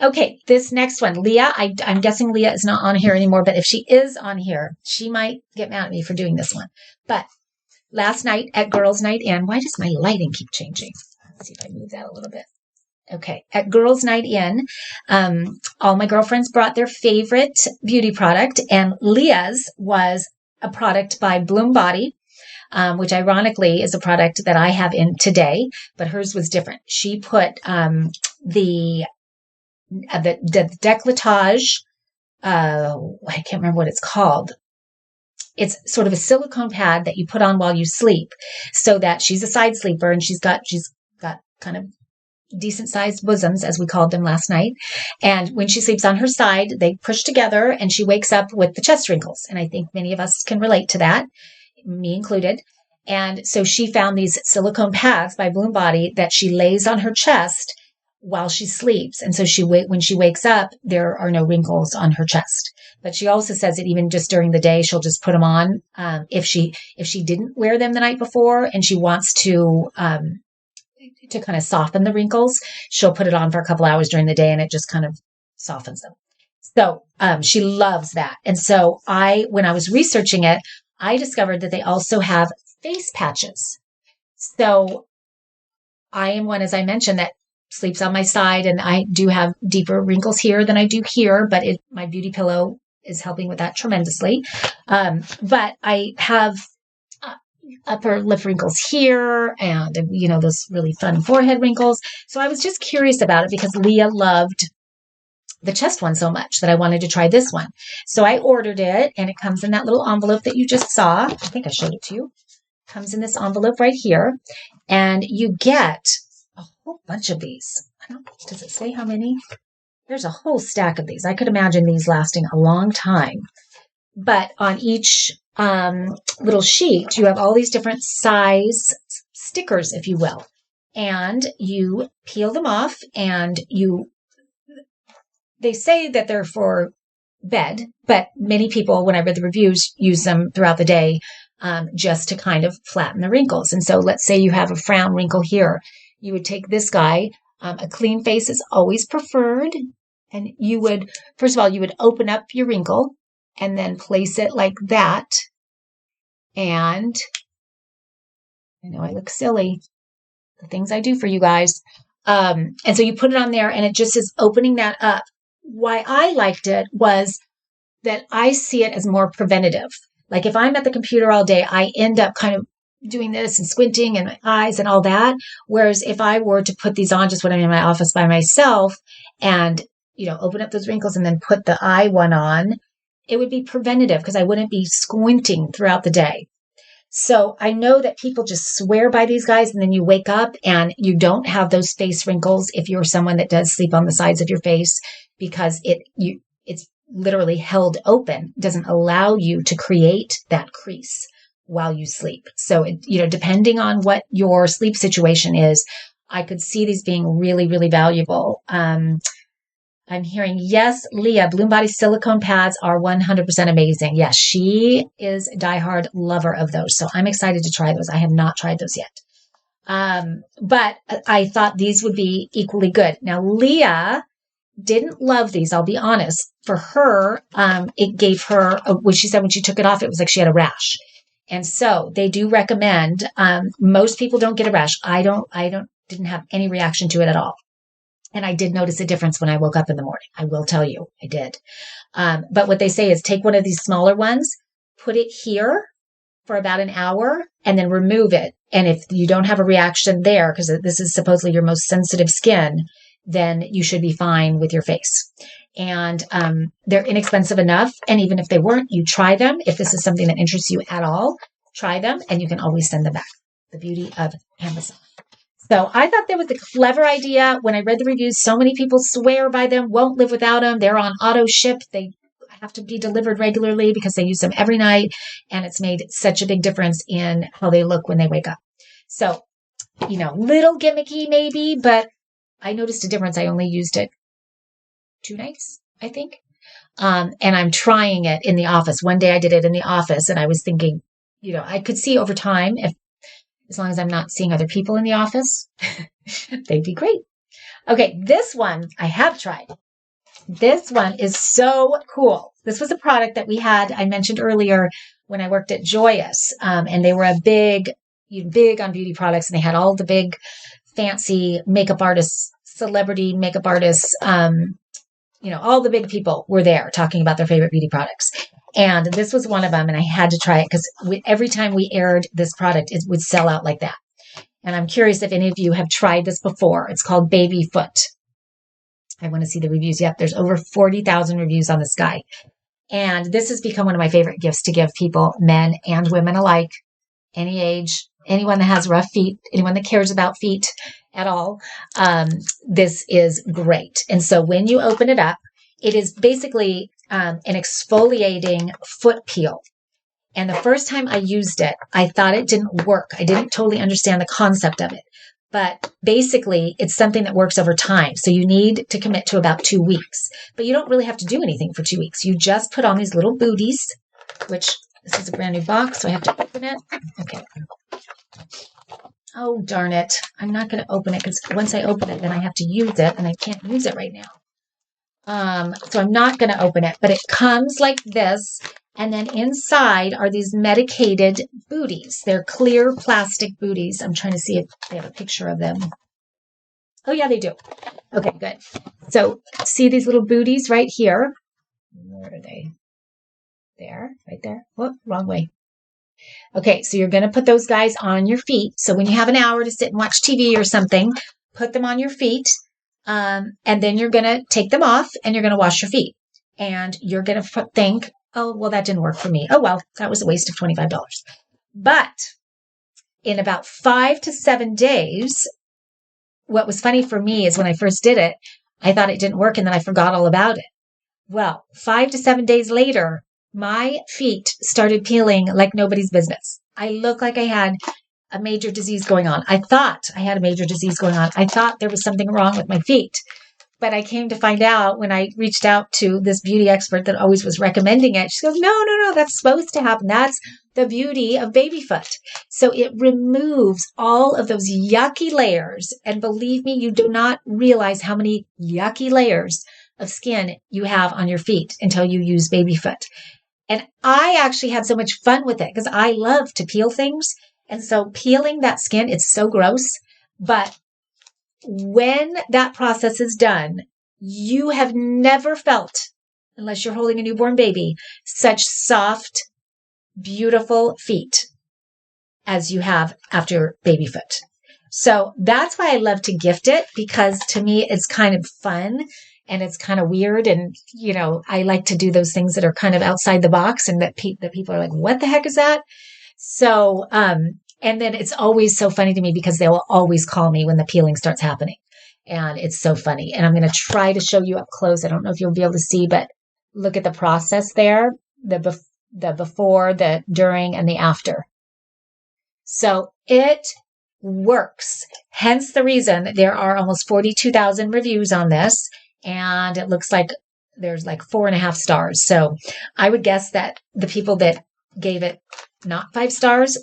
Okay, this next one, Leah, I'm guessing Leah is not on here anymore, but if she is on here, she might get mad at me for doing this one. But last night at Girls' Night In, why does my lighting keep changing? Let's see if I move that a little bit. Okay, at Girls' Night In, all my girlfriends brought their favorite beauty product, and Leah's was a product by Bloom Body, which ironically is a product that I have in today, but hers was different. She put the décolletage, I can't remember what it's called. It's sort of a silicone pad that you put on while you sleep, so that she's a side sleeper and she's got kind of decent sized bosoms, as we called them last night. And when she sleeps on her side, they push together and she wakes up with the chest wrinkles. And I think many of us can relate to that, me included. And so she found these silicone pads by Bloom Body that she lays on her chest while she sleeps. And so when she wakes up, there are no wrinkles on her chest. But she also says that even just during the day, she'll just put them on. If she didn't wear them the night before and she wants to to kind of soften the wrinkles. She'll put it on for a couple hours during the day and it just kind of softens them. So she loves that. And so when I was researching it, I discovered that they also have face patches. So I am one, as I mentioned, that sleeps on my side, and I do have deeper wrinkles here than I do here, but my beauty pillow is helping with that tremendously. But I have upper lip wrinkles here and, those really fun forehead wrinkles. So I was just curious about it because Leah loved the chest one so much that I wanted to try this one. So I ordered it, and it comes in that little envelope that you just saw. I think I showed it to you. It comes in this envelope right here, and you get a whole bunch of these. Does it say how many? There's a whole stack of these. I could imagine these lasting a long time. But on each little sheet, you have all these different size stickers, if you will. And you peel them off, and they say that they're for bed, but many people, when I read the reviews, use them throughout the day just to kind of flatten the wrinkles. And so let's say you have a frown wrinkle here. You would take this guy. A clean face is always preferred. And you would, first of all, you would open up your wrinkle and then place it like that. And I know I look silly, the things I do for you guys. And so you put it on there, and it just is opening that up. Why I liked it was that I see it as more preventative. Like if I'm at the computer all day, I end up kind of doing this and squinting and my eyes and all that. Whereas if I were to put these on just when I'm in my office by myself and, open up those wrinkles and then put the eye one on, it would be preventative because I wouldn't be squinting throughout the day. So I know that people just swear by these guys, and then you wake up and you don't have those face wrinkles if you're someone that does sleep on the sides of your face, because it's literally held open. It doesn't allow you to create that crease while you sleep. So, depending on what your sleep situation is, I could see these being really, really valuable. I'm hearing, yes, Leah, Bloom Body silicone pads are 100% amazing. Yes, she is a diehard lover of those. So I'm excited to try those. I have not tried those yet. But I thought these would be equally good. Now, Leah didn't love these. I'll be honest. For her, it gave her, when she said when she took it off, it was like she had a rash. And so they do recommend, most people don't get a rash. Didn't have any reaction to it at all. And I did notice a difference when I woke up in the morning. I will tell you, I did. But what they say is take one of these smaller ones, put it here for about an hour, and then remove it. And if you don't have a reaction there, because this is supposedly your most sensitive skin, then you should be fine with your face. And they're inexpensive enough. And even if they weren't, you try them. If this is something that interests you at all, try them, and you can always send them back. The beauty of Amazon. So I thought that was a clever idea. When I read the reviews, so many people swear by them, won't live without them. They're on auto ship. They have to be delivered regularly because they use them every night. And it's made such a big difference in how they look when they wake up. So, little gimmicky maybe, but I noticed a difference. I only used it 2 nights, I think. And I'm trying it in the office. One day I did it in the office, and I was thinking, I could see over time, as long as I'm not seeing other people in the office, they'd be great. Okay, this one I have tried. This one is so cool. This was a product that we had, I mentioned earlier, when I worked at Joyous. And they were big on beauty products, and they had all the big fancy makeup artists, celebrity makeup artists, all the big people were there talking about their favorite beauty products. And this was one of them, and I had to try it because every time we aired this product, it would sell out like that. And I'm curious if any of you have tried this before. It's called Baby Foot. I want to see the reviews. Yep, there's over 40,000 reviews on this guy. And this has become one of my favorite gifts to give people, men and women alike, any age, anyone that has rough feet, anyone that cares about feet at all. This is great. And so when you open it up, it is basically an exfoliating foot peel. And the first time I used it, I thought it didn't work. I didn't totally understand the concept of it. But basically, it's something that works over time. So you need to commit to about 2 weeks. But you don't really have to do anything for 2 weeks. You just put on these little booties, which this is a brand new box, so I have to open it. Okay. Oh, darn it. I'm not going to open it because once I open it, then I have to use it, and I can't use it right now. So I'm not going to open it, but it comes like this. And then inside are these medicated booties. They're clear plastic booties. I'm trying to see if they have a picture of them. Oh, yeah, they do. Okay, good. So see these little booties right here? Where are they? There, right there. Whoop, wrong way. Okay, so you're going to put those guys on your feet. So when you have an hour to sit and watch TV or something, put them on your feet. And then you're going to take them off and you're going to wash your feet. And you're going to think, oh, well, that didn't work for me. Oh, well, that was a waste of $25. But in about 5 to 7 days, what was funny for me is when I first did it, I thought it didn't work and then I forgot all about it. Well, 5 to 7 days later, my feet started peeling like nobody's business. I looked like I had a major disease going on. I thought I had a major disease going on. I thought there was something wrong with my feet. But I came to find out when I reached out to this beauty expert that always was recommending it. She goes, no, that's supposed to happen. That's the beauty of baby foot. So it removes all of those yucky layers. And believe me, you do not realize how many yucky layers of skin you have on your feet until you use baby foot. And I actually had so much fun with it because I love to peel things. And so peeling that skin, it's so gross. But when that process is done, you have never felt, unless you're holding a newborn baby, such soft, beautiful feet as you have after baby foot. So that's why I love to gift it, because to me, it's kind of fun and it's kind of weird. And, you know, I like to do those things that are kind of outside the box and that people are like, what the heck is that? So, and then it's always so funny to me because they will always call me when the peeling starts happening. And it's so funny. And I'm going to try to show you up close. I don't know if you'll be able to see, but look at the process there, the before, the during, and the after. So it works. Hence the reason there are almost 42,000 reviews on this. And it looks like there's like 4.5 stars. So I would guess that the people that gave it not 5 stars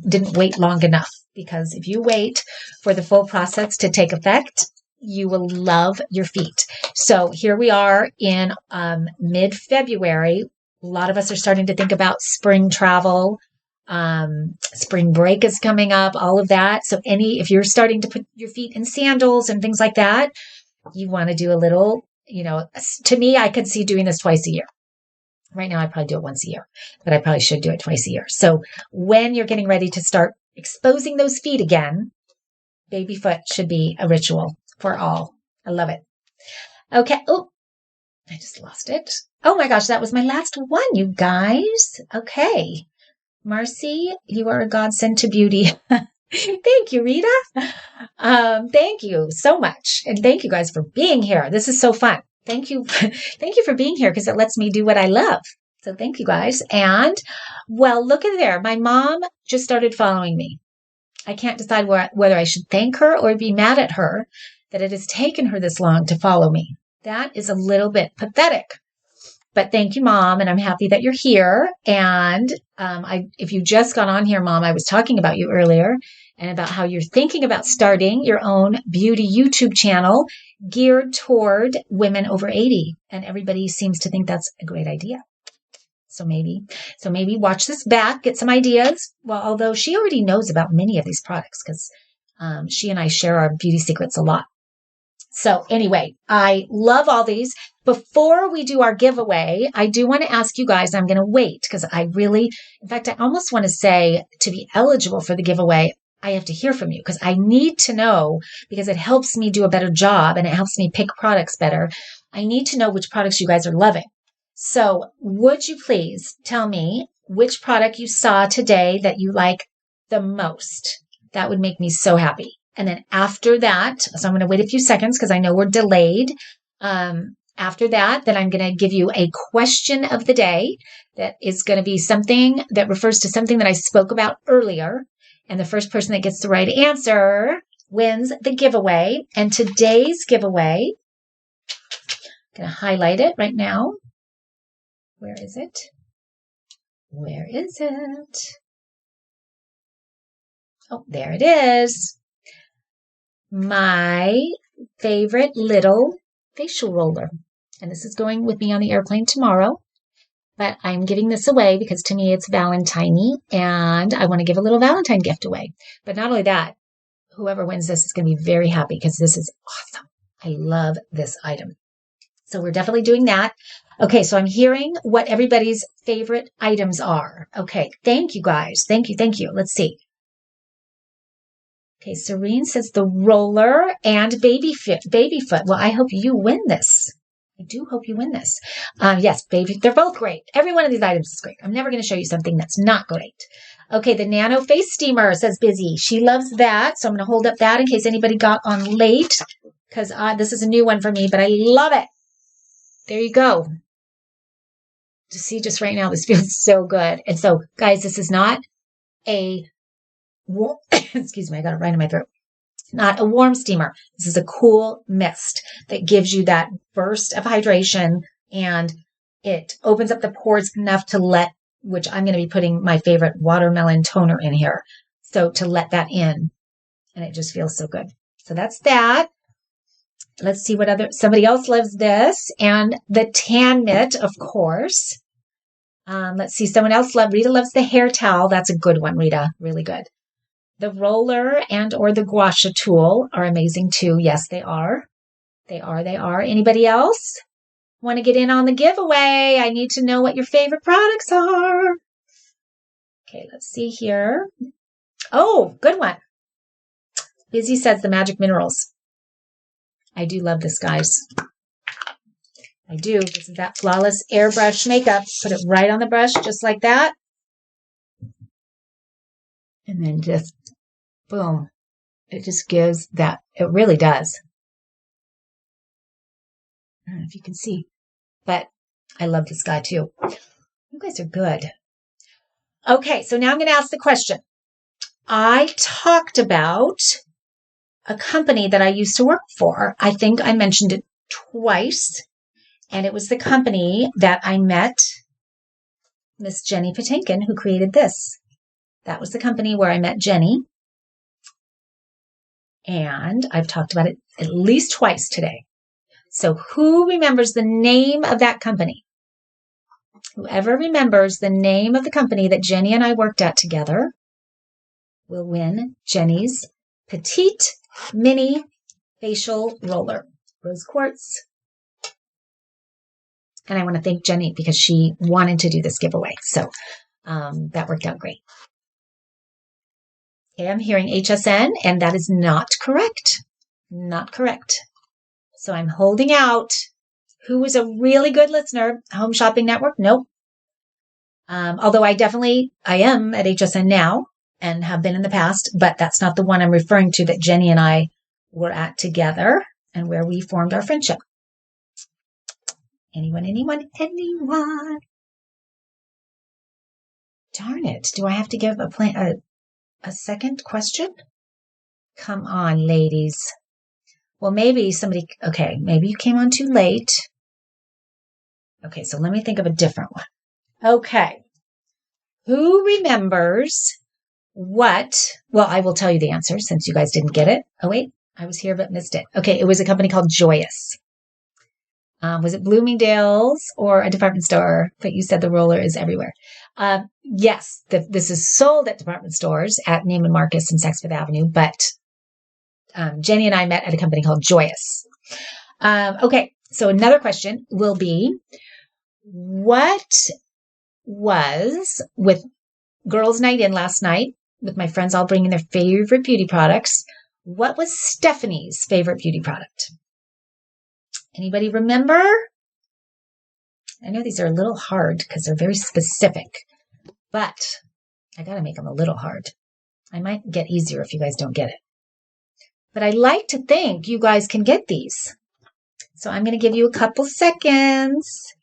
didn't wait long enough, because if you wait for the full process to take effect, you will love your feet. So here we are in mid-February. A lot of us are starting to think about spring travel. Spring break is coming up, all of that. So if you're starting to put your feet in sandals and things like that, you want to do a little, you know, to me, I could see doing this twice a year. Right now, I probably do it once a year, but I probably should do it twice a year. So when you're getting ready to start exposing those feet again, baby foot should be a ritual for all. I love it. Okay. Oh, I just lost it. Oh my gosh, that was my last one, you guys. Okay. Marcy, you are a godsend to beauty. Thank you, Rita. Thank you so much. And thank you guys for being here. This is so fun. Thank you. Thank you for being here because it lets me do what I love. So thank you guys. And well, look at there. My mom just started following me. I can't decide whether I should thank her or be mad at her that it has taken her this long to follow me. That is a little bit pathetic. But thank you, Mom, and I'm happy that you're here. And if you just got on here, Mom, I was talking about you earlier and about how you're thinking about starting your own beauty YouTube channel geared toward women over 80. And everybody seems to think that's a great idea. So maybe watch this back, get some ideas. Well, although she already knows about many of these products because she and I share our beauty secrets a lot. So anyway, I love all these. Before we do our giveaway, I do want to ask you guys, I'm going to wait because in fact, I almost want to say to be eligible for the giveaway, I have to hear from you because I need to know, because it helps me do a better job and it helps me pick products better. I need to know which products you guys are loving. So would you please tell me which product you saw today that you like the most? That would make me so happy. And then after that, so I'm going to wait a few seconds because I know we're delayed. After that, then I'm going to give you a question of the day that is going to be something that refers to something that I spoke about earlier. And the first person that gets the right answer wins the giveaway. And today's giveaway, I'm going to highlight it right now. Where is it? Where is it? Oh, there it is. My favorite little facial roller. And this is going with me on the airplane tomorrow. But I'm giving this away because to me it's Valentine-y and I want to give a little Valentine gift away. But not only that, whoever wins this is going to be very happy because this is awesome. I love this item. So we're definitely doing that. Okay, so I'm hearing what everybody's favorite items are. Okay, thank you guys. Thank you. Let's see. Okay, Serene says the roller and baby foot. Well, I hope you win this. I do hope you win this. Yes, baby, they're both great. Every one of these items is great. I'm never going to show you something that's not great. Okay, the Nano Face Steamer, says Busy. She loves that, so I'm going to hold up that in case anybody got on late, because this is a new one for me, but I love it. There you go. To see just right now, this feels so good. And so, guys, this is not a excuse me, I got it right in my throat. Not a warm steamer. This is a cool mist that gives you that burst of hydration, and it opens up the pores enough to let, which I'm going to be putting my favorite watermelon toner in here. So to let that in, and it just feels so good. So that's that. Let's see what somebody else loves this, and the tan mitt, of course. Let's see, someone else Rita loves the hair towel. That's a good one, Rita. Really good. The roller and or the gua sha tool are amazing too. Yes, they are. They are. Anybody else want to get in on the giveaway? I need to know what your favorite products are. Okay, let's see here. Oh, good one. Busy says the magic minerals. I do love this, guys. I do. This is that flawless airbrush makeup. Put it right on the brush, just like that. And then just boom. It just gives that. It really does. I don't know if you can see, but I love this guy too. You guys are good. Okay, so now I'm going to ask the question. I talked about a company that I used to work for. I think I mentioned it twice, and it was the company that I met Miss Jenny Patinkin, who created this. That was the company where I met Jenny. And I've talked about it at least twice today. So who remembers the name of that company? Whoever remembers the name of the company that Jenny and I worked at together will win Jenny's Petite Mini Facial Roller. Rose quartz. And I want to thank Jenny because she wanted to do this giveaway. So that worked out great. Okay, I'm hearing HSN, and that is not correct. Not correct. So I'm holding out. Who was a really good listener? Home Shopping Network? Nope. Although I am at HSN now and have been in the past, but that's not the one I'm referring to that Jenny and I were at together and where we formed our friendship. Anyone? Darn it. Do I have to give a second question? Come on, ladies. Well, maybe maybe you came on too late. Okay, so let me think of a different one. Okay. Who remembers well, I will tell you the answer since you guys didn't get it. Oh, wait, I was here but missed it. Okay, it was a company called Joyous. Was it Bloomingdale's or a department store? But you said the roller is everywhere. Yes, this is sold at department stores at Neiman Marcus and Saks Fifth Avenue, but Jenny and I met at a company called Joyous. Okay, so another question will be, what was with Girls' Night In last night with my friends all bringing their favorite beauty products? What was Stephanie's favorite beauty product? Anybody remember? I know these are a little hard because they're very specific, but I got to make them a little hard. I might get easier if you guys don't get it. But I like to think you guys can get these. So I'm going to give you a couple seconds.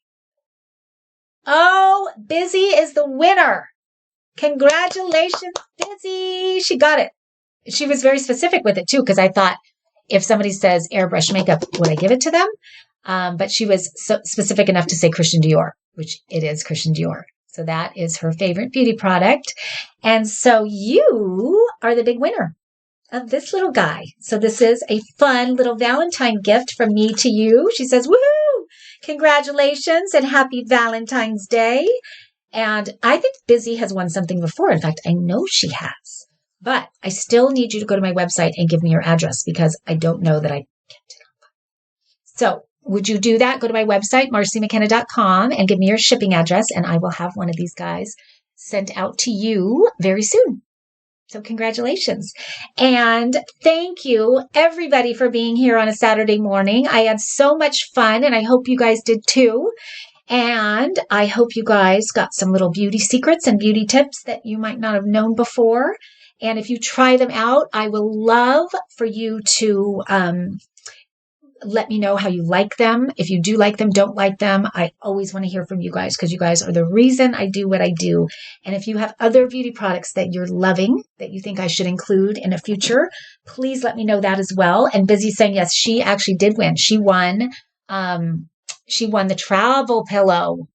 Oh, Busy is the winner. Congratulations, Busy. She got it. She was very specific with it too, because I thought if somebody says airbrush makeup, would I give it to them? But she was so specific enough to say Christian Dior, which it is Christian Dior. So that is her favorite beauty product. And so you are the big winner of this little guy. So this is a fun little Valentine gift from me to you. She says, woohoo! Congratulations and happy Valentine's Day. And I think Busy has won something before. In fact, I know she has. But I still need you to go to my website and give me your address because I don't know that I kept it up. So would you do that? Go to my website, MARCYMcKenna.com, and give me your shipping address, and I will have one of these guys sent out to you very soon. So congratulations. And thank you, everybody, for being here on a Saturday morning. I had so much fun, and I hope you guys did too. And I hope you guys got some little beauty secrets and beauty tips that you might not have known before. And if you try them out, I will love for you to let me know how you like them. If you do like them, don't like them. I always want to hear from you guys because you guys are the reason I do what I do. And if you have other beauty products that you're loving that you think I should include in a future, please let me know that as well. And Busy saying, yes, she actually did win. She won the travel pillow,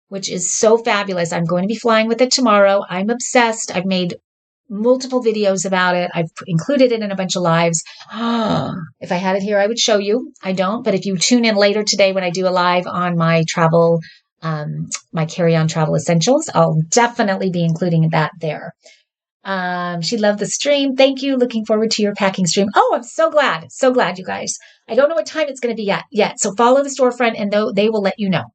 which is so fabulous. I'm going to be flying with it tomorrow. I'm obsessed. I've made multiple videos about it. I've included it in a bunch of lives. If I had it here, I would show you. I don't, but if you tune in later today when I do a live on my travel, my carry-on travel essentials, I'll definitely be including that there. She loved the stream. Thank you. Looking forward to your packing stream. Oh, I'm so glad. So glad, you guys. I don't know what time it's going to be yet. So follow the storefront and they will let you know.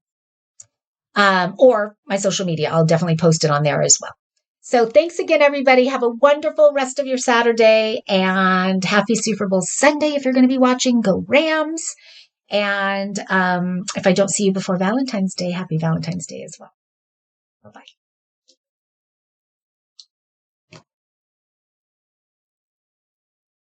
Or my social media. I'll definitely post it on there as well. So thanks again, everybody. Have a wonderful rest of your Saturday and happy Super Bowl Sunday. If you're going to be watching, go Rams. And if I don't see you before Valentine's Day, happy Valentine's Day as well. Bye-bye.